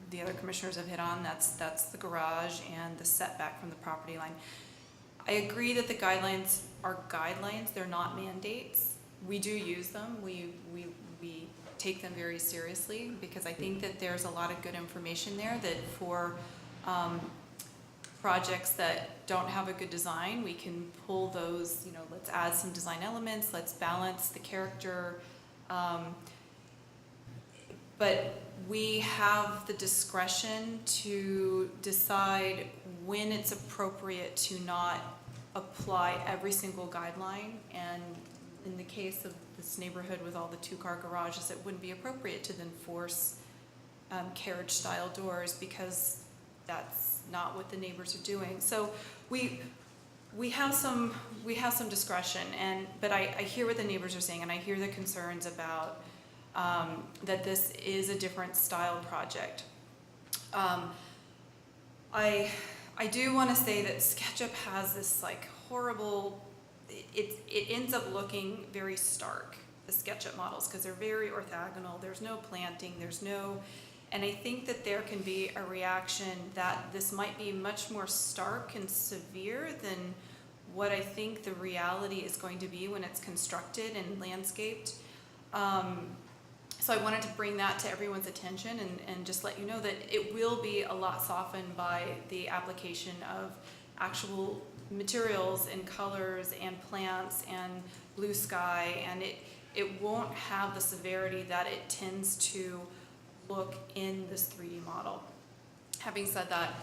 the other commissioners have hit on. That's the garage and the setback from the property line. I agree that the guidelines are guidelines, they're not mandates. We do use them, we take them very seriously, because I think that there's a lot of good information there that for projects that don't have a good design, we can pull those, let's add some design elements, let's balance the character. But we have the discretion to decide when it's appropriate to not apply every single guideline. And in the case of this neighborhood with all the two-car garages, it wouldn't be appropriate to then force carriage-style doors, because that's not what the neighbors are doing. So we have some discretion, but I hear what the neighbors are saying, and I hear the concerns about that this is a different style project. I do want to say that SketchUp has this horrible, it ends up looking very stark, the SketchUp models, because they're very orthogonal, there's no planting, and I think that there can be a reaction that this might be much more stark and severe than what I think the reality is going to be when it's constructed and landscaped. So I wanted to bring that to everyone's attention and just let you know that it will be a lot softened by the application of actual materials and colors and plants and blue sky, and it won't have the severity that it tends to look in this 3D model. Having said that,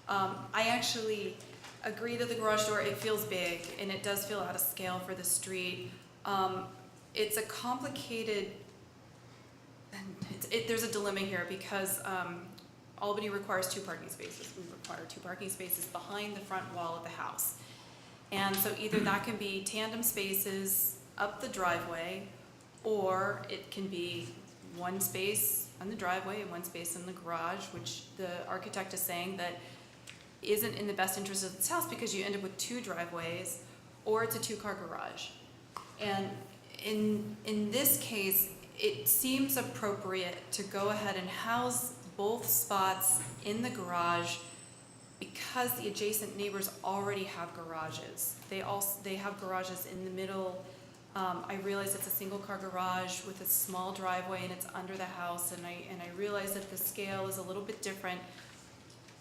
I actually agree that the garage door, it feels big, and it does feel out of scale for the street. It's a complicated, there's a dilemma here because Albany requires 2 parking spaces. We require 2 parking spaces behind the front wall of the house. And so either that can be tandem spaces up the driveway, or it can be 1 space on the driveway and 1 space in the garage, which the architect is saying that isn't in the best interest of this house because you end up with 2 driveways, or it's a 2-car garage. And in this case, it seems appropriate to go ahead and house both spots in the garage because the adjacent neighbors already have garages. They have garages in the middle. I realize it's a single-car garage with a small driveway and it's under the house, and I realize that the scale is a little bit different,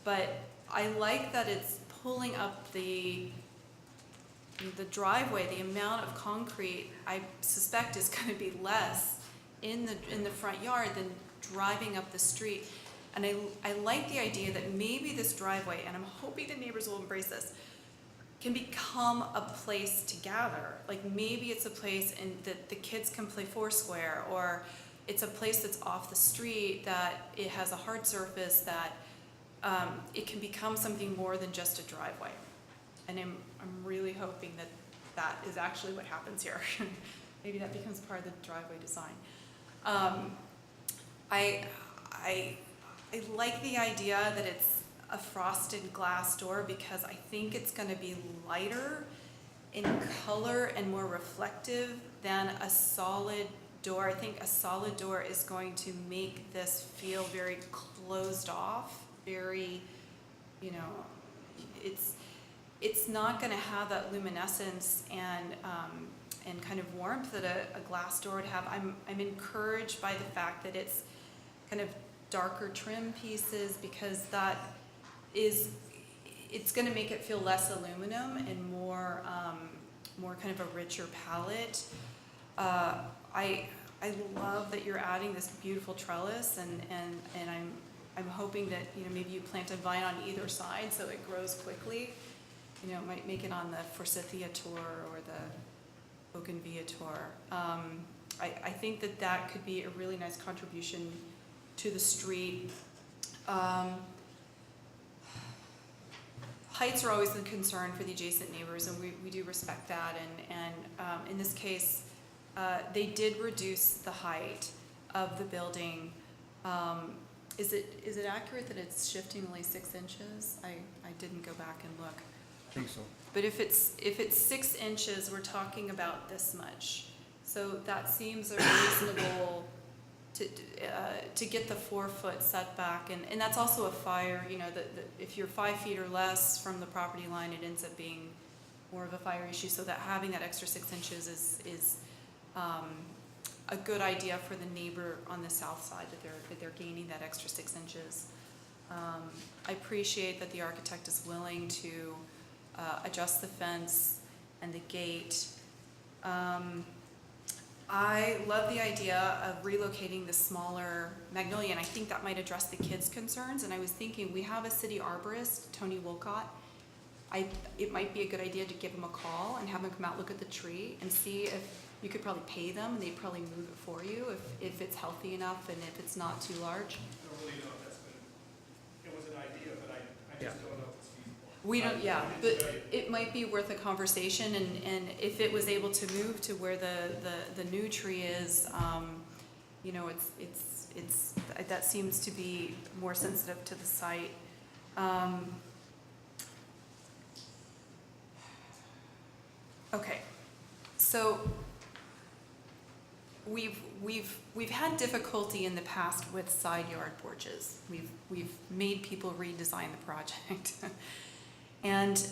but I like that it's pulling up the driveway. The amount of concrete I suspect is going to be less in the front yard than driving up the street. And I like the idea that maybe this driveway, and I'm hoping the neighbors will embrace this, can become a place to gather. Like maybe it's a place that the kids can play Foursquare, or it's a place that's off the street, that it has a hard surface, that it can become something more than just a driveway. And I'm really hoping that that is actually what happens here. Maybe that becomes part of the driveway design. I like the idea that it's a frosted glass door because I think it's going to be lighter in color and more reflective than a solid door. I think a solid door is going to make this feel very closed off, very, you know, it's not going to have that luminescence and kind of warmth that a glass door would have. I'm encouraged by the fact that it's kind of darker trim pieces because it's going to make it feel less aluminum and more kind of a richer palette. I love that you're adding this beautiful trellis, and I'm hoping that, you know, maybe you plant a vine on either side so it grows quickly. You know, it might make it on the Forsythia tour or the Bougainvillea tour. I think that could be a really nice contribution to the street. Heights are always a concern for the adjacent neighbors, and we do respect that. And in this case, they did reduce the height of the building. Is it accurate that it's shifting only 6 inches? I didn't go back and look. I think so. But if it's 6 inches, we're talking about this much. So that seems a reasonable to get the 4-foot setback, and that's also a fire. You know, if you're 5 feet or less from the property line, it ends up being more of a fire issue. So that having that extra 6 inches is a good idea for the neighbor on the south side, that they're gaining that extra 6 inches. I appreciate that the architect is willing to adjust the fence and the gate. I love the idea of relocating the smaller magnolia, and I think that might address the kids' concerns. And I was thinking, we have a city arborist, Tony Wolcott. It might be a good idea to give him a call and have him come out, look at the tree, and see if you could probably pay them, and they'd probably move it for you if it's healthy enough and if it's not too large. I don't really know if that's been, it was an idea, but I just don't know if it's feasible. We don't, yeah, but it might be worth a conversation, and if it was able to move to where the new tree is, you know, it's that seems to be more sensitive to the site. Okay, so we've had difficulty in the past with side yard porches. We've made people redesign the project. And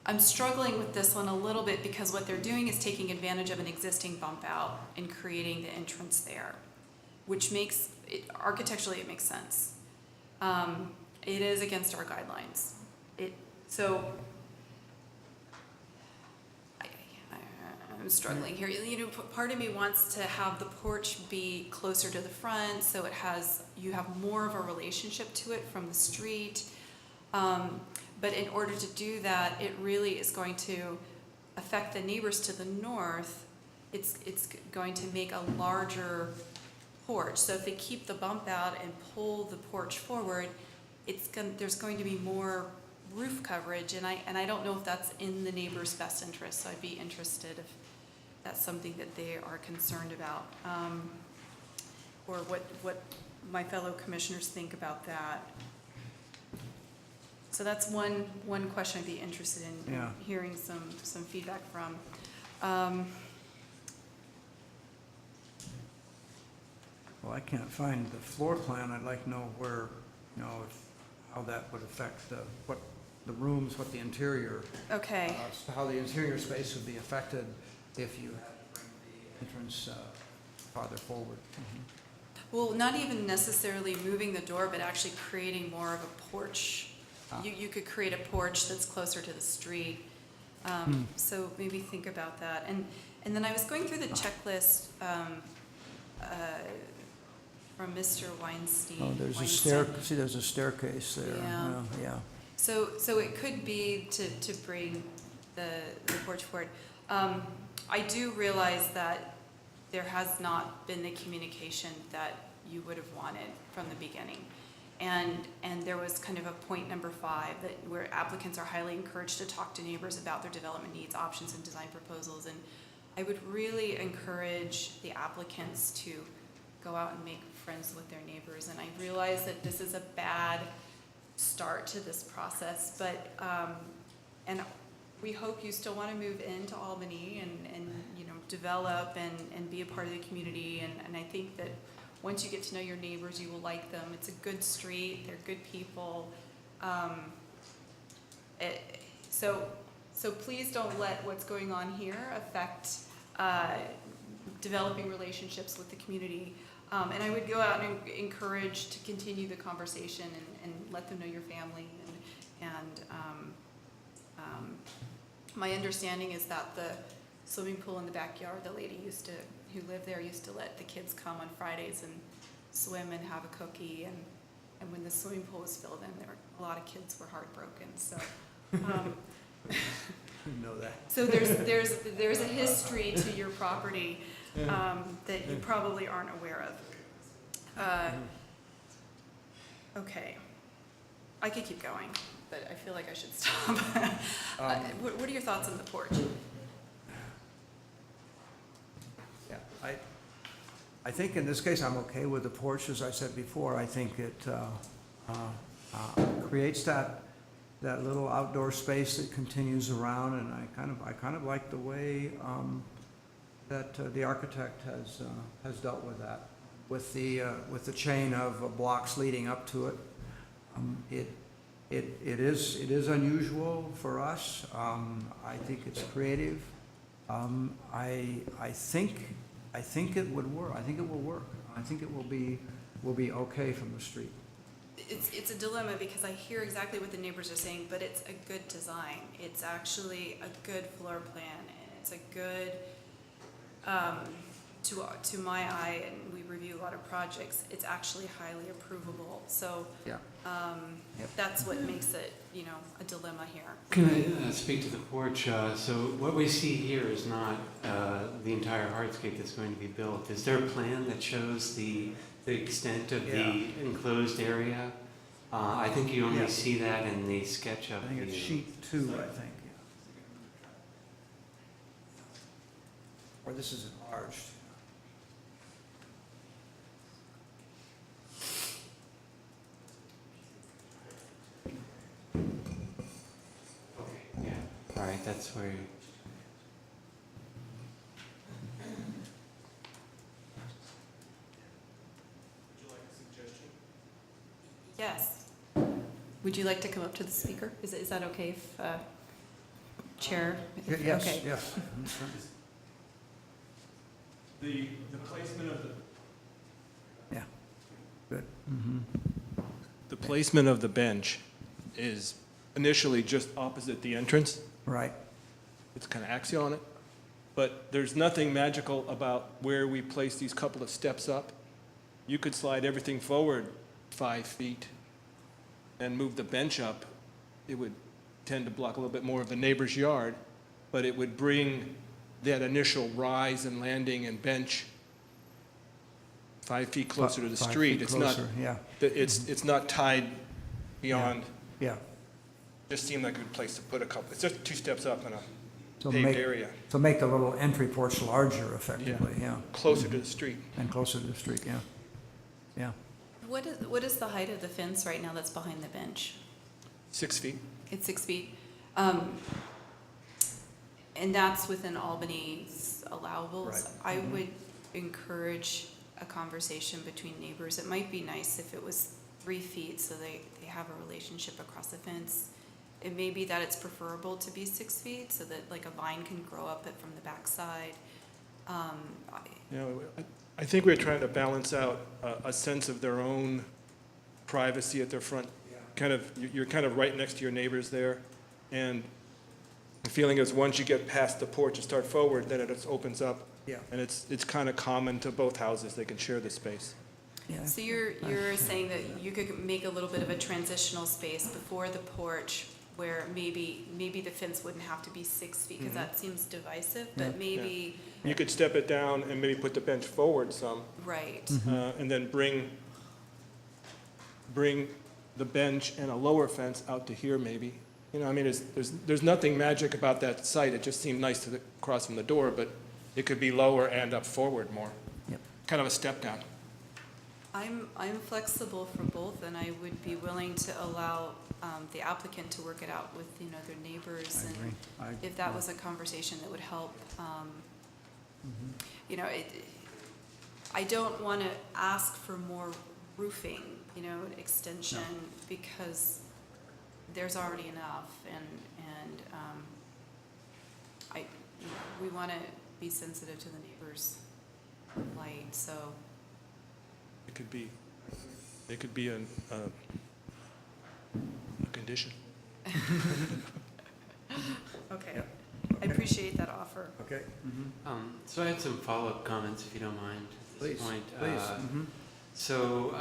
I'm struggling with this one a little bit because what they're doing is taking advantage of an existing bump out and creating the entrance there, which makes it, architecturally, it makes sense. It is against our guidelines. I'm struggling here. You know, part of me wants to have the porch be closer to the front, so you have more of a relationship to it from the street. But in order to do that, it really is going to affect the neighbors to the north. It's going to make a larger porch. So if they keep the bump out and pull the porch forward, there's going to be more roof coverage, and I don't know if that's in the neighbor's best interest, so I'd be interested if that's something that they are concerned about, or what my fellow commissioners think about that. So that's one question I'd be interested in Yeah. hearing some feedback from. Well, I can't find the floor plan. I'd like to know where, how that would affect what the rooms, what the interior. Okay. How the interior space would be affected if you had to bring the entrance farther forward. Well, not even necessarily moving the door, but actually creating more of a porch. You could create a porch that's closer to the street. So maybe think about that. And then I was going through the checklist from Mr. Weinstein. Oh, there's a Weinstein. there's a staircase there. Yeah. Yeah. So it could be to bring the porch forward. I do realize that there has not been the communication that you would have wanted from the beginning. And there was kind of a point number 5 where applicants are highly encouraged to talk to neighbors about their development needs, options, and design proposals. And I would really encourage the applicants to go out and make friends with their neighbors. And I realize that this is a bad start to this process, but and we hope you still want to move into Albany and develop and be a part of the community. And I think that once you get to know your neighbors, you will like them. It's a good street. They're good people. So please don't let what's going on here affect developing relationships with the community. And I would go out and encourage to continue the conversation and let them know your family. My understanding is that the swimming pool in the backyard, the lady who lived there used to let the kids come on Fridays and swim and have a cookie. And when the swimming pool was filled in, a lot of kids were heartbroken. So. Know that. So there's a history to your property that you probably aren't aware of. Okay, I could keep going, but I feel like I should stop. What are your thoughts on the porch? Yeah, I think in this case I'm okay with the porch. As I said before, I think it creates that little outdoor space that continues around, and I kind of like the way that the architect has dealt with that, with the chain of blocks leading up to it. It is unusual for us. I think it's creative. I think it would work. I think it will work. I think it will be okay from the street. It's a dilemma because I hear exactly what the neighbors are saying, but it's a good design. It's actually a good floor plan, and it's a good, to my eye, and we review a lot of projects, it's actually highly approvable. So yeah. That's what makes it, a dilemma here. Can I speak to the porch? So what we see here is not the entire hardscape that's going to be built. Is there a plan that shows the extent of the enclosed area? I think you only see that in the sketch of I think it's sheet 2, I think. Or this is enlarged. Yeah, all right, that's where Yes. Would you like to come up to the speaker? Is that okay if, Chair? Yes, Okay. yes. The placement of the... Yeah, good. The placement of the bench is initially just opposite the entrance. Right. It's kind of axial on it. But there's nothing magical about where we place these couple of steps up. You could slide everything forward 5 feet and move the bench up it would tend to block a little bit more of the neighbor's yard, but it would bring that initial rise and landing and bench 5 feet closer to the 5 street. feet It's not, closer, yeah. it's not tied beyond. Yeah. Just seemed like a good place to put a couple. It's just 2 steps up in a So paved make, area. so make the little entry porch larger effectively, yeah. Closer to the street. And closer to the street, yeah. Yeah. What is the height of the fence right now that's behind the bench? 6 feet. It's 6 feet. And that's within Albany's allowables. Right. I would encourage a conversation between neighbors. It might be nice if it was 3 feet so they have a relationship across the fence. It may be that it's preferable to be 6 feet so that like a vine can grow up it from the backside. You know, I think we're trying to balance out a sense of their own privacy at their front. Kind of, you're kind of right next to your neighbors there, and the feeling is once you get past the porch and start forward, then it just opens up. Yeah. And it's kind of common to both houses. They can share the space. Yeah. So you're saying that you could make a little bit of a transitional space before the porch where maybe the fence wouldn't have to be 6 feet because that seems divisive, but maybe. You could step it down and maybe put the bench forward some. Right. And then bring the bench and a lower fence out to here maybe. You know, I mean, there's nothing magic about that site. It just seemed nice to cross from the door, but it could be lower and up forward more. Yep. Kind of a step down. I'm flexible for both, and I would be willing to allow the applicant to work it out with, their neighbors. I And agree. if that was a conversation that would help, I don't want to ask for more roofing, extension, because there's already enough, and we want to be sensitive to the neighbors' light, so. It could be a condition. Okay, I appreciate that offer. Okay. So I had some follow-up comments, if you don't mind, at this Please, point. please. So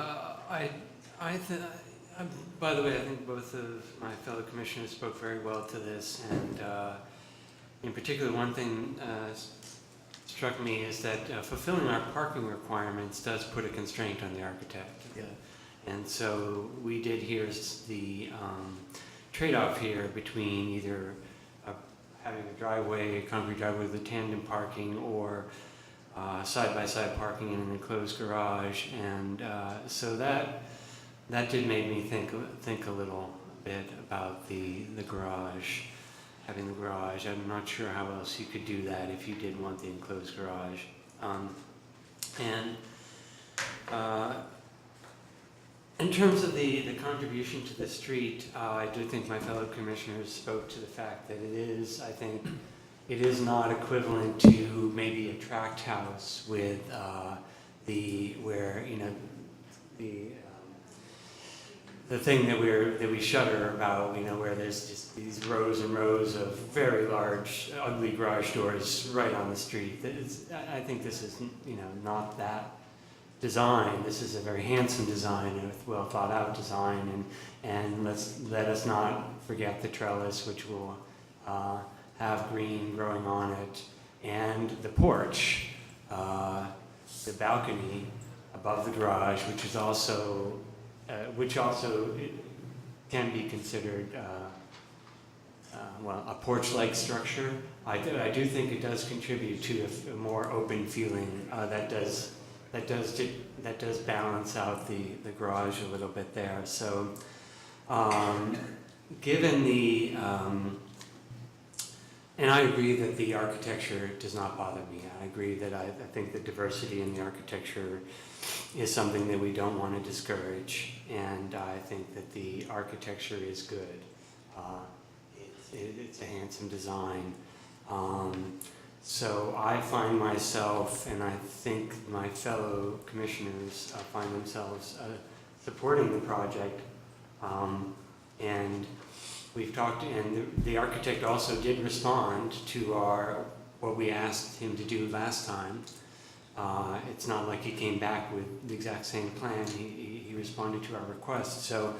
by the way, I think both of my fellow commissioners spoke very well to this, and in particular, one thing struck me is that fulfilling our parking requirements does put a constraint on the architect. And so we did hear the trade-off here between either having a driveway, a concrete driveway with a tandem parking, or side-by-side parking in an enclosed garage. And so that did make me think a little bit about the garage, having the garage. I'm not sure how else you could do that if you did want the enclosed garage. In terms of the contribution to the street, I do think my fellow commissioners spoke to the fact that I think it is not equivalent to maybe a tract house with the thing that we shudder about, where there's just these rows and rows of very large, ugly garage doors right on the street. I think this is, not that design. This is a very handsome design, a well thought out design, and let us not forget the trellis, which will have green growing on it, and the porch, the balcony above the garage, which also can be considered a porch-like structure. I do think it does contribute to a more open feeling. That does balance out the garage a little bit there. So, given the and I agree that the architecture does not bother me. I agree that I think the diversity in the architecture is something that we don't want to discourage, and I think that the architecture is good. It's a handsome design. So I find myself, and I think my fellow commissioners find themselves supporting the project. And we've talked, and the architect also did respond to what we asked him to do last time. It's not like he came back with the exact same plan. He responded to our request. So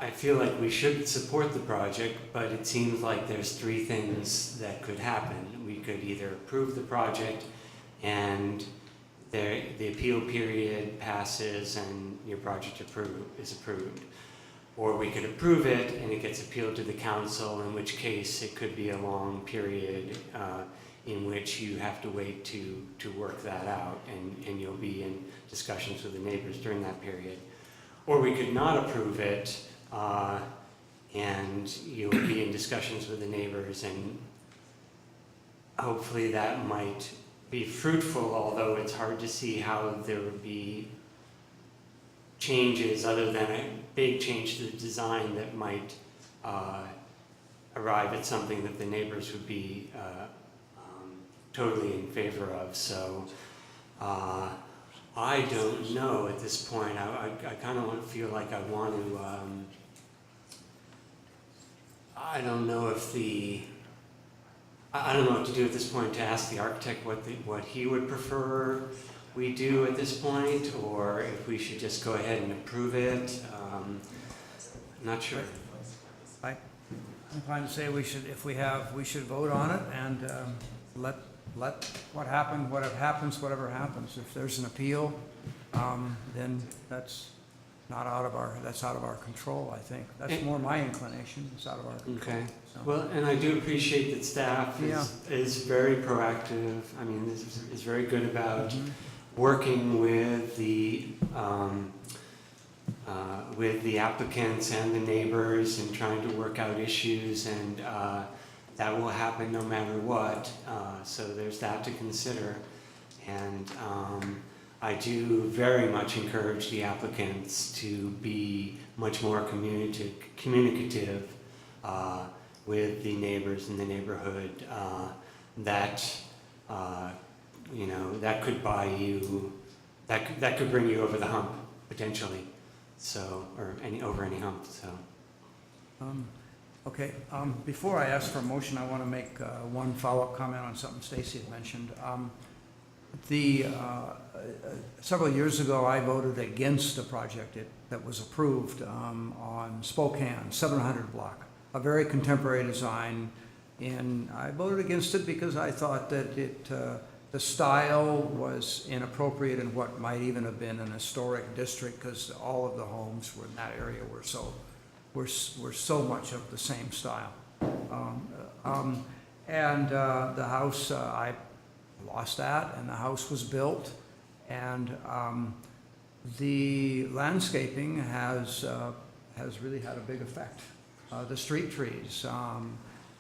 I feel like we should support the project, but it seems like there's three things that could happen. We could either approve the project and the appeal period passes and your project is approved. Or we could approve it and it gets appealed to the council, in which case it could be a long period in which you have to wait to work that out, and you'll be in discussions with the neighbors during that period. Or we could not approve it and you'll be in discussions with the neighbors, and hopefully that might be fruitful, although it's hard to see how there would be changes other than a big change to the design that might arrive at something that the neighbors would be totally in favor of. So I don't know at this point. I kind of feel like I want to, I don't know if I don't know what to do at this point, to ask the architect what he would prefer we do at this point, or if we should just go ahead and approve it. I'm not sure. I'm inclined to say we should, we should vote on it and let whatever happens. If there's an appeal, then that's out of our control, I think. That's more my inclination. It's out of our control. Okay. So. Well, and I do appreciate that staff is very proactive. I mean, is very good about working with the applicants and the neighbors and trying to work out issues, and that will happen no matter what. So there's that to consider. And I do very much encourage the applicants to be much more communicative with the neighbors in the neighborhood. That could buy you, that could bring you over the hump potentially. So, or over any hump. So. Okay. Before I ask for a motion, I want to make one follow-up comment on something Stacy had mentioned. Several years ago, I voted against a project that was approved on Spokane, 700 block, a very contemporary design, and I voted against it because I thought that the style was inappropriate in what might even have been an historic district, because all of the homes were in that area were so much of the same style. The house, I lost that, and the house was built, and the landscaping has really had a big effect. The street trees,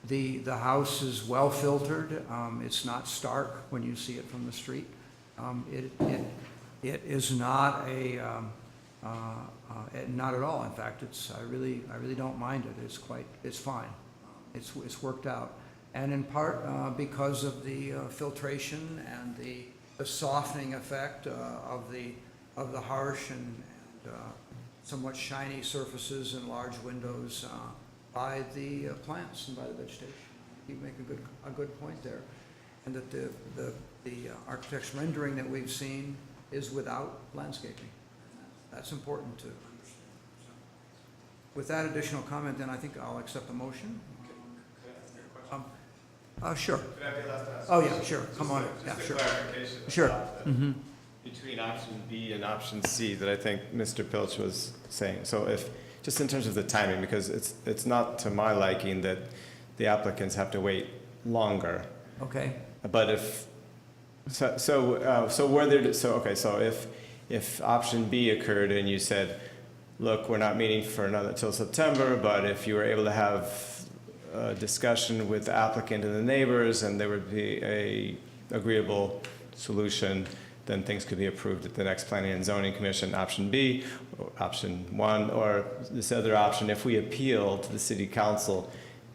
the house is well filtered. It's not stark when you see it from the street. It is not not at all. In fact, I really don't mind it. It's fine. It's worked out. And in part because of the filtration and the softening effect of the harsh and somewhat shiny surfaces and large windows by the plants and by the vegetation. You make a good point there, and that the architect's rendering that we've seen is without landscaping. That's important to understand. With that additional comment, then I think I'll accept the motion. Sure. Could I be allowed to ask? Oh, yeah, sure. Come on. Yeah, Just a sure. clarification. Sure. Between option B and option C that I think Mr. Pilch was saying. So just in terms of the timing, because it's not to my liking that the applicants have to wait longer. Okay. But if option B occurred and you said, look, we're not meeting till September, but if you were able to have a discussion with the applicant and the neighbors and there would be a agreeable solution, then things could be approved at the next Planning and Zoning Commission, option B, or option 1, or this other option, if we appeal to the City Council,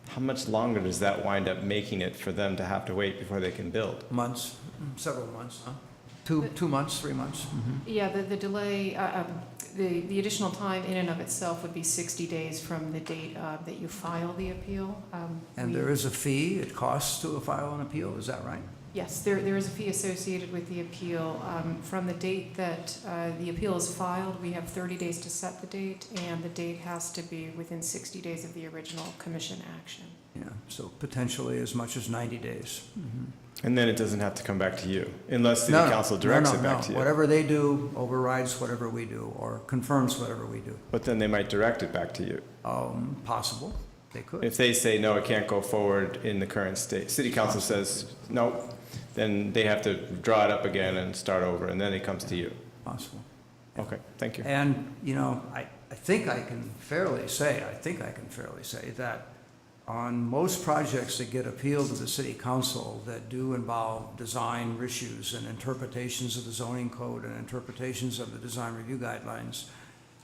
how much longer does that wind up making it for them to have to wait before they can build? Months, several months, huh? 2 months, 3 months? Yeah, the delay, the additional time in and of itself would be 60 days from the date that you file the appeal. And there is a fee, it costs to file an appeal, is that right? Yes, there is a fee associated with the appeal. From the date that the appeal is filed, we have 30 days to set the date, and the date has to be within 60 days of the original commission action. Yeah, so potentially as much as 90 days. And then it doesn't have to come back to you, unless City Council directs it back to you. Whatever they do overrides whatever we do, or confirms whatever we do. But then they might direct it back to you. Possible, they could. If they say, no, it can't go forward in the current state, City Council says, no, then they have to draw it up again and start over, and then it comes to you. Possible. Okay, thank you. And, you know, I think I can fairly say that on most projects that get appealed to the city council that do involve design issues and interpretations of the zoning code and interpretations of the design review guidelines,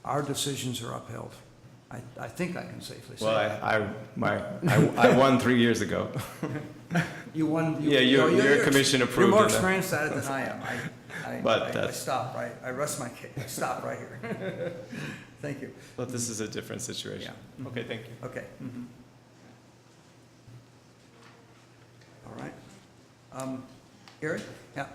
our decisions are upheld. I think I can safely say that. Well, I won 3 years ago. You won. Yeah, your commission approved. You're more it. experienced at it than I am. I stop, right? I rest my case. I stop right here. Thank you. But this is a different situation. Yeah. Okay, thank you. Okay. All right. Gary? Yeah.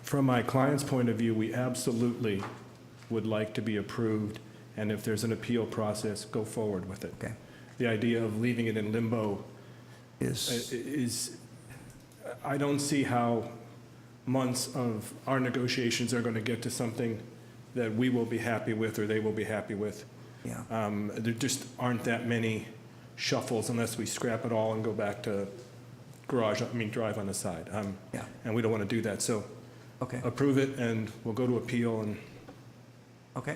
From my client's point of view, we absolutely would like to be approved, and if there's an appeal process, go forward with it. Okay. The idea of leaving it in limbo is I don't see how months of our negotiations are going to get to something that we will be happy with or they will be happy with. Yeah. There just aren't that many shuffles unless we scrap it all and go back to drive on the side. Yeah. And we don't want to do that. So Okay. approve it and we'll go to appeal and. Okay.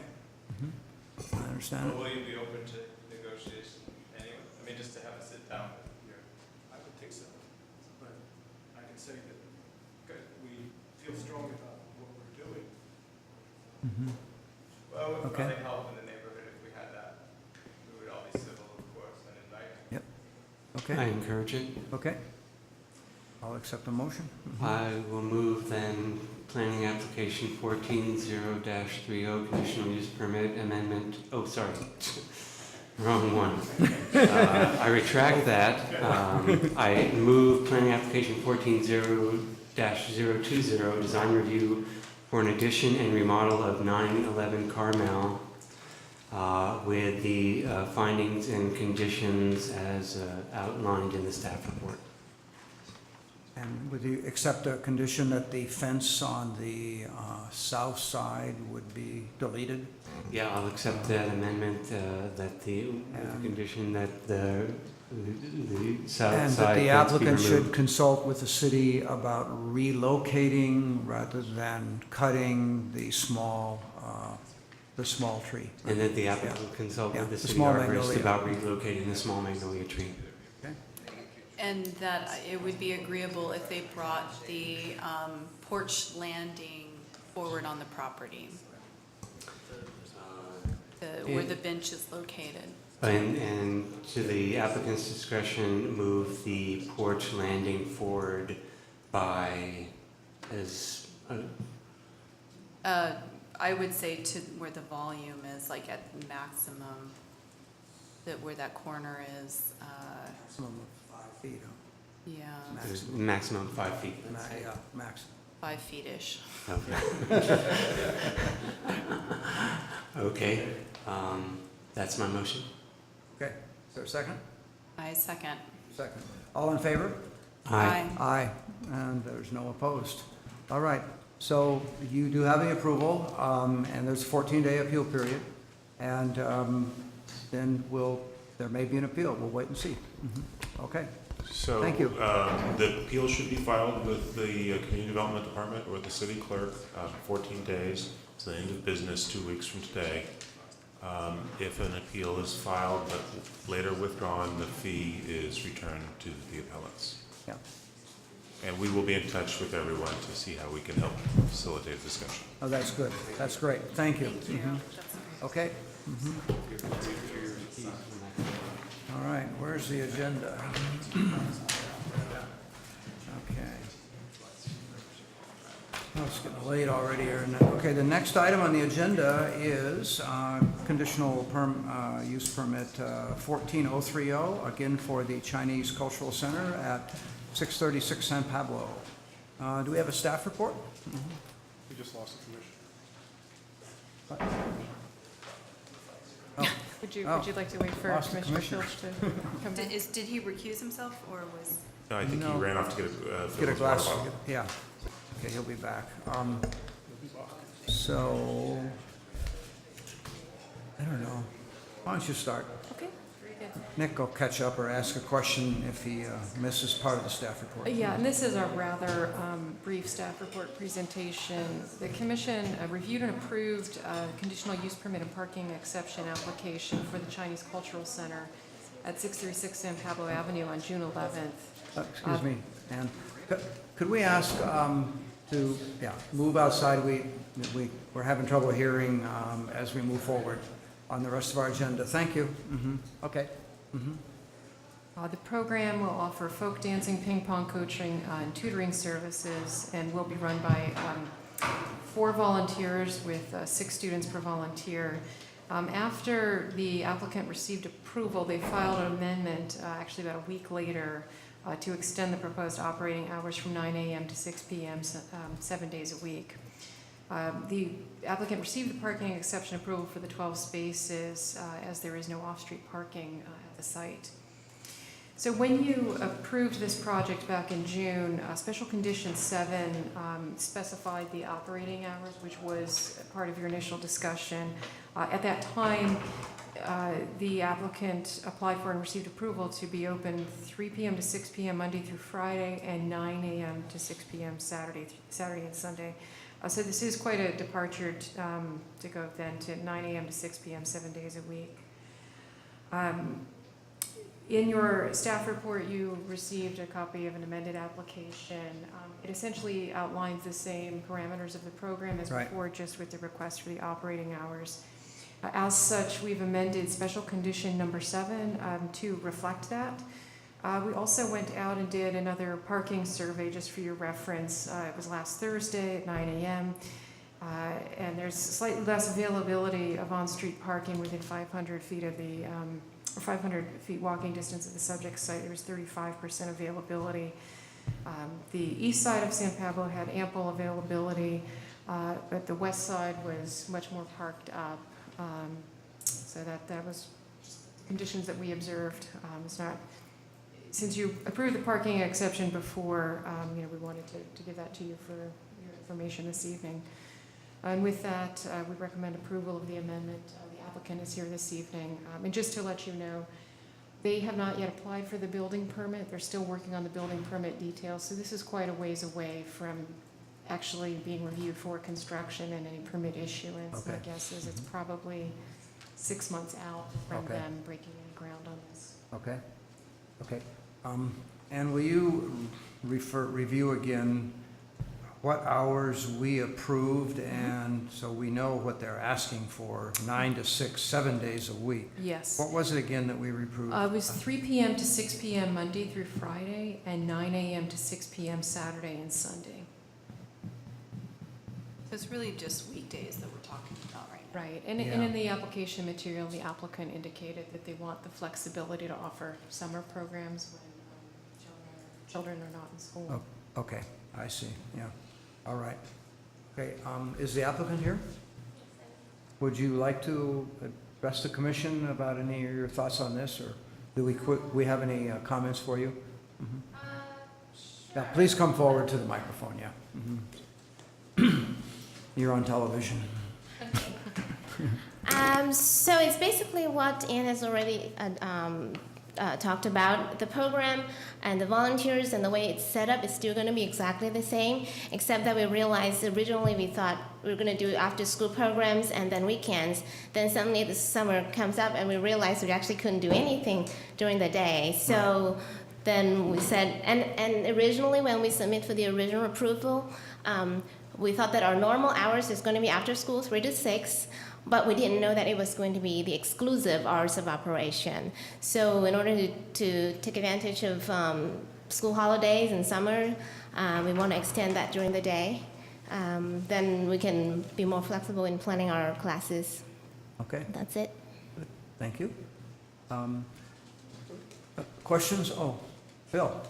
I understand. Will you be open to negotiation anyway? I mean, just to have a sit down here? I would think so. But I can say that we feel strongly about what we're doing. Well, it would Okay. probably help in the neighborhood if we had that. We would all be civil, of course, and inviting. Yep. I Okay. encourage it. Okay. I'll accept the motion. I will move then planning application 14-0-30, conditional use permit amendment, oh, sorry, wrong one. I retract that. I move planning application 14-0-020, design review for an addition and remodel of 911 Carmel with the findings and conditions as outlined in the staff report. And would you accept a condition that the fence on the south side would be deleted? Yeah, I'll accept that amendment, that with the condition that the south And side that the fence be applicant should removed. consult with the city about relocating rather than cutting the small tree. And that the applicant consult Yeah, with the the city small arborist magnolia. about relocating the small magnolia tree. And that it would be agreeable if they brought the porch landing forward on the property, where the bench is located. And to the applicant's discretion, move the porch landing forward by as, I would say to where the volume is, like at maximum, that where that corner is, Maximum of 5 feet. yeah, maximum 5 feet. Yeah, maximum. 5 feet-ish. Okay. Okay, that's my motion. Okay, is there a second? I second. Second. All in favor? Aye. Aye, and there's no opposed. All right, so you do have the approval, and there's a 14-day appeal period, and then there may be an appeal. We'll wait and see. Okay. So, Thank you. the appeal should be filed with the Community Development Department or the city clerk, 14 days. It's the end of business, 2 weeks from today. If an appeal is filed but later withdrawn, the fee is returned to the appellants. Yeah. And we will be in touch with everyone to see how we can help facilitate discussion. Oh, that's good. That's great. Thank you. Okay. All right, where's the agenda? Okay. Oh, it's getting late already here. Okay, the next item on the agenda is conditional use permit 14030, again for the Chinese Cultural Center at 636 San Pablo. Do we have a staff report? We just lost the commission. Would you like to wait for Lost the Commissioner Filch to come back? Did he recuse himself, or was? No, I think he ran off to get a Get a glass, water bottle. yeah. Okay, he'll be back. So, I don't know. Why don't you start? Okay, very good. Nick will catch up or ask a question if he misses part of the staff report. Yeah, and this is a rather brief staff report presentation. The commission reviewed and approved conditional use permit and parking exception application for the Chinese Cultural Center at 636 San Pablo Avenue on June 11th. Excuse me, Ann. Could we ask to move outside? We're having trouble hearing as we move forward on the rest of our agenda. Thank you. Okay. The program will offer folk dancing, ping pong coaching, and tutoring services, and will be run by 4 volunteers with 6 students per volunteer. After the applicant received approval, they filed an amendment, actually about a week later, to extend the proposed operating hours from 9 a.m. to 6 p.m. 7 days a week. The applicant received the parking exception approval for the 12 spaces as there is no off-street parking at the site. So when you approved this project back in June, Special Condition 7 specified the operating hours, which was part of your initial discussion. At that time, the applicant applied for and received approval to be open 3 p.m. to 6 p.m. Monday through Friday and 9 a.m. to 6 p.m. Saturday and Sunday. So this is quite a departure to go then to 9 a.m. to 6 p.m. 7 days a week. In your staff report, you received a copy of an amended application. It essentially outlines the same parameters of the program as before, just with the request for the operating hours. As such, we've amended Special Condition number 7 to reflect that. We also went out and did another parking survey just for your reference. It was last Thursday at 9 a.m. And there's slightly less availability of on-street parking within 500 feet of the, or 500 feet walking distance of the subject site. There was 35% availability. The east side of San Pablo had ample availability, but the west side was much more parked up. So that was conditions that we observed. It's not, since you approved the parking exception before, we wanted to give that to you for your information this evening. And with that, we recommend approval of the amendment. The applicant is here this evening. And just to let you know, they have not yet applied for the building permit. They're still working on the building permit details. So this is quite a ways away from actually being reviewed for construction and any permit issuance. Okay. My guess is it's probably 6 months out from them breaking any ground on this. Okay. Okay. And will you review again what hours we approved, and so we know what they're asking for, 9 to 6, 7 days a week? Yes. What was it again that we approved? It was 3 p.m. to 6 p.m. Monday through Friday, and 9 a.m. to 6 p.m. Saturday and Sunday. So it's really just weekdays that we're talking about right now. Right, and in the application material, the applicant indicated that they want the flexibility to offer summer programs when children are not in school. Oh, okay, I see, yeah. All right. Okay, is the applicant here? Would you like to address the commission about any of your thoughts on this, or do we have any comments for you? Yeah, please come forward to the microphone, yeah. You're on television. So it's basically what Ann has already talked about. The program and the volunteers and the way it's set up is still going to be exactly the same, except that we realized originally we thought we were going to do after-school programs and then weekends. Then suddenly the summer comes up and we realized we actually couldn't do anything during the day. So then we said, and originally when we submit for the original approval, we thought that our normal hours is going to be after school, 3 to 6, but we didn't know that it was going to be the exclusive hours of operation. So in order to take advantage of school holidays and summer, we want to extend that during the day. then we can be more flexible in planning our classes. Okay, That's it. thank you. Questions? Oh, Bill?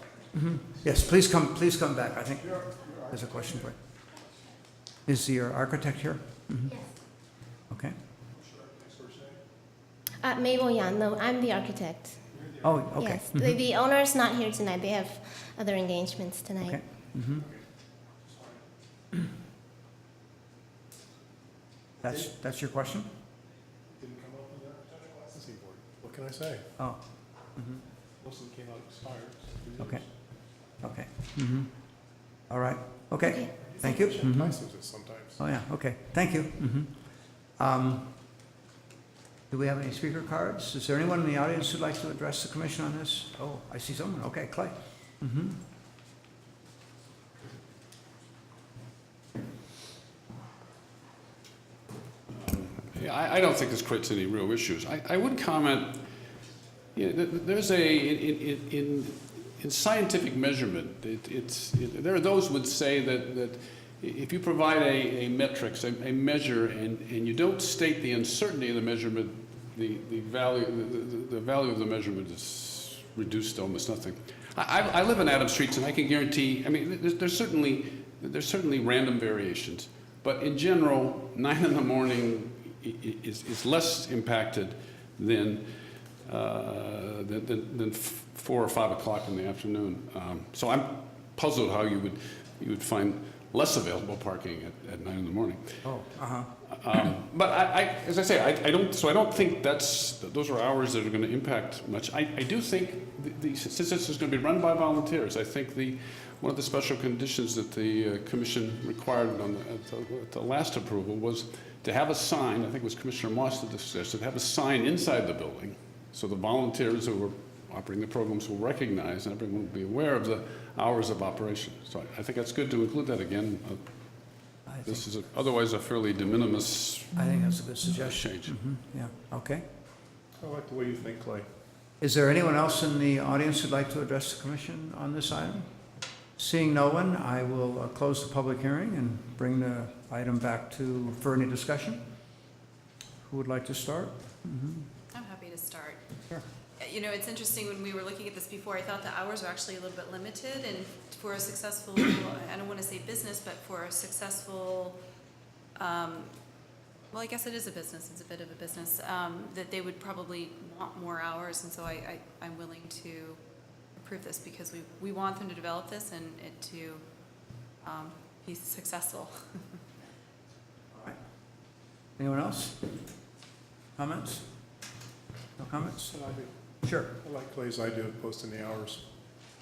Yes, please come back. I think there's a question for you. Is your architect here? Yes. Okay. Mabel Yan, no, I'm the architect. Oh, okay. Yes, the owner's not here tonight. They have other engagements tonight. Okay. That's your question? Didn't come up with the architectural licensing board. What can I say? Oh. Most of them came out expired. Okay. Okay. All right. Okay. Okay. Thank you. Licenses sometimes. Oh, yeah. Okay. Thank you. Do we have any speaker cards? Is there anyone in the audience who'd like to address the commission on this? Oh, I see someone. Okay, Clay. Yeah, I don't think this creates any real issues. I would comment, there's in scientific measurement, there are those who would say that if you provide a metrics, a measure, and you don't state the uncertainty of the measurement, the value of the measurement is reduced to almost nothing. I live in Adams Streets, and I can guarantee, I mean, there's certainly random variations, but in general, 9 in the morning is less impacted than 4 or 5 o'clock in the afternoon. So I'm puzzled how you would find less available parking at 9 in the morning. Oh, But as I say, I don't think those are hours that are going to impact much. I do think, since this is going to be run by volunteers, I think one of the special conditions that the commission required at the last approval was to have a sign, I think it was Commissioner Moss that suggested, to have a sign inside the building so the volunteers who were operating the programs will recognize and everyone will be aware of the hours of operation. So I think that's good to include that again. This is otherwise a fairly de minimis I think that's a good suggestion. change. Yeah, okay. I like the way you think, Clay. Is there anyone else in the audience who'd like to address the commission on this item? Seeing no one, I will close the public hearing and bring the item back for any discussion. Who would like to start? I'm happy to start. Sure. You know, it's interesting, when we were looking at this before, I thought the hours were actually a little bit limited, and for a successful, I don't want to say business, but for a successful, well, I guess it is a business, it's a bit of a business, that they would probably want more hours, and so I'm willing to approve this because we want them to develop this and it to be successful. All right. Anyone else? Comments? No comments? Sure. I like Clay's idea of posting the hours.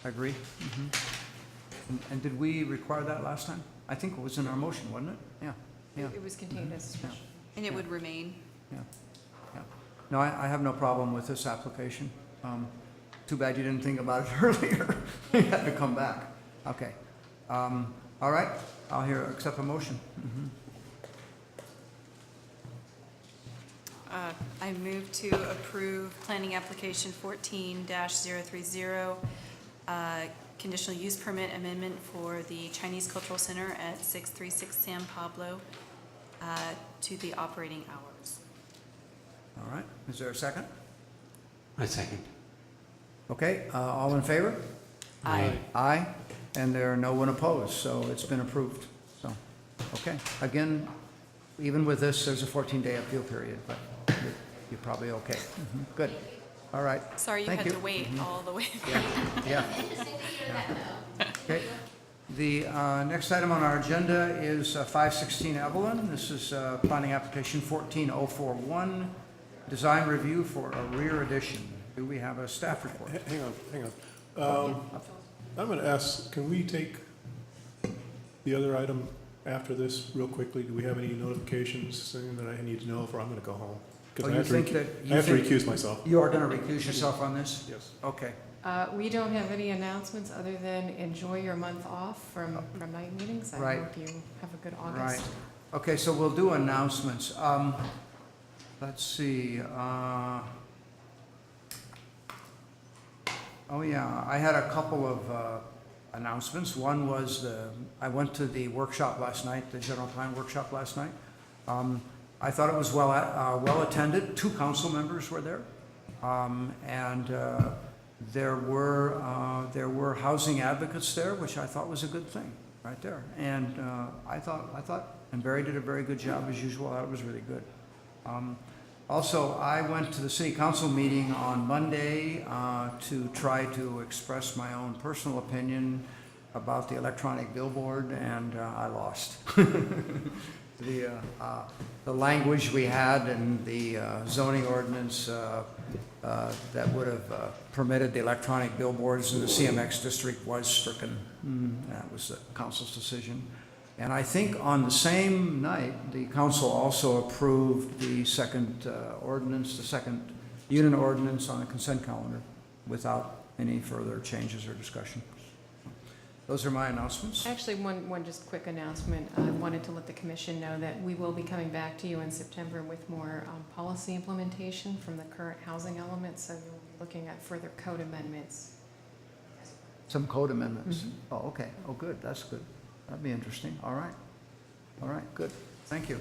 I agree. And did we require that last time? I think it was in our motion, wasn't it? Yeah. It was contained as a special. And it would remain. Yeah. No, I have no problem with this application. Too bad you didn't think about it earlier. You had to come back. Okay. All right, I'll accept a motion. I move to approve planning application 14-030, conditional use permit amendment for the Chinese Cultural Center at 636 San Pablo to the operating hours. All right, is there a second? I second. Okay, all in favor? Aye. Aye, and there are no one opposed, so it's been approved. So, okay, again, even with this, there's a 14-day appeal period, but you're probably okay. Good, all right. Sorry you Thank had to wait all the way. Yeah. Okay. The next item on our agenda is 516 Evelyn. This is planning application 14041, design review for a rear addition. Do we have a staff report? Hang on. I'm going to ask, can we take the other item after this real quickly? Do we have any notifications saying that I need to know, or I'm going to go home? Because I have to recuse myself. You are going to recuse yourself on this? Yes. Okay. We don't have any announcements other than enjoy your month off from night meetings. I Right. hope you have a good August. Right. Okay, so we'll do announcements. Let's see. Oh, yeah, I had a couple of announcements. One was I went to the workshop last night, the general plan workshop last night. I thought it was well attended. 2 council members were there, and there were housing advocates there, which I thought was a good thing right there. And I thought, and Barry did a very good job as usual. That was really good. Also, I went to the city council meeting on Monday to try to express my own personal opinion about the electronic billboard, and I lost. The language we had in the zoning ordinance that would have permitted the electronic billboards in the CMX district was stricken. That was the council's decision. And I think on the same night, the council also approved the second ordinance, the second unit ordinance on the consent calendar without any further changes or discussion. Those are my announcements. Actually, one just quick announcement. I wanted to let the commission know that we will be coming back to you in September with more policy implementation from the current housing elements, so you'll be looking at further code amendments. Some code amendments. Oh, okay. Oh, good. That's good. That'd be interesting. All right. All right, good. Thank you.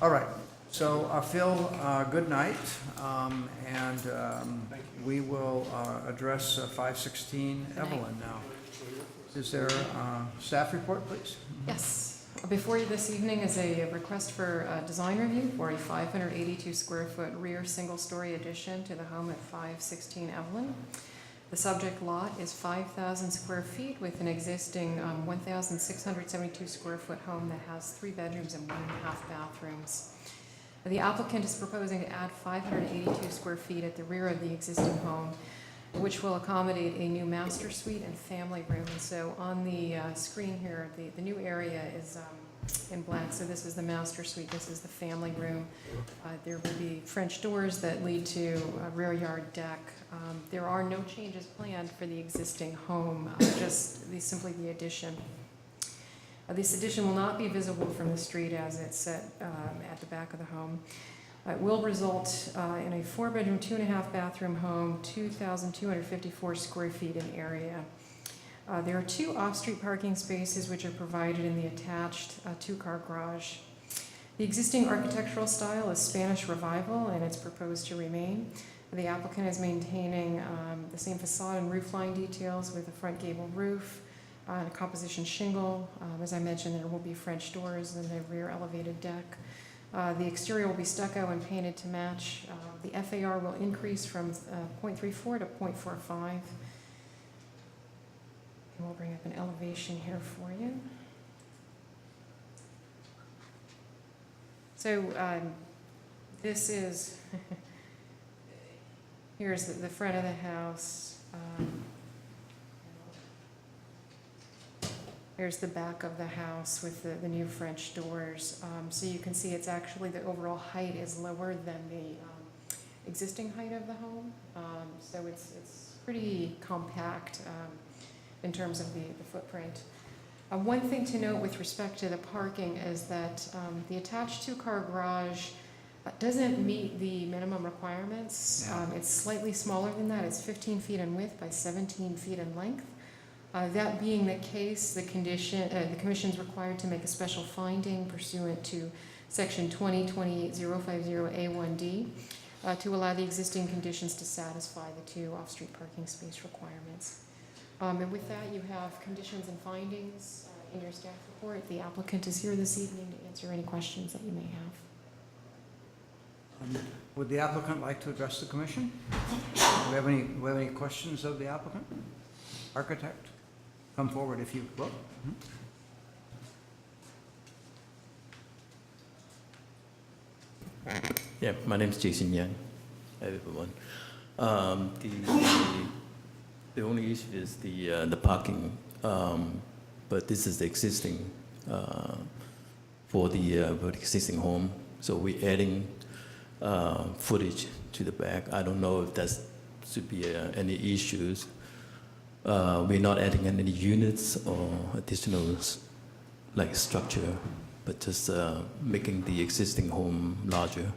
All right. So, Phil, good night. We will address 516 Evelyn now. Is there a staff report, please? Yes. Before you this evening is a request for a design review for a 582 square foot rear single-story addition to the home at 516 Evelyn. The subject lot is 5,000 square feet with an existing 1,672 square foot home that has 3 bedrooms and 1.5 bathrooms. The applicant is proposing to add 582 square feet at the rear of the existing home, which will accommodate a new master suite and family room. And so on the screen here, the new area is in black. So this is the master suite, this is the family room. There will be French doors that lead to a rear yard deck. There are no changes planned for the existing home, simply the addition. This addition will not be visible from the street as it's set at the back of the home. It will result in a 4-bedroom, 2.5 bathroom home, 2,254 square feet in area. There are 2 off-street parking spaces which are provided in the attached 2-car garage. The existing architectural style is Spanish Revival, and it's proposed to remain. The applicant is maintaining the same facade and roofline details with a front gable roof and a composition shingle. As I mentioned, there will be French doors and a rear elevated deck. The exterior will be stucco and painted to match. The FAR will increase from 0.34 to 0.45. And we'll bring up an elevation here for you. So this is, here's the front of the house. Here's the back of the house with the new French doors. So you can see it's actually, the overall height is lower than the existing height of the home. So it's pretty compact in terms of the footprint. One thing to note with respect to the parking is that the attached 2-car garage doesn't meet the minimum requirements. It's slightly smaller than that. It's 15 feet in width by 17 feet in length. That being the case, the commission is required to make a special finding pursuant to Section 20-28050A1D to allow the existing conditions to satisfy the 2 off-street parking space requirements. And with that, you have conditions and findings in your staff report. The applicant is here this evening to answer any questions that you may have. Would the applicant like to address the commission? Do we have any questions of the applicant? Architect? Come forward if you will. Yeah, my name is Jason Yang. Hi, everyone. The only issue is the parking, but this is the existing for the existing home. So we're adding footage to the back. I don't know if that should be any issues. We're not adding any units or additional structure, but just making the existing home larger.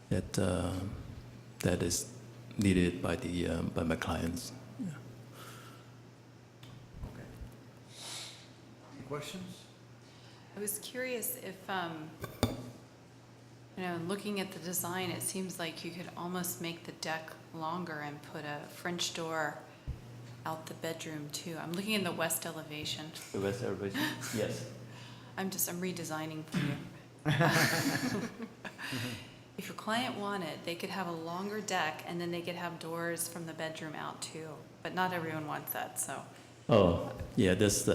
That is needed by my clients. Yeah. questions? I was curious if, looking at the design, it seems like you could almost make the deck longer and put a French door out the bedroom too. I'm looking in the west elevation. The west elevation, yes. I'm redesigning for you. If your client wanted, they could have a longer deck and then they could have doors from the bedroom out too. But not everyone wants that, so. Oh, yeah, that's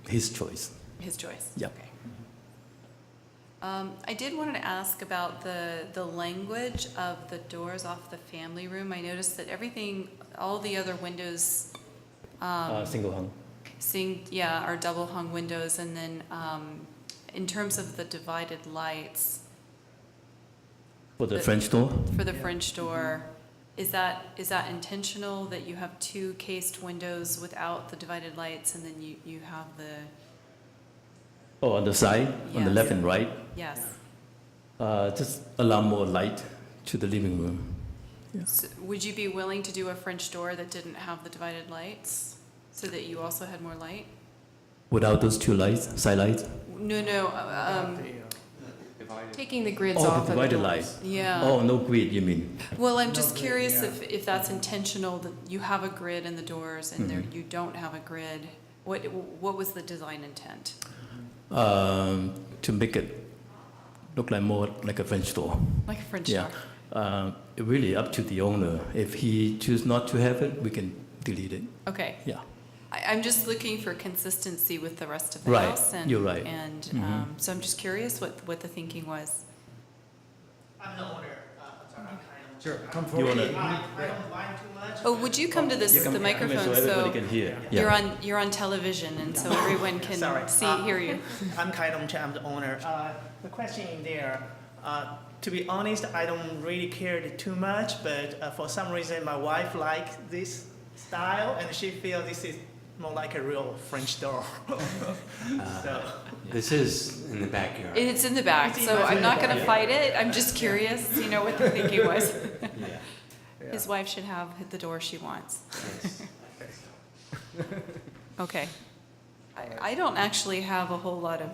his choice. His choice? Yeah. Okay. I did want to ask about the language of the doors off the family room. I noticed that all the other windows. Single hung. Are double hung windows. And then in terms of the divided lights. For the French door? For the French door. Is that intentional that you have two cased windows without the divided lights and then you have the. Oh, on the side, on the Yes. left and right? Yes. Just allow more light to the living room. Yeah. So would you be willing to do a French door that didn't have the divided lights so that you also had more light? Without those two lights, side lights? No. Taking the grids Oh, off the of the divided doors. light. Yeah. Oh, no grid, you mean? Well, I'm just curious if that's intentional, that you have a grid in the doors and there Mhm. you don't have a grid. What was the design intent? To make it look like more like a French door. Like a French Yeah. door? Really up to the owner. If he choose not to have it, we can delete it. Okay. Yeah. I'm just looking for consistency with the rest of the Right. house. And, You're right. And Mhm. so I'm just curious what the thinking was. I'm the owner. Sure, come You forward. wanna- I don't mind too much. Oh, would you come to You the come microphone so everybody can hear. Yeah. you're on television and so everyone can hear you. I'm Kai Dong Chen, I'm the owner. The question in there, to be honest, I don't really care too much, but for some reason my wife likes this style and she feels this is more like a real French door. So. This is in the backyard. It's in the back, so I'm not going to fight it. I'm just curious, what the thinking was. Yeah. His wife should have the door she wants. Okay. I don't actually have a whole lot of,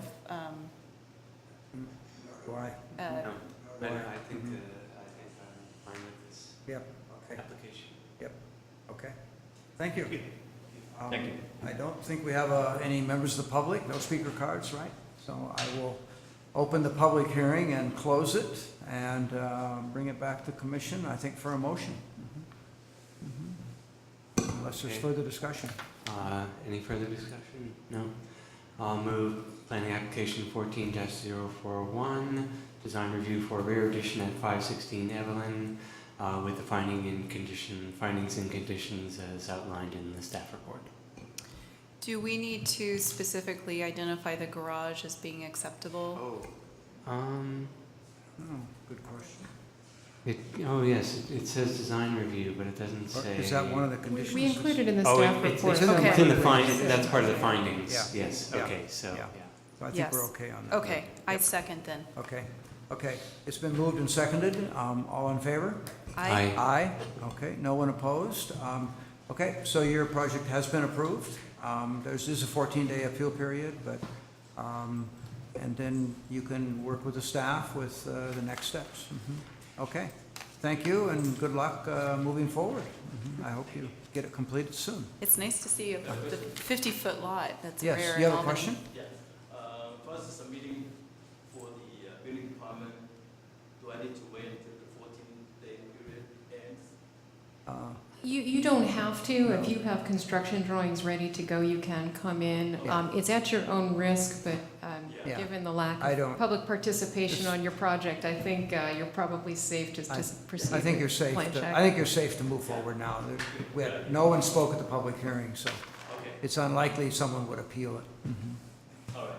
Why? No, but I think I'm fine with this Yep, okay. application. Yep, okay. Thank you. Thank you. I don't think we have any members of the public, no speaker cards, right? So I will open the public hearing and close it and bring it back to commission, I think, for a motion. Unless there's Okay. further discussion. Any further discussion? No? I'll move planning application 14-041, design review for rear addition at 516 Evelyn, with the findings and conditions as outlined in the staff report. do we need to specifically identify the garage as being acceptable? Good question. Yes, it says design review, but it doesn't say. Is that one of the conditions? We included in the Oh, staff it's report. it's in the findings, Okay. that's part of the findings, Yeah. yes, Yeah. okay, so, Yeah. yeah. So I think Yes. we're okay on that. Okay, I second then. Okay. It's been moved and seconded. All in favor? Aye. Aye. Okay, no one opposed. Okay, so your project has been approved. There's a 14-day appeal period, but, and then you can work with the staff with the next steps. Okay, thank you and good luck moving forward. I hope you get it completed soon. It's nice to see the 50-foot lot. That's Yes, rare you in have a Albany. question? Yes. First is a meeting for the building department. Do I need to wait until the 14-day period ends? You don't have to. If you have construction drawings ready to go, you can come in. It's at your own risk, but Yeah. given the lack I of don't- public participation on your project, I think you're probably safe to just proceed. I think with you're safe. plan check. I think you're safe to move forward now. No one spoke at the public hearing, so it's unlikely someone would appeal it. All right.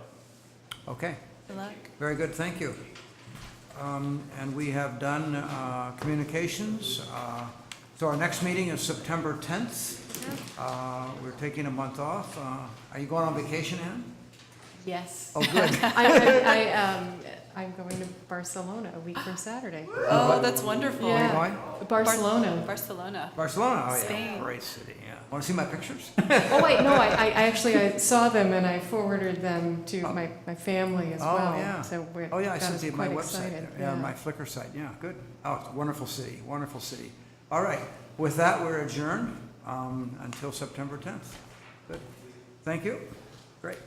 Okay. Good luck. Very good, thank you. And we have done communications. So our next meeting is September 10th. We're taking a month off. Are you going on vacation, Ann? Yes. Oh, good. I'm going to Barcelona a week from Saturday. Oh, that's wonderful. Where are you Yeah. going? Barcelona. Barcelona. Barcelona, oh yeah, Spain. great city, yeah. Want to see my pictures? Oh, wait, no, I actually I saw them and I forwarded them to my family as Oh, well. yeah. So we're Oh, yeah, I got sent us you my quite website excited. there. Yeah, my Flickr site, yeah, good. Oh, it's a wonderful city, wonderful city. All right, with that, we're adjourned until September 10th. Good. Thank you. Great.